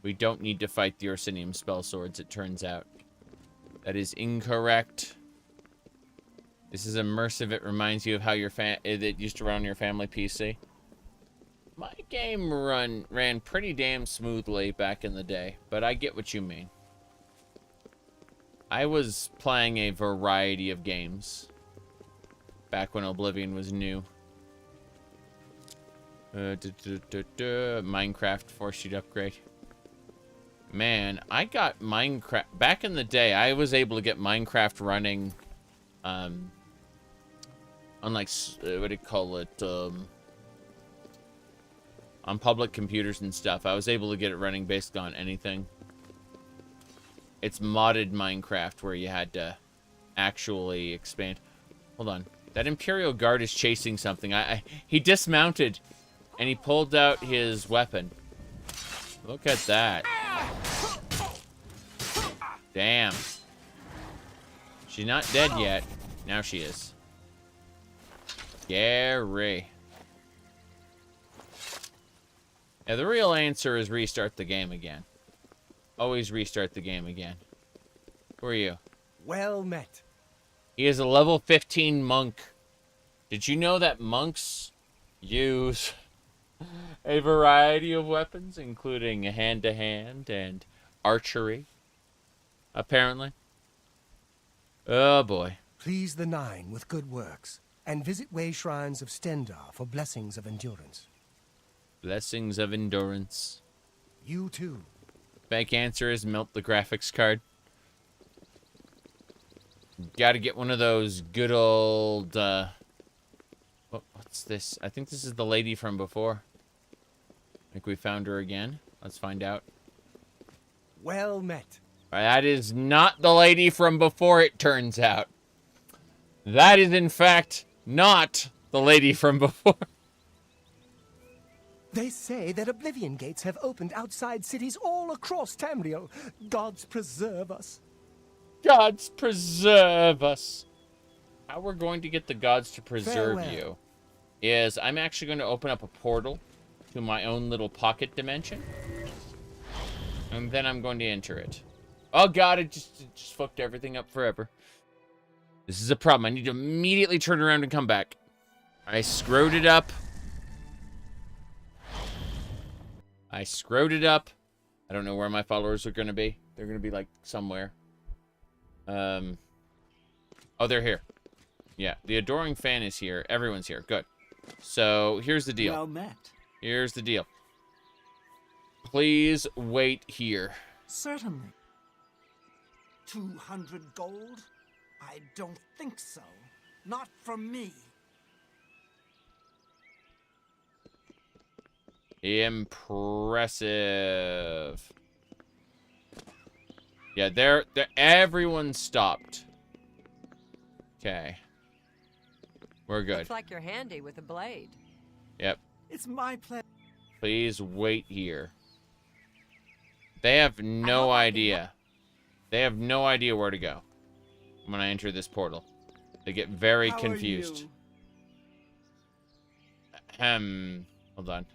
We don't need to fight the Arsenium spell swords, it turns out. That is incorrect. This is immersive. It reminds you of how it used to run on your family PC. My game ran pretty damn smoothly back in the day, but I get what you mean. I was playing a variety of games back when Oblivion was new. Minecraft forced you to upgrade. Man, I got Minecraft back in the day. I was able to get Minecraft running on like what do you call it, on public computers and stuff. I was able to get it running basically on anything. It's modded Minecraft where you had to actually expand. Hold on. That Imperial Guard is chasing something. He dismounted and he pulled out his weapon. Look at that. Damn. She's not dead yet. Now she is. Gary. Yeah, the real answer is restart the game again. Always restart the game again. Who are you? Well met. He is a level 15 monk. Did you know that monks use a variety of weapons, including hand-to-hand and archery? Apparently. Oh, boy. Please the Nine with good works, and visit way shrines of Stendar for blessings of endurance. Blessings of endurance. You too. Bank answer is melt the graphics card. Gotta get one of those good old, what's this? I think this is the lady from before. I think we found her again. Let's find out. Well met. That is not the lady from before, it turns out. That is, in fact, not the lady from before. They say that Oblivion gates have opened outside cities all across Tamriel. Gods preserve us. Gods preserve us. How we're going to get the gods to preserve Farewell. you is I'm actually going to open up a portal to my own little pocket dimension. And then I'm going to enter it. Oh god, it just fucked everything up forever. This is a problem. I need to immediately turn around and come back. I screwed it up. I screwed it up. I don't know where my followers are going to be. They're going to be, like, somewhere. Oh, they're here. Yeah, the adoring fan is here. Everyone's here. Good. So, here's the deal. Well met. Here's the deal. Please wait here. Certainly. 200 gold? I don't think so. Not from me. Impressive. Yeah, everyone stopped. Okay. We're good. Looks like you're handy with a blade. Yep. It's my pleasure. Please wait here. They have no idea. They have no idea where to go when I enter this portal. They get very confused. Hold on.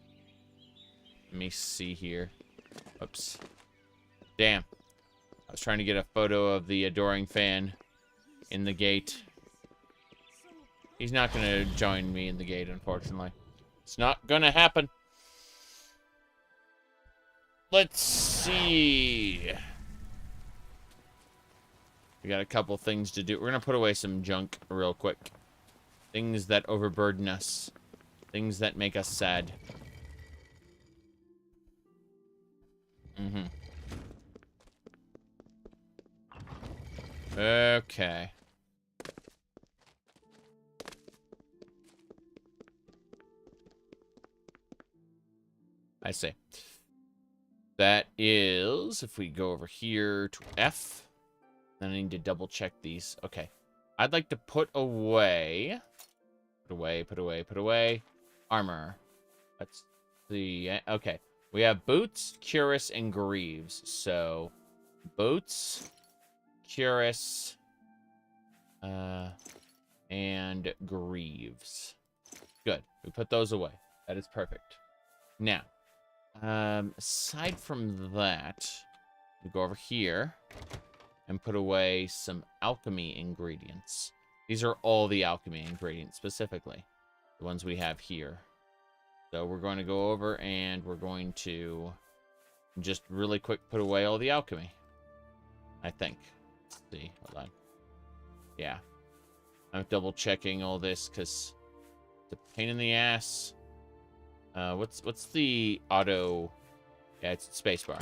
Let me see here. Oops. Damn. I was trying to get a photo of the adoring fan in the gate. He's not going to join me in the gate, unfortunately. It's not going to happen. Let's see. We got a couple things to do. We're going to put away some junk real quick. Things that overburden us. Things that make us sad. Okay. I see. That is, if we go over here to F, then I need to double check these. Okay. I'd like to put away, put away, armor. Let's see. Okay. We have boots, cuirass, and greaves. So, boots, cuirass, and greaves. Good. We put those away. That is perfect. Now, aside from that, we go over here and put away some alchemy ingredients. These are all the alchemy ingredients specifically, the ones we have here. So we're going to go over and we're going to just really quick put away all the alchemy. I think. Let's see. Hold on. Yeah. I'm double checking all this because it's a pain in the ass. What's the auto? Yeah, it's spacebar.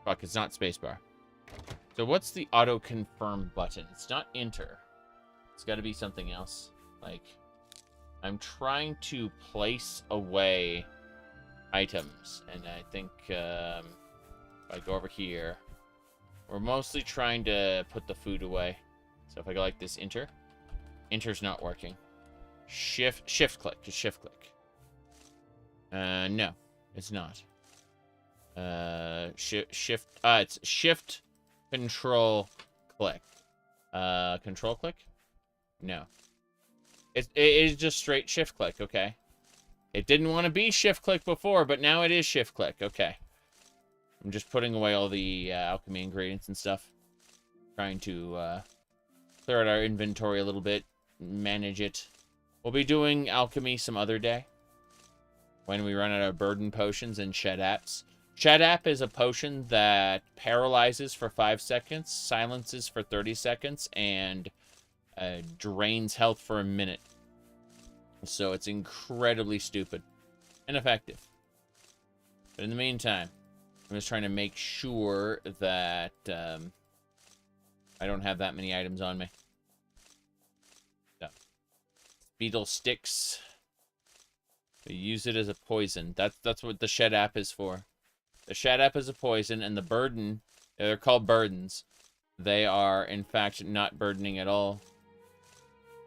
Fuck, it's not spacebar. So what's the auto confirm button? It's not enter. It's got to be something else. Like, I'm trying to place away items, and I think if I go over here, we're mostly trying to put the food away. So if I go like this, enter. Enter's not working. Shift click. Just shift click. No, it's not. Shift. It's shift, control, click. Control click? No. It is just straight shift click. Okay. It didn't want to be shift click before, but now it is shift click. Okay. I'm just putting away all the alchemy ingredients and stuff. Trying to clear out our inventory a little bit, manage it. We'll be doing alchemy some other day. When we run out of burden potions and Shadap's. Shadap is a potion that paralyzes for 5 seconds, silences for 30 seconds, and drains health for a minute. So it's incredibly stupid and effective. But in the meantime, I'm just trying to make sure that I don't have that many items on me. beetle sticks. We use it as a poison. That's what the shed app is for. The shed app is a poison, and the burden, they're called burdens. They are, in fact, not burdening at all.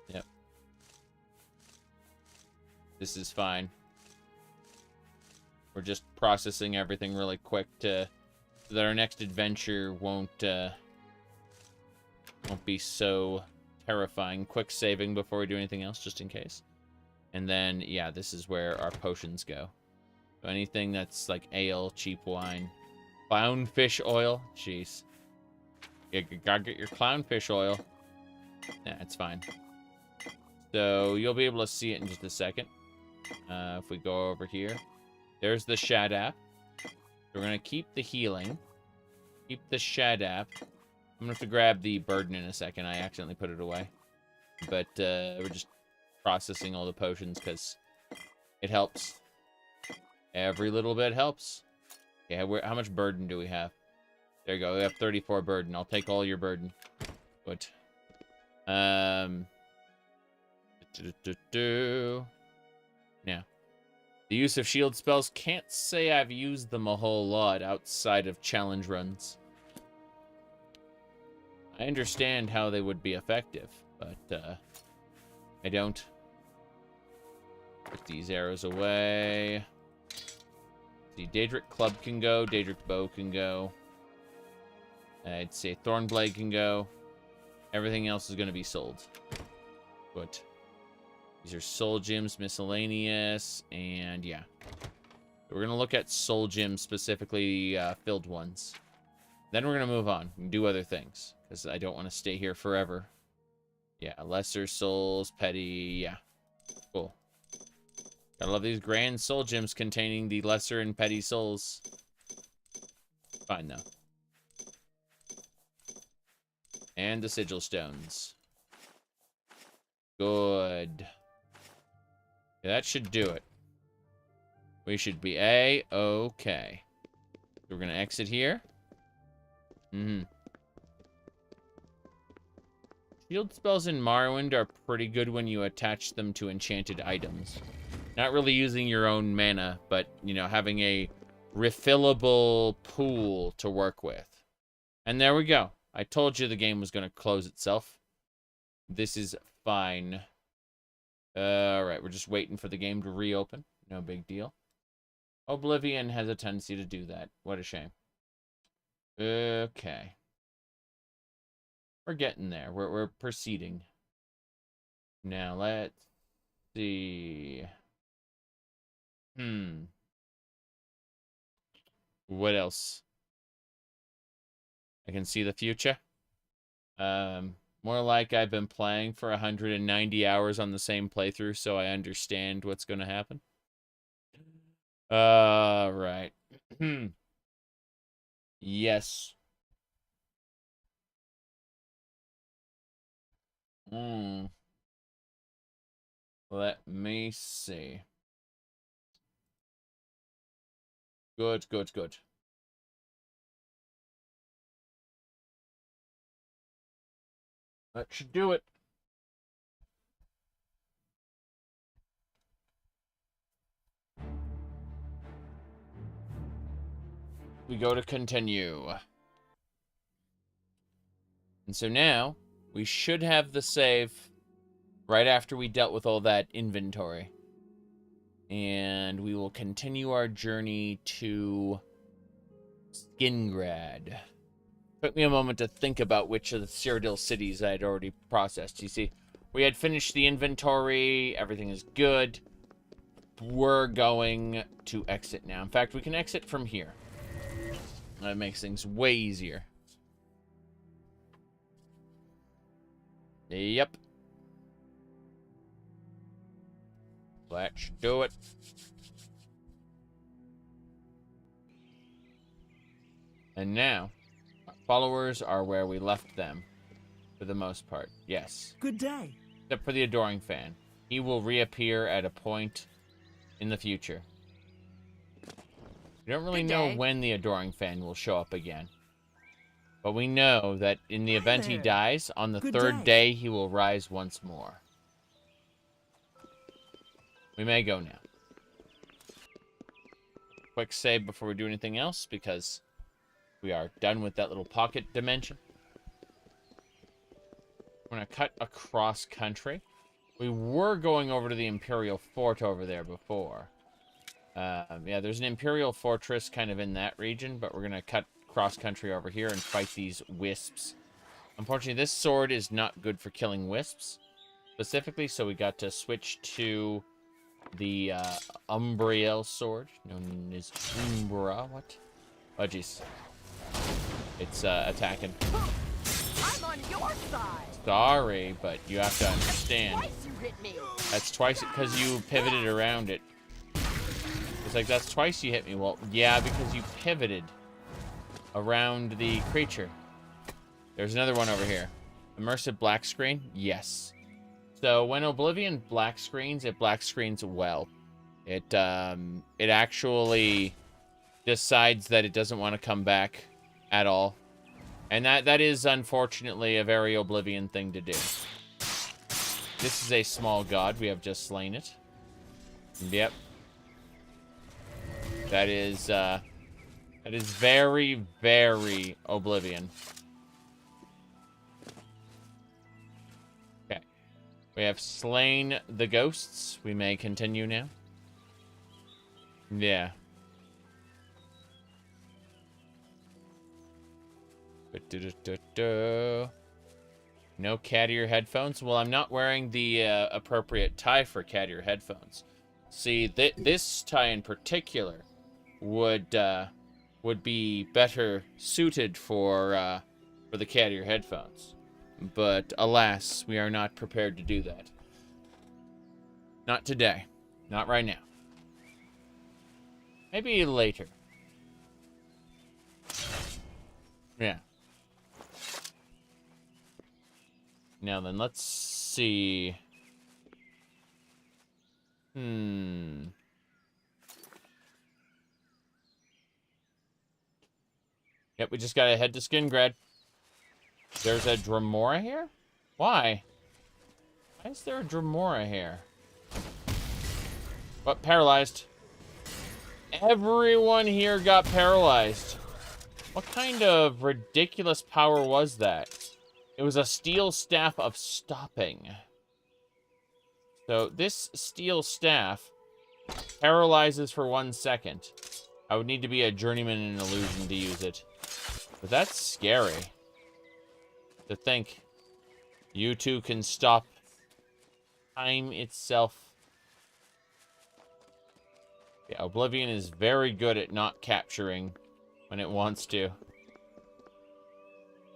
Yep. This is fine. We're just processing everything really quick so that our next adventure won't be so terrifying. Quick saving before we do anything else, just in case. And then, yeah, this is where our potions go. So anything that's like ale, cheap wine, clownfish oil. Jeez. You gotta get your clownfish oil. Yeah, it's fine. So you'll be able to see it in just a second. If we go over here. There's the Shad app. We're going to keep the healing. Keep the Shad app. I'm going to have to grab the burden in a second. I accidentally put it away. But we're just processing all the potions because it helps. Every little bit helps. Yeah, how much burden do we have? There you go. We have 34 burden. I'll take all your burden. Good. Now, the use of shield spells, can't say I've used them a whole lot outside of challenge runs. I understand how they would be effective, but I don't. Put these arrows away. See, Daedric Club can go, Daedric Bow can go. I'd say Thornblade can go. Everything else is going to be sold. But these are soul gems, miscellaneous, and yeah. We're going to look at soul gems, specifically filled ones. Then we're going to move on and do other things, because I don't want to stay here forever. Yeah, lesser souls, petty, yeah. Cool. Gotta love these grand soul gems containing the lesser and petty souls. Fine, though. And the sigil stones. Good. Yeah, that should do it. We should be A-okay. So we're gonna exit here. Shield spells in Morrowind are pretty good when you attach them to enchanted items. Not really using your own mana, but, you know, having a refillable pool to work with. And there we go. I told you the game was going to close itself. This is fine. Alright, we're just waiting for the game to reopen. No big deal. Oblivion has a tendency to do that. What a shame. Okay. We're getting there. We're proceeding. Now, let's see. What else? I can see the future. More like I've been playing for 190 hours on the same playthrough, so I understand what's going to happen. Right. Yes. Let me see. Good, good, good. That should do it. We go to continue. And so now, we should have the save right after we dealt with all that inventory. And we will continue our journey to Skingrad. Took me a moment to think about which of the Cyrodiil cities I had already processed. You see, we had finished the inventory. Everything is good. We're going to exit now. In fact, we can exit from here. That makes things way easier. Yep. Let's do it. And now, our followers are where we left them, for the most part. Yes. Good day. Except for the Adoring Fan. He will reappear at a point in the future. We don't really know when the Adoring Fan will show up again. But we know that in the event he dies, on the third day he will rise once more. we may go now. Quick save before we do anything else, because we are done with that little pocket dimension. We're going to cut across country. We were going over to the Imperial Fort over there before. Yeah, there's an Imperial Fortress kind of in that region, but we're going to cut cross country over here and fight these wisps. Unfortunately, this sword is not good for killing wisps, specifically, so we got to switch to the Umbriel sword, known as Umbra. What? Oh, jeez. It's attacking. I'm on your side. Sorry, but you have to understand. Twice you hit me. That's twice because you pivoted around it. It's like, that's twice you hit me. Well, yeah, because you pivoted around the creature. There's another one over here. Immersive black screen? Yes. So when Oblivion black screens, it black screens well. It actually decides that it doesn't want to come back at all. And that is unfortunately a very Oblivion thing to do. This is a small god. We have just slain it. Yep. That is very, very Oblivion. Okay. We have slain the ghosts. We may continue now. Yeah. No cat ear headphones. Well, I'm not wearing the appropriate tie for cat ear headphones. See, this tie in particular would be better suited for the cat ear headphones. But alas, we are not prepared to do that. Not today. Not right now. Maybe later. Yeah. Now then, let's see. Yep, we just gotta head to Skingrad. There's a Dremora here? Why? Why is there a Dremora here? What? Paralyzed. Everyone here got paralyzed. What kind of ridiculous power was that? It was a steel staff of stopping. So this steel staff paralyzes for 1 second. I would need to be a journeyman in illusion to use it. But that's scary. To think you two can stop time itself. Yeah, Oblivion is very good at not capturing when it wants to.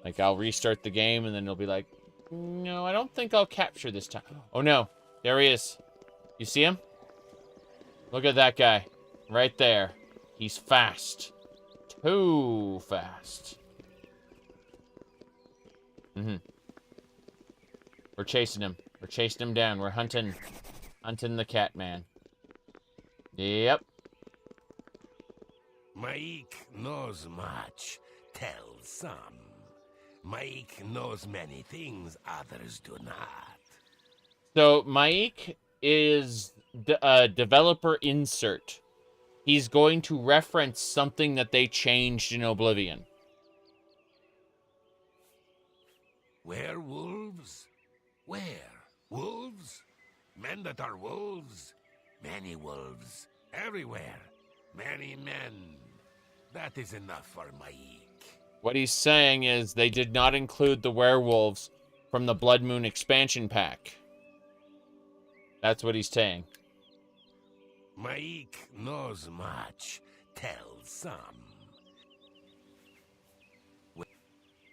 Like, I'll restart the game, and then it'll be like, no, I don't think I'll capture this time. Oh, no. There he is. You see him? Look at that guy. Right there. He's fast. Too fast. We're chasing him. We're chasing him down. We're hunting the cat man. Yep. Maik knows much, tells some. Maik knows many things others do not. So, Maik is a developer insert. He's going to reference something that they changed in Oblivion. Werewolves? Where? Wolves? Men that are wolves? Many wolves. Everywhere. Many men. That is enough for Maik. What he's saying is they did not include the werewolves from the Blood Moon expansion pack. That's what he's saying. Maik knows much, tells some.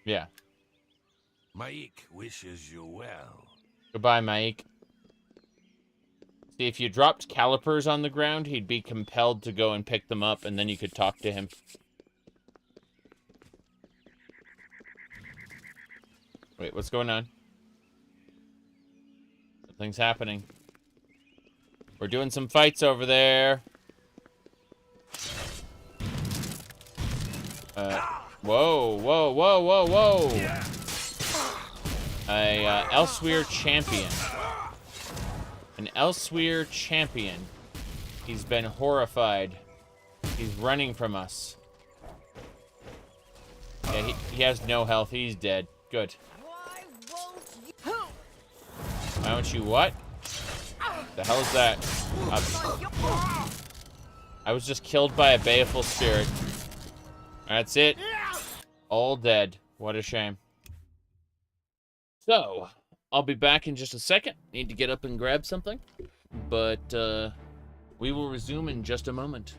Yeah. Maik wishes you well. Goodbye, Maik. See, if you dropped calipers on the ground, he'd be compelled to go and pick them up, and then you could talk to him. Wait, what's going on? Something's happening. We're doing some fights over there. Whoa, whoa, whoa, whoa, whoa. A Elsewhere champion. An Elsewhere champion. He's been horrified. He's running from us. Yeah, he has no health. He's dead. Good. Why don't you what? The hell is that? I was just killed by a baleful spirit. That's it. All dead. What a shame. So, I'll be back in just a second. Need to get up and grab something. But, we will resume in just a moment.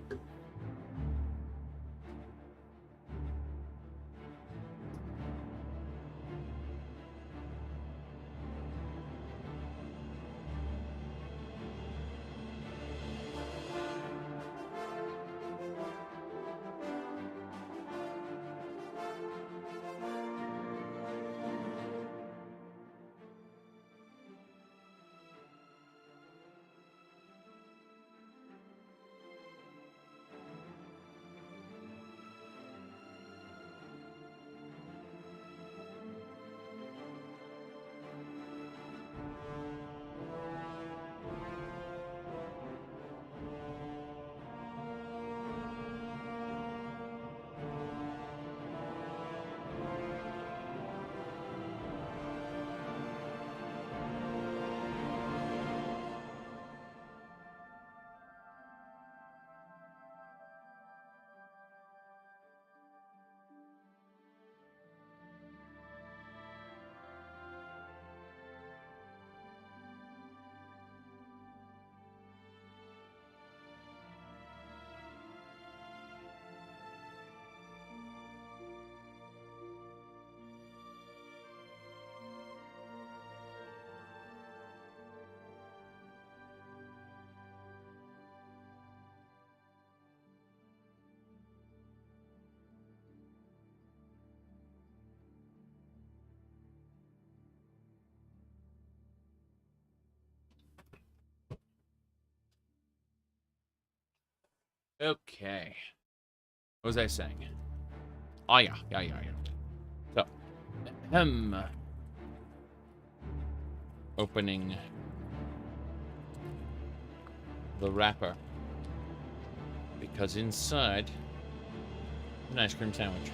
Okay. What was I saying? Oh, yeah. So, opening the wrapper. Because inside, an ice cream sandwich.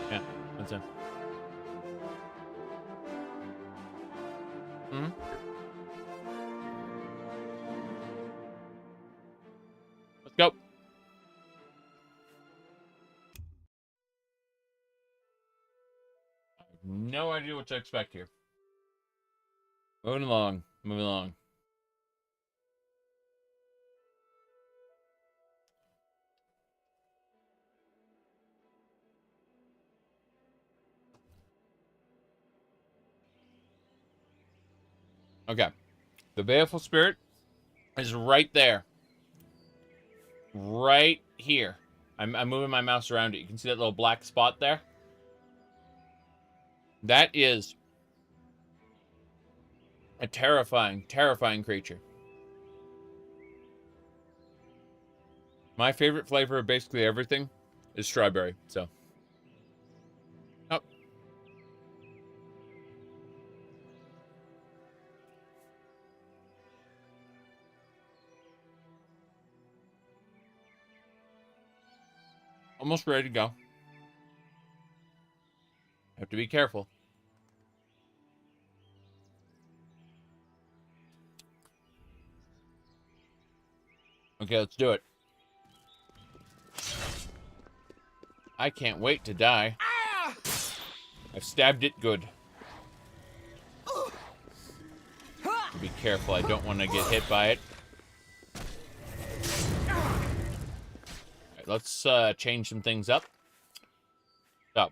Yeah, that's it. Hmm? Let's go. No idea what to expect here. Moving along. Okay. The baleful spirit is right there. Right here. I'm moving my mouse around it. You can see that little black spot there? That is a terrifying, terrifying creature. My favorite flavor of basically everything is strawberry, so. Oh. Almost ready to go. Have to be careful. Okay, let's do it. I can't wait to die. I've stabbed it good. Be careful, I don't want to get hit by it. Alright, let's change some things up. So,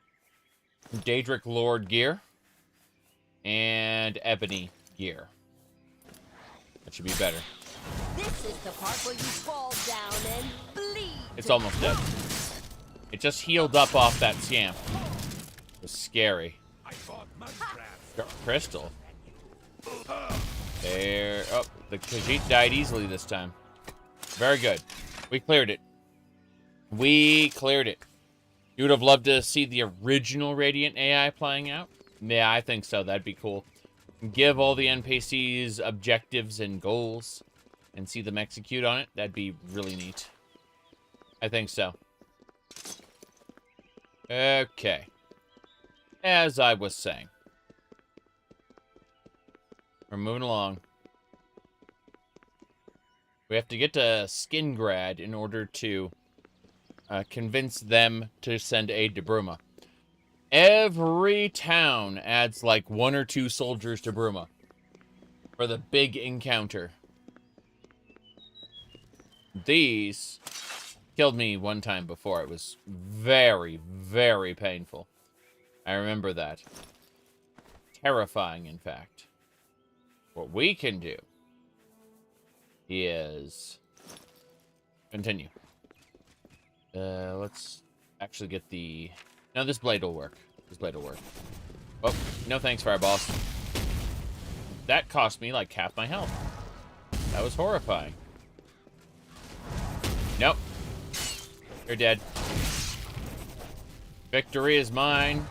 Daedric Lord gear. And Ebony gear. That should be better. This is the part where you fall down and bleed. It's almost dead. It just healed up off that scamp. It was scary. Crystal. There. Oh, the Khajiit died easily this time. Very good. We cleared it. We cleared it. You would have loved to see the original Radiant AI playing out? Yeah, I think so. That'd be cool. give all the NPCs objectives and goals and see them execute on it, that'd be really neat. I think so. Okay. As I was saying. We're moving along. We have to get to Skingrad in order to convince them to send aid to Bruma. Every town adds like 1 or 2 soldiers to Bruma for the big encounter. These killed me one time before. It was very, very painful. I remember that. Terrifying, in fact. What we can do is continue. Let's actually get the... No, this blade will work. This blade will work. Oh, no thanks, Fireballs. That cost me like half my health. That was horrifying. Nope. You're dead. Victory is mine.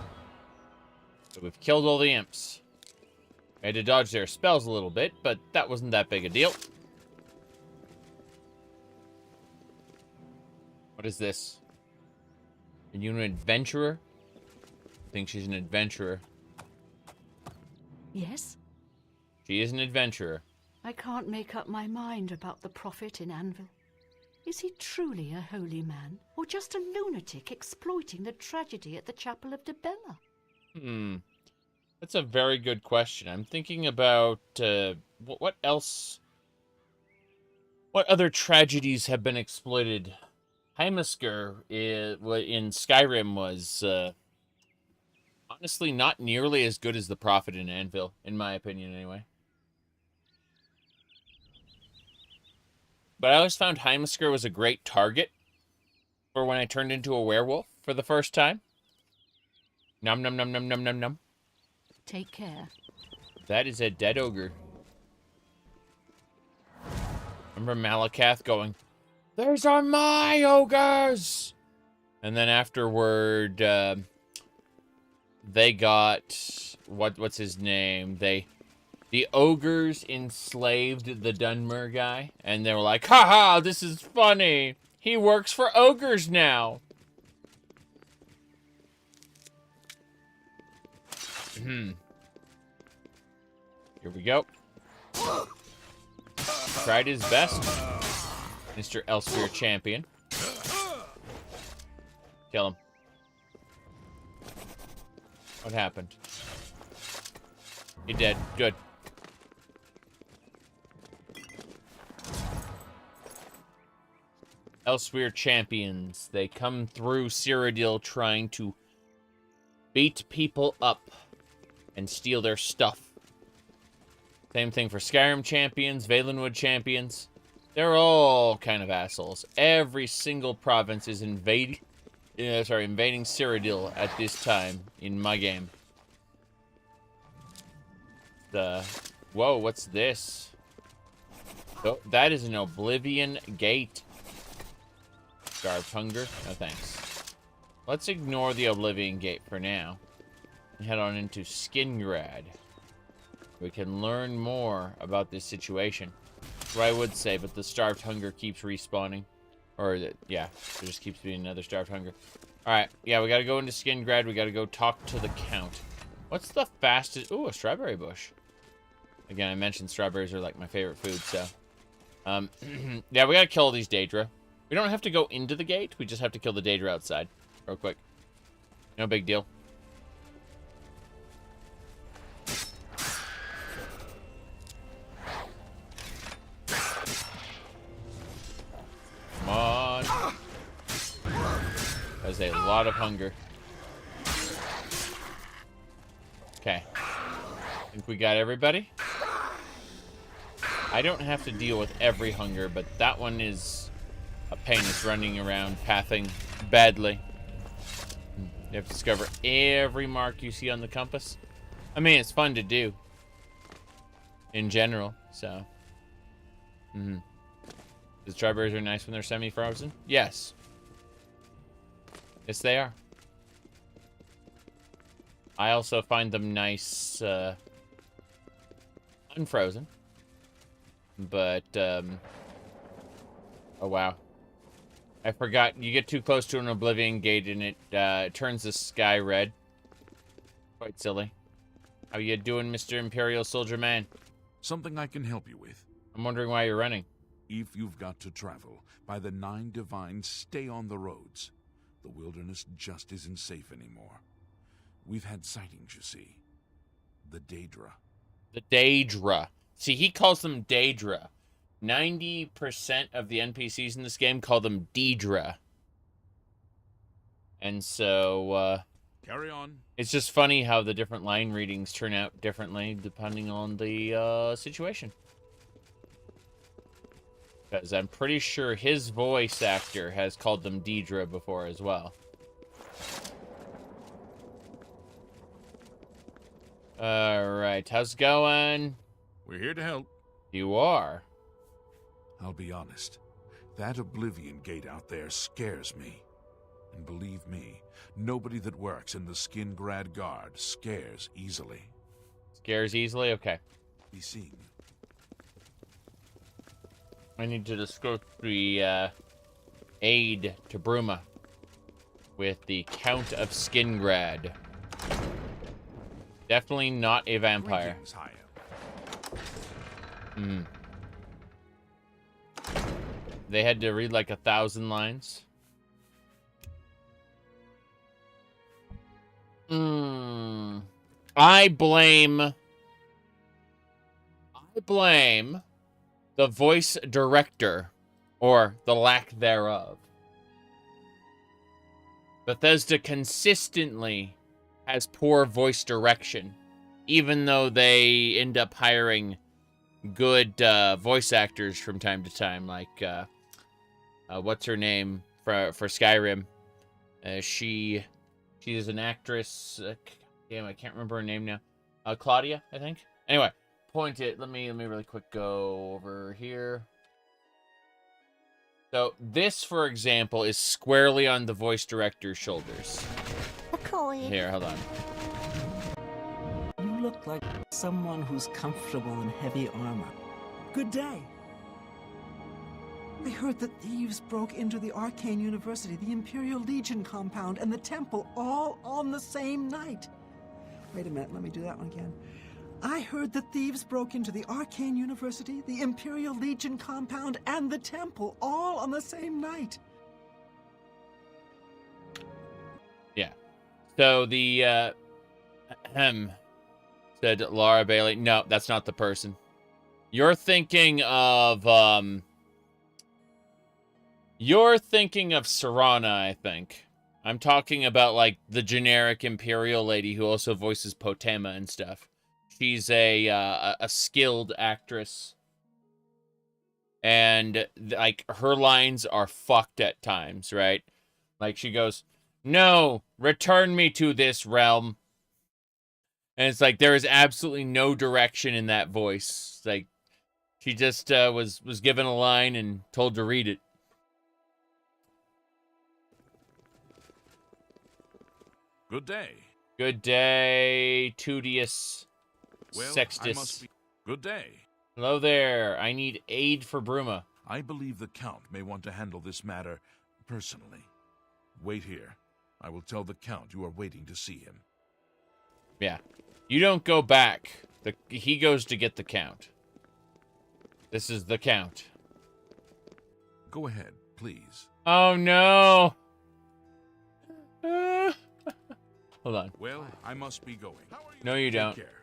So we've killed all the imps. I had to dodge their spells a little bit, but that wasn't that big a deal. What is this? Are you an adventurer? I think she's an adventurer. Yes? She is an adventurer. I can't make up my mind about the prophet in Anvil. Is he truly a holy man, or just a lunatic exploiting the tragedy at the Chapel of Debella? That's a very good question. I'm thinking about what else? What other tragedies have been exploited? Heimasker in Skyrim was honestly not nearly as good as the prophet in Anvil, in my opinion, anyway. But I always found Heimasker was a great target for when I turned into a werewolf for the first time. Num num num num num num num. Take care. That is a dead ogre. Remember Malakath going, "These are my ogres!" And then afterward, they got... What's his name? The ogres enslaved the Dunmer guy, and they were like, "Haha, this is funny! He works for ogres now!" Here we go. Tried his best, Mr. Elsewhere champion. Kill him. What happened? He dead. Good. Elsewhere champions. They come through Cyrodiil trying to beat people up and steal their stuff. Same thing for Skyrim champions, Valenwood champions. They're all kind of assholes. Every single province is invading Cyrodiil at this time in my game. Whoa, what's this? Oh, that is an Oblivion Gate. Starved hunger? No thanks. Let's ignore the Oblivion Gate for now. And head on into Skingrad. We can learn more about this situation. That's what I would say, but the starved hunger keeps respawning. Or, yeah, there just keeps being another starved hunger. Alright, yeah, we gotta go into Skingrad. We gotta go talk to the Count. What's the fastest... Ooh, a strawberry bush. Again, I mentioned strawberries are like my favorite food, so... yeah, we gotta kill all these Daedra. We don't have to go into the gate. We just have to kill the Daedra outside. Real quick. No big deal. Come on. There's a lot of hunger. Okay. I think we got everybody. I don't have to deal with every hunger, but that one is a pain. It's running around, pathing badly. You have to discover every mark you see on the compass. I mean, it's fun to do. In general, so. The strawberries are nice when they're semi-frozen? Yes. Yes, they are. I also find them nice unfrozen. But, oh wow. I forgot, you get too close to an Oblivion Gate and it turns the sky red. Quite silly. How you doing, Mr. Imperial Soldier Man? Something I can help you with. I'm wondering why you're running. If you've got to travel, by the 9 Divines, stay on the roads. The wilderness just isn't safe anymore. We've had sightings, you see. The Daedra. The Daedra. See, he calls them Daedra. 90% of the NPCs in this game call them Daedra. And so, carry on. It's just funny how the different line readings turn out differently depending on the situation. Because I'm pretty sure his voice actor has called them Daedra before as well. Alright, how's it going? We're here to help. You are. I'll be honest. That Oblivion Gate out there scares me. And believe me, nobody that works in the Skingrad Guard scares easily. Scares easily? Okay. Be seeing you. I need to escort the aid to Bruma with the Count of Skingrad. Definitely not a vampire. Hmm. They had to read like 1,000 lines. I blame the voice director, or the lack thereof. Bethesda consistently has poor voice direction, even though they end up hiring good voice actors from time to time, like what's her name for Skyrim? She is an actress. Damn, I can't remember her name now. Claudia, I think. Anyway, let me really quick go over here. So this, for example, is squarely on the voice director's shoulders. Here, hold on. You look like someone who's comfortable in heavy armor. Good day. I heard that thieves broke into the Arcane University, the Imperial Legion compound, and the temple all on the same night. Wait a minute, let me do that one again. I heard that thieves broke into the Arcane University, the Imperial Legion compound, and the temple all on the same night. Yeah. So the said Laura Bailey. No, that's not the person. You're thinking of Serana, I think. I'm talking about like the generic Imperial lady who also voices Potema and stuff. She's a skilled actress, and like her lines are fucked at times, right? Like she goes, "No, return me to this realm," and it's like there is absolutely no direction in that voice. It's like she just was given a line and told to read it. Good day. Good day, Tudius. Well, Sextus. Good day. Hello there. I need aid for Bruma. I believe the Count may want to handle this matter personally. Wait here. I will tell the Count you are waiting to see him. Yeah. You don't go back. He goes to get the Count. This is the Count. Go ahead, please. Oh, no. Hold on. Well, I must be going. No, you don't. Take care.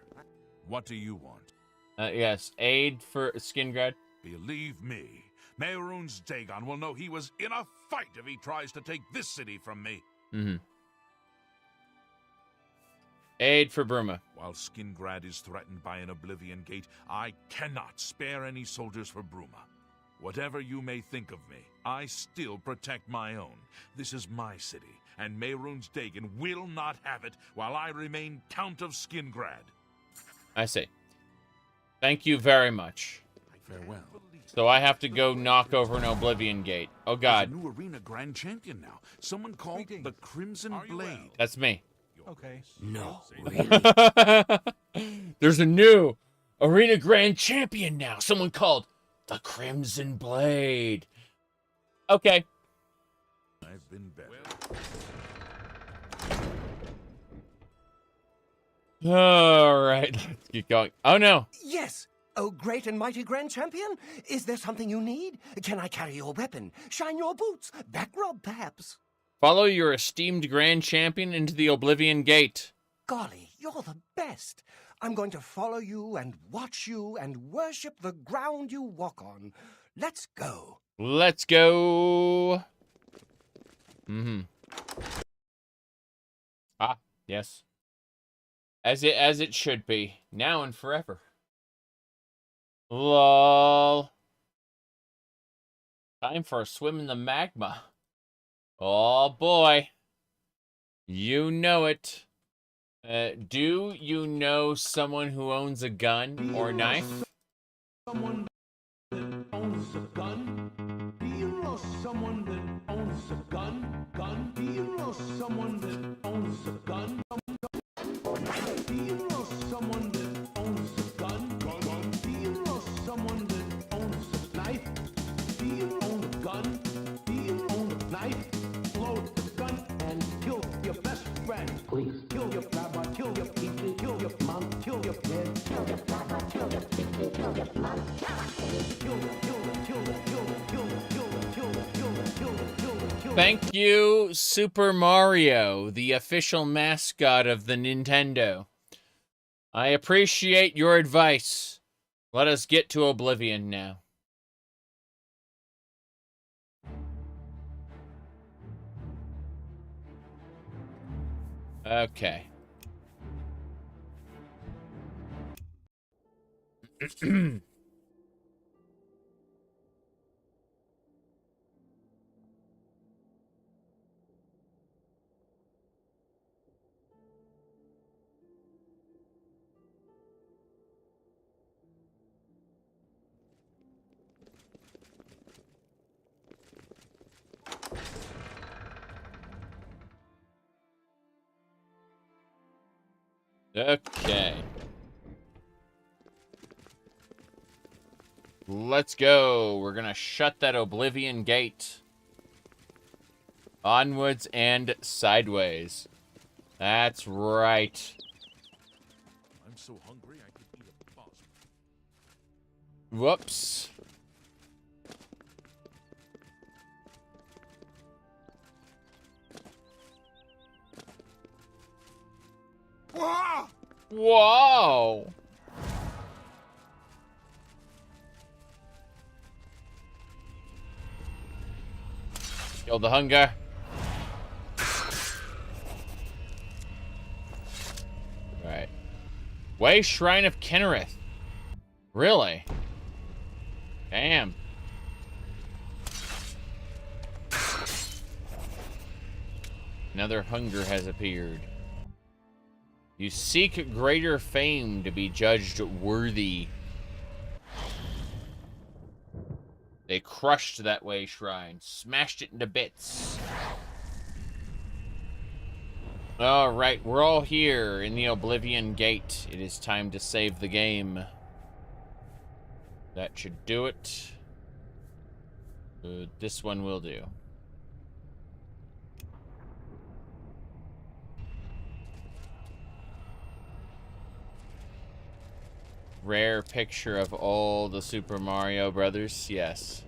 What do you want? Yes, aid for Skingrad. Believe me, Mehrunes Dagon will know he was in a fight if he tries to take this city from me. Mm-hmm. Aid for Bruma. While Skingrad is threatened by an Oblivion Gate, I cannot spare any soldiers for Bruma. Whatever you may think of me, I still protect my own. This is my city, and Mehrunes Dagon will not have it while I remain Count of Skingrad. I see. Thank you very much. Farewell. So I have to go knock over an Oblivion Gate. Oh, God. There's a new arena grand champion now. Someone called the Crimson Blade. That's me. Okay. No, really? There's a new Arena Grand Champion now. Someone called the Crimson Blade. Okay. I've been better. All right, let's get going. Oh, no. Yes. Oh, great and mighty Grand Champion. Is there something you need? Can I carry your weapon? Shine your boots? Back rub, perhaps? Follow your esteemed Grand Champion into the Oblivion Gate. Golly, you're the best. I'm going to follow you and watch you and worship the ground you walk on. Let's go. Let's go. Ah, yes. As it should be, now and forever. Lol. Time for a swim in the magma. Oh boy. You know it. Do you know someone who owns a gun or knife? Someone that owns a gun? Do you know someone that owns a gun? Do you know someone that owns a gun? Do you know someone that owns a gun? Do you know someone that owns a knife? Do you own a gun? Do you own a knife? Load the gun and kill your best friend. Please kill your grandma, kill your people, kill your mom, kill your kid. Kill your grandma, kill your people, kill your mom. Thank you, Super Mario, the official mascot of the Nintendo. I appreciate your advice. Let us get to Oblivion now. Okay. Okay. Let's go. We're gonna shut that Oblivion Gate. Onwards and sideways. That's right. I'm so hungry I could eat a boss. Whoops. Whoa! Whoa! Kill the hunger. Alright. Way Shrine of Kennereth. Really? Damn. Another hunger has appeared. You seek greater fame to be judged worthy. They crushed that way shrine, smashed it into bits. Alright, we're all here in the Oblivion Gate. It is time to save the game. That should do it. This one will do. Rare picture of all the Super Mario Brothers, yes.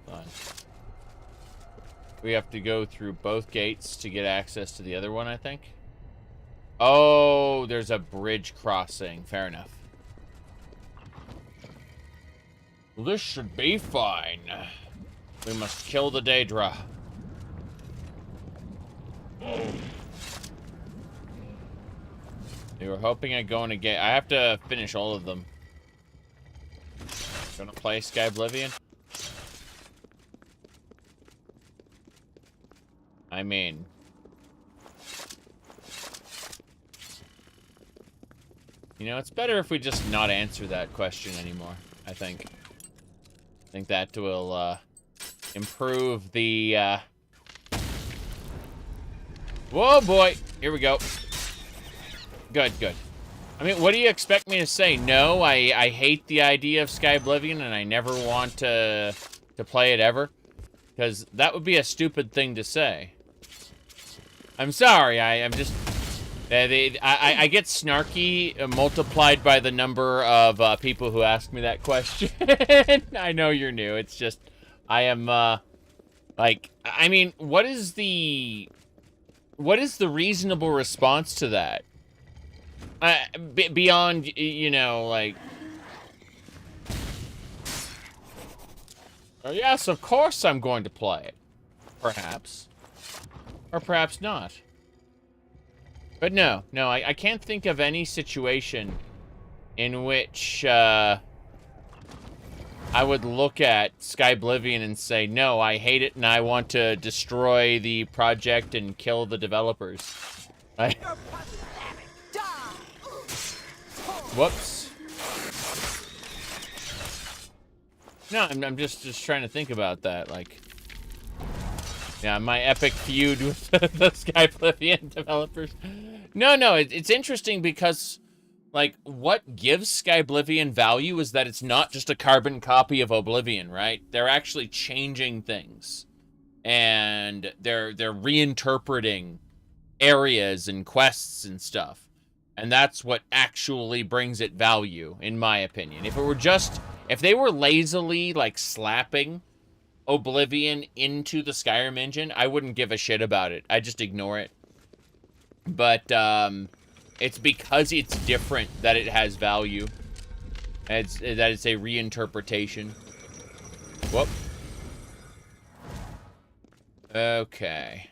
Fun. We have to go through both gates to get access to the other one, I think. Oh, there's a bridge crossing. Fair enough. Well, this should be fine. We must kill the Daedra. They were hoping I'd go in a gate. I have to finish all of them. Gonna play Sky Oblivion? I mean... You know, it's better if we just not answer that question anymore, I think. I think that will, improve the, Whoa, boy! Here we go. Good, good. I mean, what do you expect me to say? No, I hate the idea of Sky Oblivion, and I never want to play it ever. Because that would be a stupid thing to say. I'm sorry, I'm just... I get snarky multiplied by the number of people who ask me that question. I know you're new. It's just, I am, like, I mean, what is the reasonable response to that? Beyond, you know, like... Oh, yes, of course I'm going to play it. Perhaps. Or perhaps not. But no, I can't think of any situation in which I would look at Sky Oblivion and say, no, I hate it and I want to destroy the project and kill the developers. Whoops. No, I'm just trying to think about that, like... Yeah, my epic feud with the Sky Oblivion developers. No, it's interesting because, like, what gives Sky Oblivion value is that it's not just a carbon copy of Oblivion, right? They're actually changing things. And they're reinterpreting areas and quests and stuff. And that's what actually brings it value, in my opinion. If they were lazily, like, slapping Oblivion into the Skyrim engine, I wouldn't give a shit about it. I just ignore it. But it's because it's different that it has value. That it's a reinterpretation. Whoop. Okay.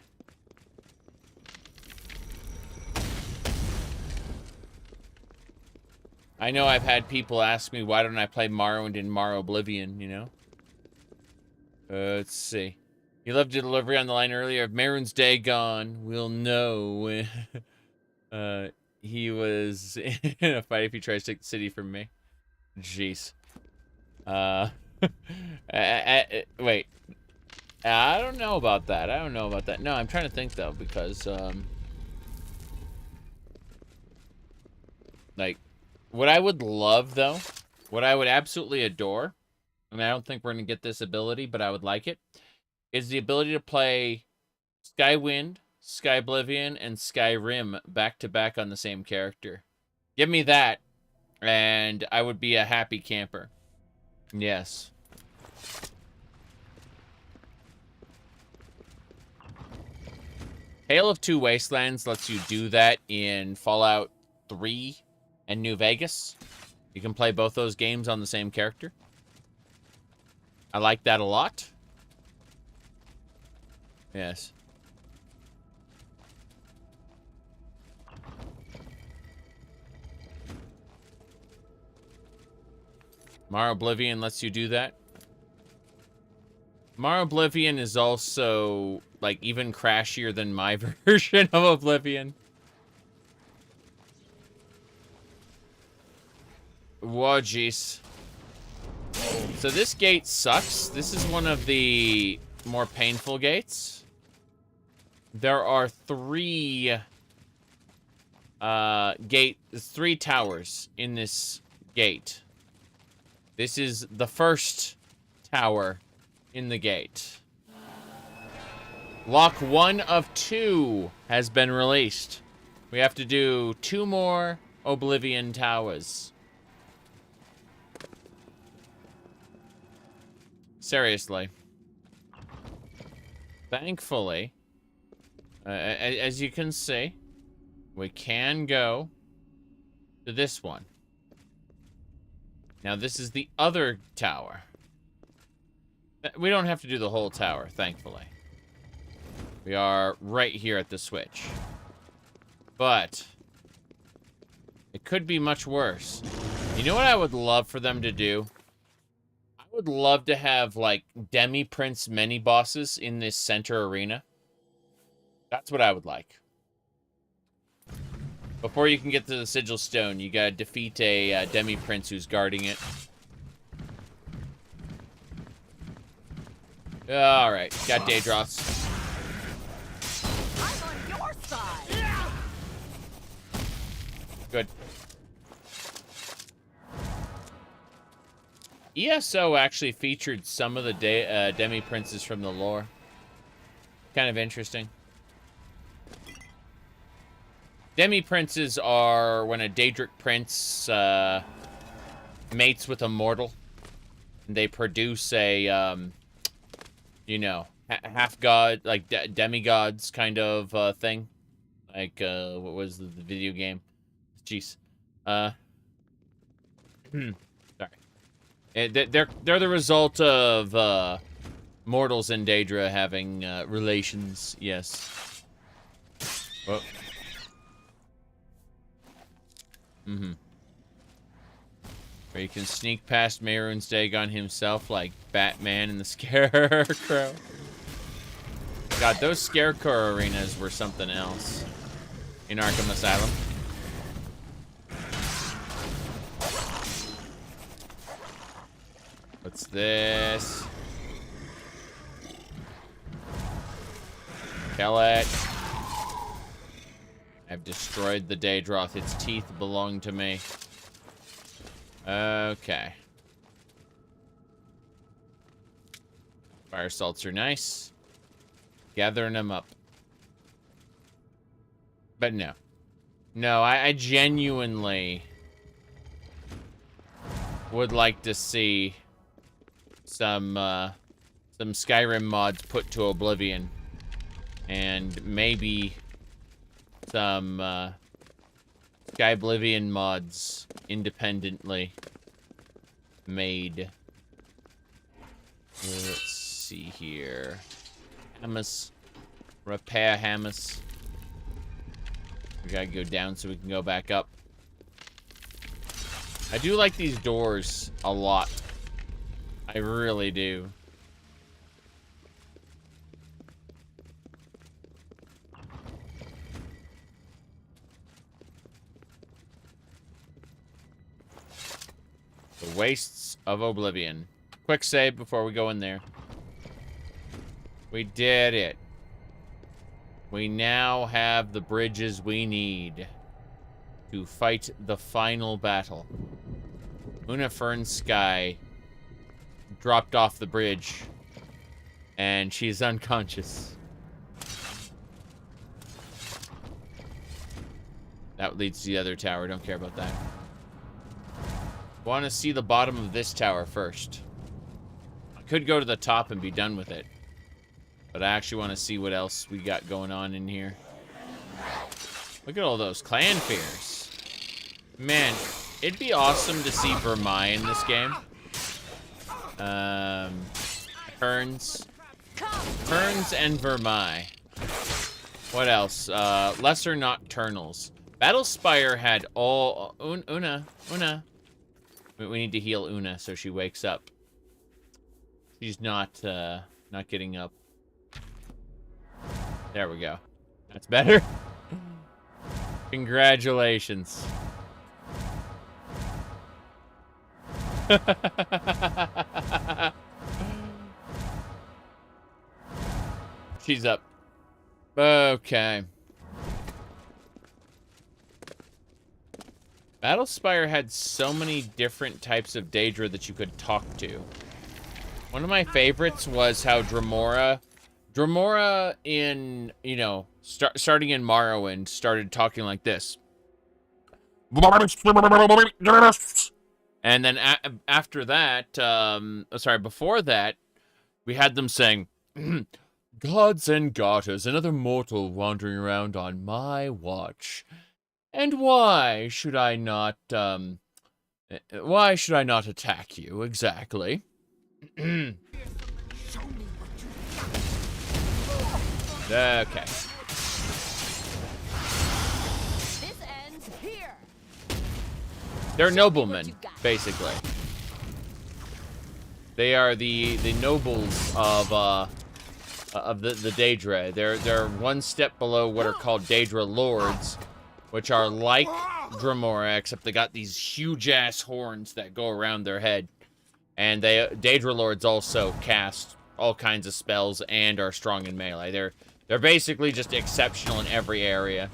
I know I've had people ask me why don't I play Morrowind and Morrow Oblivion, you know? Let's see. You left a delivery on the line earlier. If Mehrunes Day gone, we'll know when he was in a fight if he tries to take the city from me. Jeez. Wait. I don't know about that. No, I'm trying to think, though, because, like, what I would love, though, what I would absolutely adore, I mean, I don't think we're going to get this ability, but I would like it, is the ability to play Skywind, Sky Oblivion, and Skyrim back-to-back on the same character. Give me that, and I would be a happy camper. Yes. Tale of Two Wastelands lets you do that in Fallout 3 and New Vegas. You can play both those games on the same character. I like that a lot. Yes. Morrow Oblivion lets you do that. Morrow Oblivion is also, like, even crashier than my version of Oblivion. Whoa, jeez. So this gate sucks. This is one of the more painful gates. There are three towers in this gate. This is the first tower in the gate. Lock 1 of 2 has been released. We have to do 2 more Oblivion towers. Seriously. Thankfully, as you can see, we can go to this one. Now, this is the other tower. We don't have to do the whole tower, thankfully. We are right here at the switch. But it could be much worse. You know what I would love for them to do? I would love to have, like, Demi-Prince mini-bosses in this center arena. That's what I would like. Before you can get to the Sigil Stone, you gotta defeat a Demi-Prince who's guarding it. Alright, got Daedros. I'm on your side. Good. ESO actually featured some of the demi-princes from the lore. Kind of interesting. Demi-princes are when a Daedric prince mates with a mortal. And they produce a, you know, half-god, like demigods kind of thing. Like, what was the video game? Jeez. Sorry. They're the result of mortals and Daedra having relations. Yes. Oh. Where you can sneak past Mehrunes Dagon himself like Batman and the Scarecrow. God, those Scarecrow arenas were something else in Arkham Asylum. What's this? Kill it. I've destroyed the Daedroth. Its teeth belong to me. Okay. Fire salts are nice. Gathering them up. But no. No, I genuinely would like to see some Skyrim mods put to Oblivion. And maybe some Skyblivion mods independently made. Let's see here. Hamas. Repair Hamas. We gotta go down so we can go back up. I do like these doors a lot. I really do. The Wastes of Oblivion. Quick save before we go in there. We did it. We now have the bridges we need to fight the final battle. Una Fern Sky dropped off the bridge, and she's unconscious. That leads to the other tower. Don't care about that. Want to see the bottom of this tower first. I could go to the top and be done with it, but I actually want to see what else we got going on in here. Look at all those clan fears. Man, it'd be awesome to see Bruma in this game. Herns and Bruma. What else? Lesser Nocturnals. Battlespire had all... Una. We need to heal Una so she wakes up. She's not getting up. There we go. That's better. Congratulations. She's up. Okay. Battlespire had so many different types of Daedra that you could talk to. One of my favorites was how Dremora in, you know, starting in Morrowind, started talking like this. And then after that, before that, we had them saying, gods and garters, another mortal wandering around on my watch. And why should I not attack you, exactly? Okay. This ends here. They're noblemen, basically. They are the nobles of the Daedra. They're one step below what are called Daedra Lords, which are like Dremora, except they got these huge-ass horns that go around their head. And Daedra Lords also cast all kinds of spells and are strong in melee. They're basically just exceptional in every area.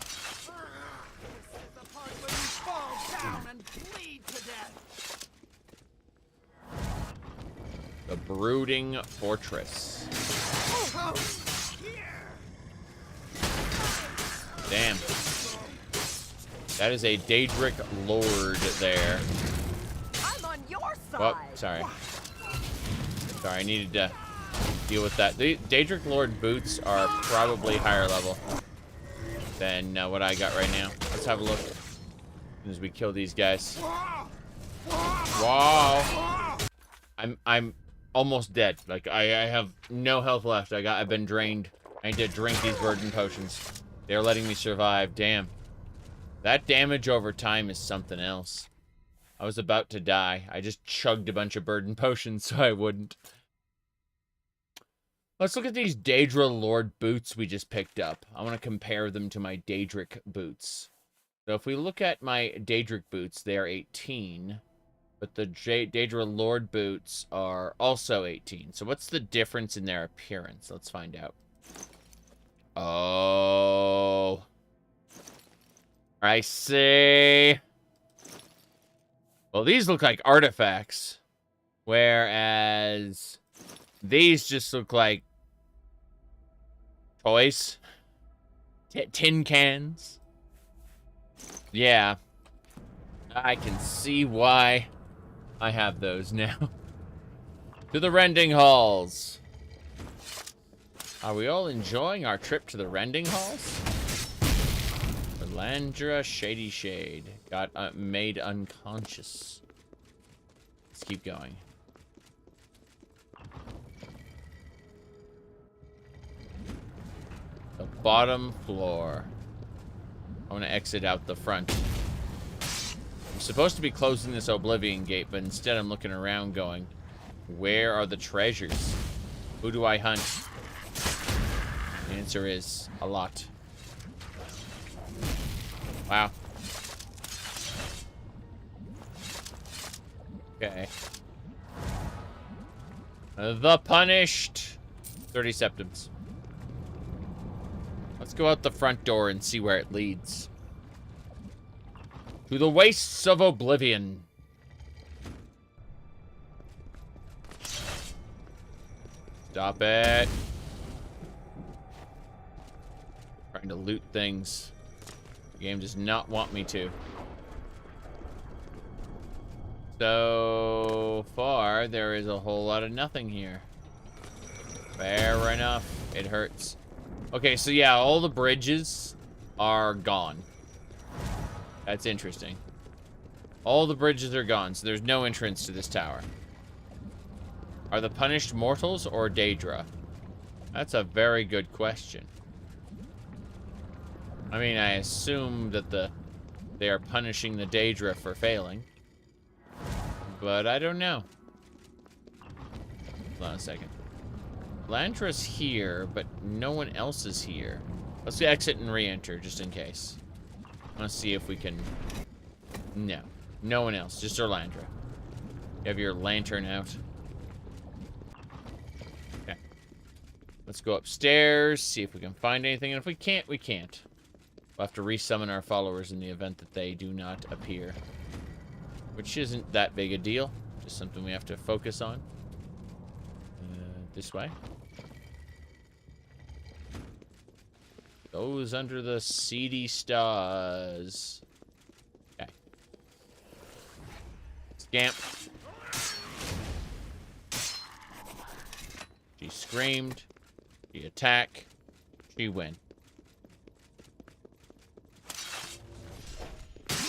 The Brooding Fortress. Damn. That is a Daedric Lord there. I'm on your side. Oh, sorry. Sorry, I needed to deal with that. The Daedric Lord boots are probably higher level than what I got right now. Let's have a look as we kill these guys. Wow. I'm almost dead. Like I have no health left. I've been drained. I need to drink these burden potions. They're letting me survive. Damn. That damage over time is something else. I was about to die. I just chugged a bunch of burden potions so I wouldn't. Let's look at these Daedra Lord boots we just picked up. I want to compare them to my Daedric boots. So if we look at my Daedric boots, they are 18. But the Daedra Lord boots are also 18. So what's the difference in their appearance? Let's find out. Oh. I see. Well, these look like artifacts. Whereas these just look like toys. Tin cans. Yeah. I can see why I have those now. To the Rending Halls. Are we all enjoying our trip to the Rending Halls? Landra Shady Shade got made unconscious. Let's keep going. The bottom floor. I want to exit out the front. I'm supposed to be closing this Oblivion gate, but instead I'm looking around going, where are the treasures? Who do I hunt? The answer is a lot. Wow. Okay. The Punished. 30 septims. Let's go out the front door and see where it leads. To the Wastes of Oblivion. Stop it. Trying to loot things. The game does not want me to. So far, there is a whole lot of nothing here. Fair enough. It hurts. Okay, so yeah, all the bridges are gone. That's interesting. All the bridges are gone, so there's no entrance to this tower. Are the punished mortals or Daedra? That's a very good question. I mean, I assume that they are punishing the Daedra for failing. But I don't know. Hold on a second. Landra's here, but no one else is here. Let's exit and re-enter, just in case. I want to see if we can... No. No one else, just Erlandra. You have your lantern out. Okay. Let's go upstairs, see if we can find anything, and if we can't, we can't. We'll have to resummon our followers in the event that they do not appear. Which isn't that big a deal. Just something we have to focus on. This way. Goes under the seedy stars. Okay. Scamp. She screamed. She attack. She win.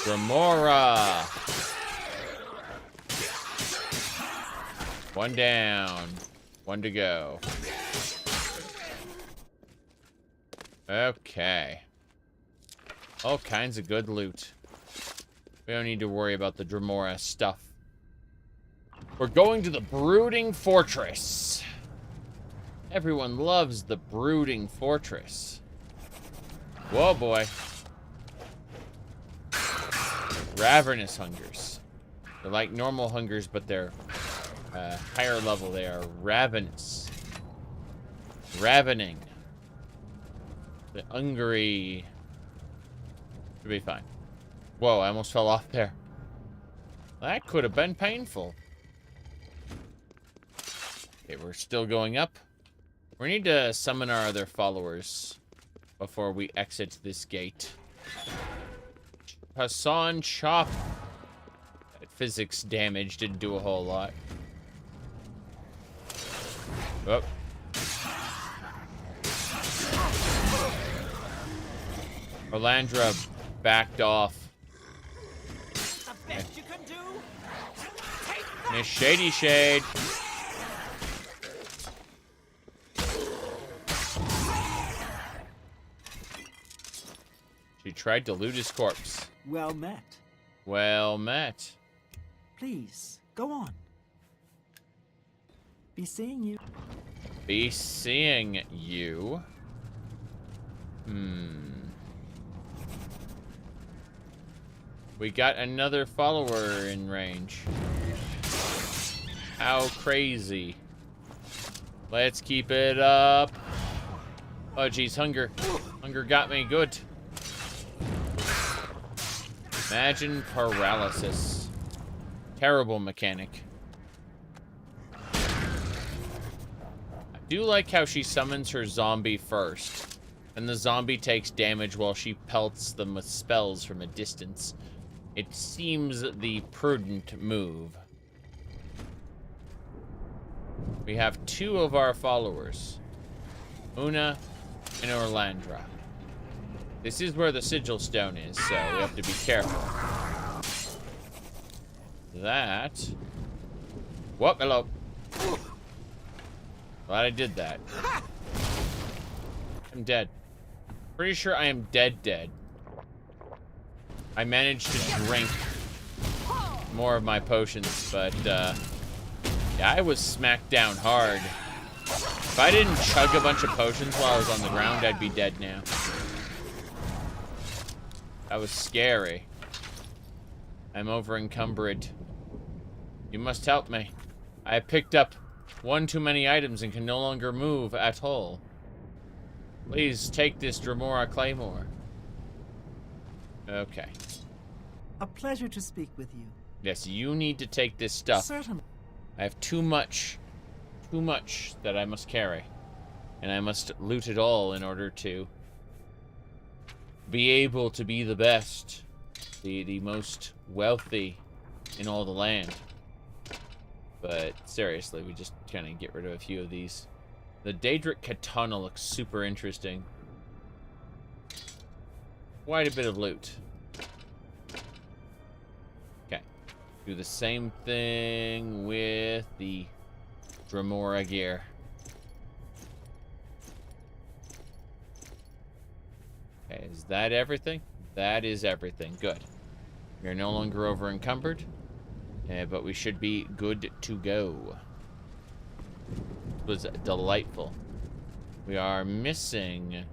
Remora. One down. One to go. Okay. All kinds of good loot. We don't need to worry about the Dremora stuff. We're going to the Brooding Fortress. Everyone loves the Brooding Fortress. Whoa, boy. Ravenous hungers. They're like normal hungers, but they're higher level. They are ravenous. Ravening. The hungry. Should be fine. Whoa, I almost fell off there. That could have been painful. Okay, we're still going up. We need to summon our other followers before we exit this gate. Hassan Chop. That physics damage didn't do a whole lot. Oh. Orlandra backed off. The best you can do? Miss Shady Shade. She tried to loot his corpse. Well met. Well met. Please, go on. Be seeing you. Be seeing you. We got another follower in range. How crazy. Let's keep it up. Oh, geez, hunger. Hunger got me good. Imagine paralysis. Terrible mechanic. I do like how she summons her zombie first, and the zombie takes damage while she pelts them with spells from a distance. It seems the prudent move. We have 2 of our followers, Una and Orlandra. This is where the sigil stone is, so we have to be careful. That. Whoop, hello. Glad I did that. I'm dead. Pretty sure I am dead. I managed to drink more of my potions, but, yeah, I was smacked down hard. If I didn't chug a bunch of potions while I was on the ground, I'd be dead now. That was scary. I'm over encumbered. You must help me. I have picked up one too many items and can no longer move at all. Please take this Dremora Claymore. Okay. A pleasure to speak with you. Yes, you need to take this stuff. Certainly. I have too much that I must carry. And I must loot it all in order to be able to be the best. The most wealthy in all the land. But seriously, we just kind of get rid of a few of these. The Daedric Katana looks super interesting. Quite a bit of loot. Okay. Do the same thing with the Dremora gear. Okay, is that everything? That is everything. Good. We are no longer over encumbered. But we should be good to go. It was delightful. We are missing...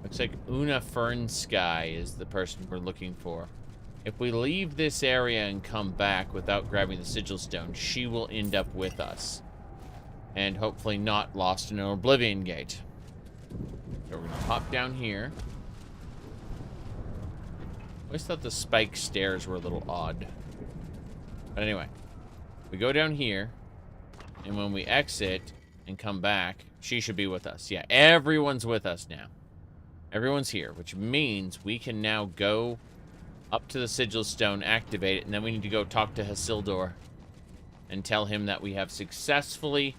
Looks like Una Fernsky is the person we're looking for. If we leave this area and come back without grabbing the sigil stone, she will end up with us. And hopefully not lost in an Oblivion Gate. So we're going to hop down here. I always thought the spike stairs were a little odd. But anyway, we go down here, and when we exit and come back, she should be with us. Yeah, everyone's with us now. Everyone's here, which means we can now go up to the sigil stone, activate it, and then we need to go talk to Hasildor and tell him that we have successfully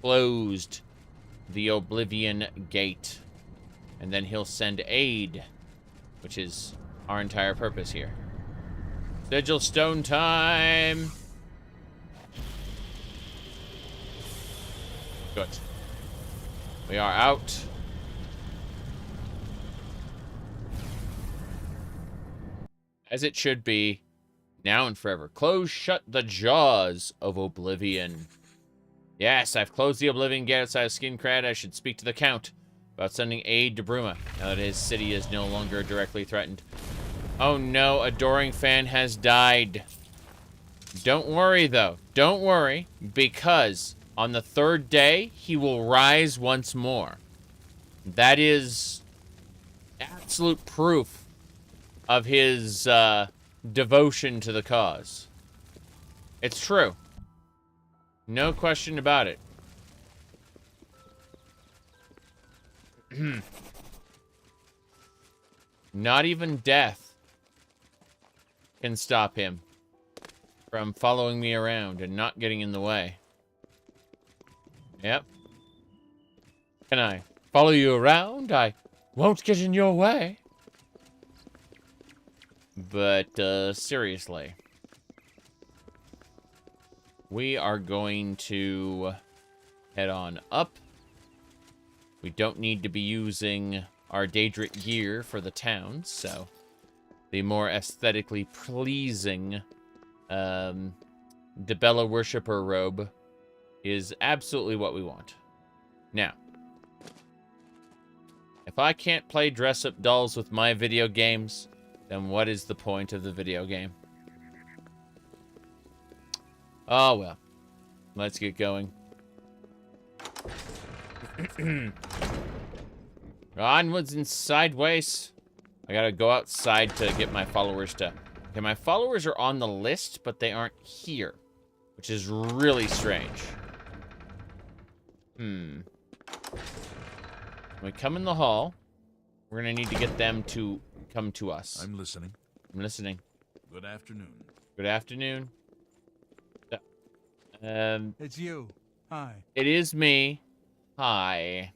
closed the Oblivion Gate. And then he'll send aid, which is our entire purpose here. Sigil stone time! Good. We are out. As it should be, now and forever. Close shut the jaws of Oblivion. Yes, I've closed the Oblivion Gate outside of Skingrad. I should speak to the Count about sending aid to Bruma, now that his city is no longer directly threatened. Oh no, Adoring Fan has died. Don't worry, though. Don't worry, because on the 3rd day, he will rise once more. That is absolute proof of his devotion to the cause. It's true. No question about it. Not even death can stop him from following me around and not getting in the way. Yep. Can I follow you around? I won't get in your way. But, seriously. We are going to head on up. We don't need to be using our Daedric gear for the town, so the more aesthetically pleasing Dibella Worshipper robe is absolutely what we want. Now, if I can't play dress-up dolls with my video games, then what is the point of the video game? Oh, well. Let's get going. Onwards and sideways. I gotta go outside to get my followers to... Okay, my followers are on the list, but they aren't here. Which is really strange. When we come in the hall, we're gonna need to get them to come to us. I'm listening. I'm listening. Good afternoon. Good afternoon. It's you. Hi. It is me. Hi.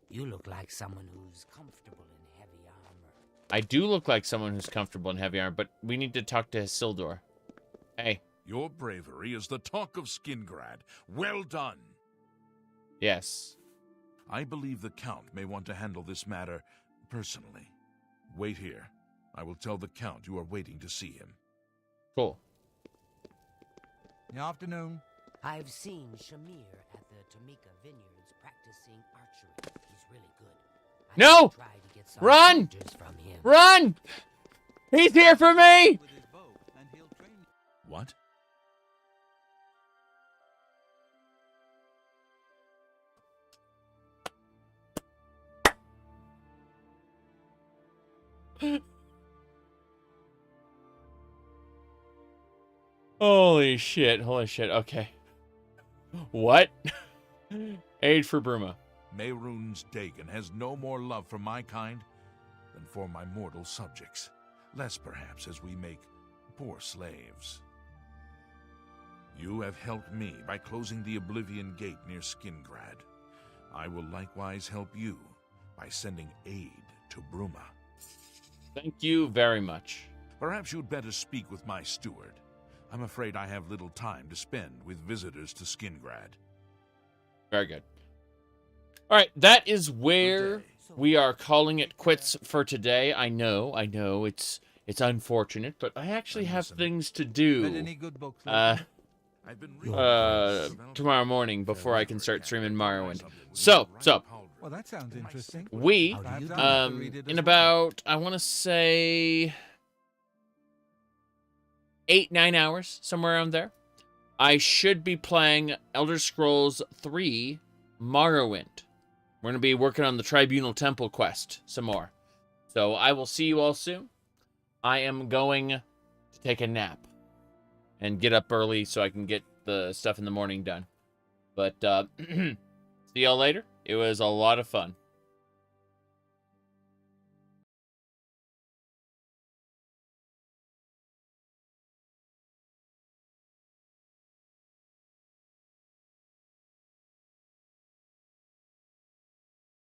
You look like someone who's comfortable in heavy armor. I do look like someone who's comfortable in heavy armor, but we need to talk to Isildur. Hey. Your bravery is the talk of Skingrad. Well done. Yes. I believe the Count may want to handle this matter personally. Wait here. I will tell the Count you are waiting to see him. Cool. Good afternoon. I've seen Shamir at the Tamika Vineyards practicing archery. He's really good. No! Try to get some Run! pointers from him. Run! He's here for me! What? Holy shit, okay. What? Aid for Bruma. Mehrunes Dagon has no more love for my kind than for my mortal subjects. Less, perhaps, as we make poor slaves. You have helped me by closing the Oblivion Gate near Skingrad. I will likewise help you by sending aid to Bruma. Thank you very much. Perhaps you'd better speak with my steward. I'm afraid I have little time to spend with visitors to Skingrad. Very good. All right, that is where we are calling it quits for today. I know, it's unfortunate, but I actually have things to do. Read any good books? Tomorrow morning before I can start streaming Morrowind. So. Well, that sounds interesting. We, in about, I want to say 8-9 hours, somewhere around there, I should be playing Elder Scrolls 3 Morrowind. We're going to be working on the Tribunal Temple quest some more. So I will see you all soon. I am going to take a nap and get up early so I can get the stuff in the morning done. But see y'all later. It was a lot of fun.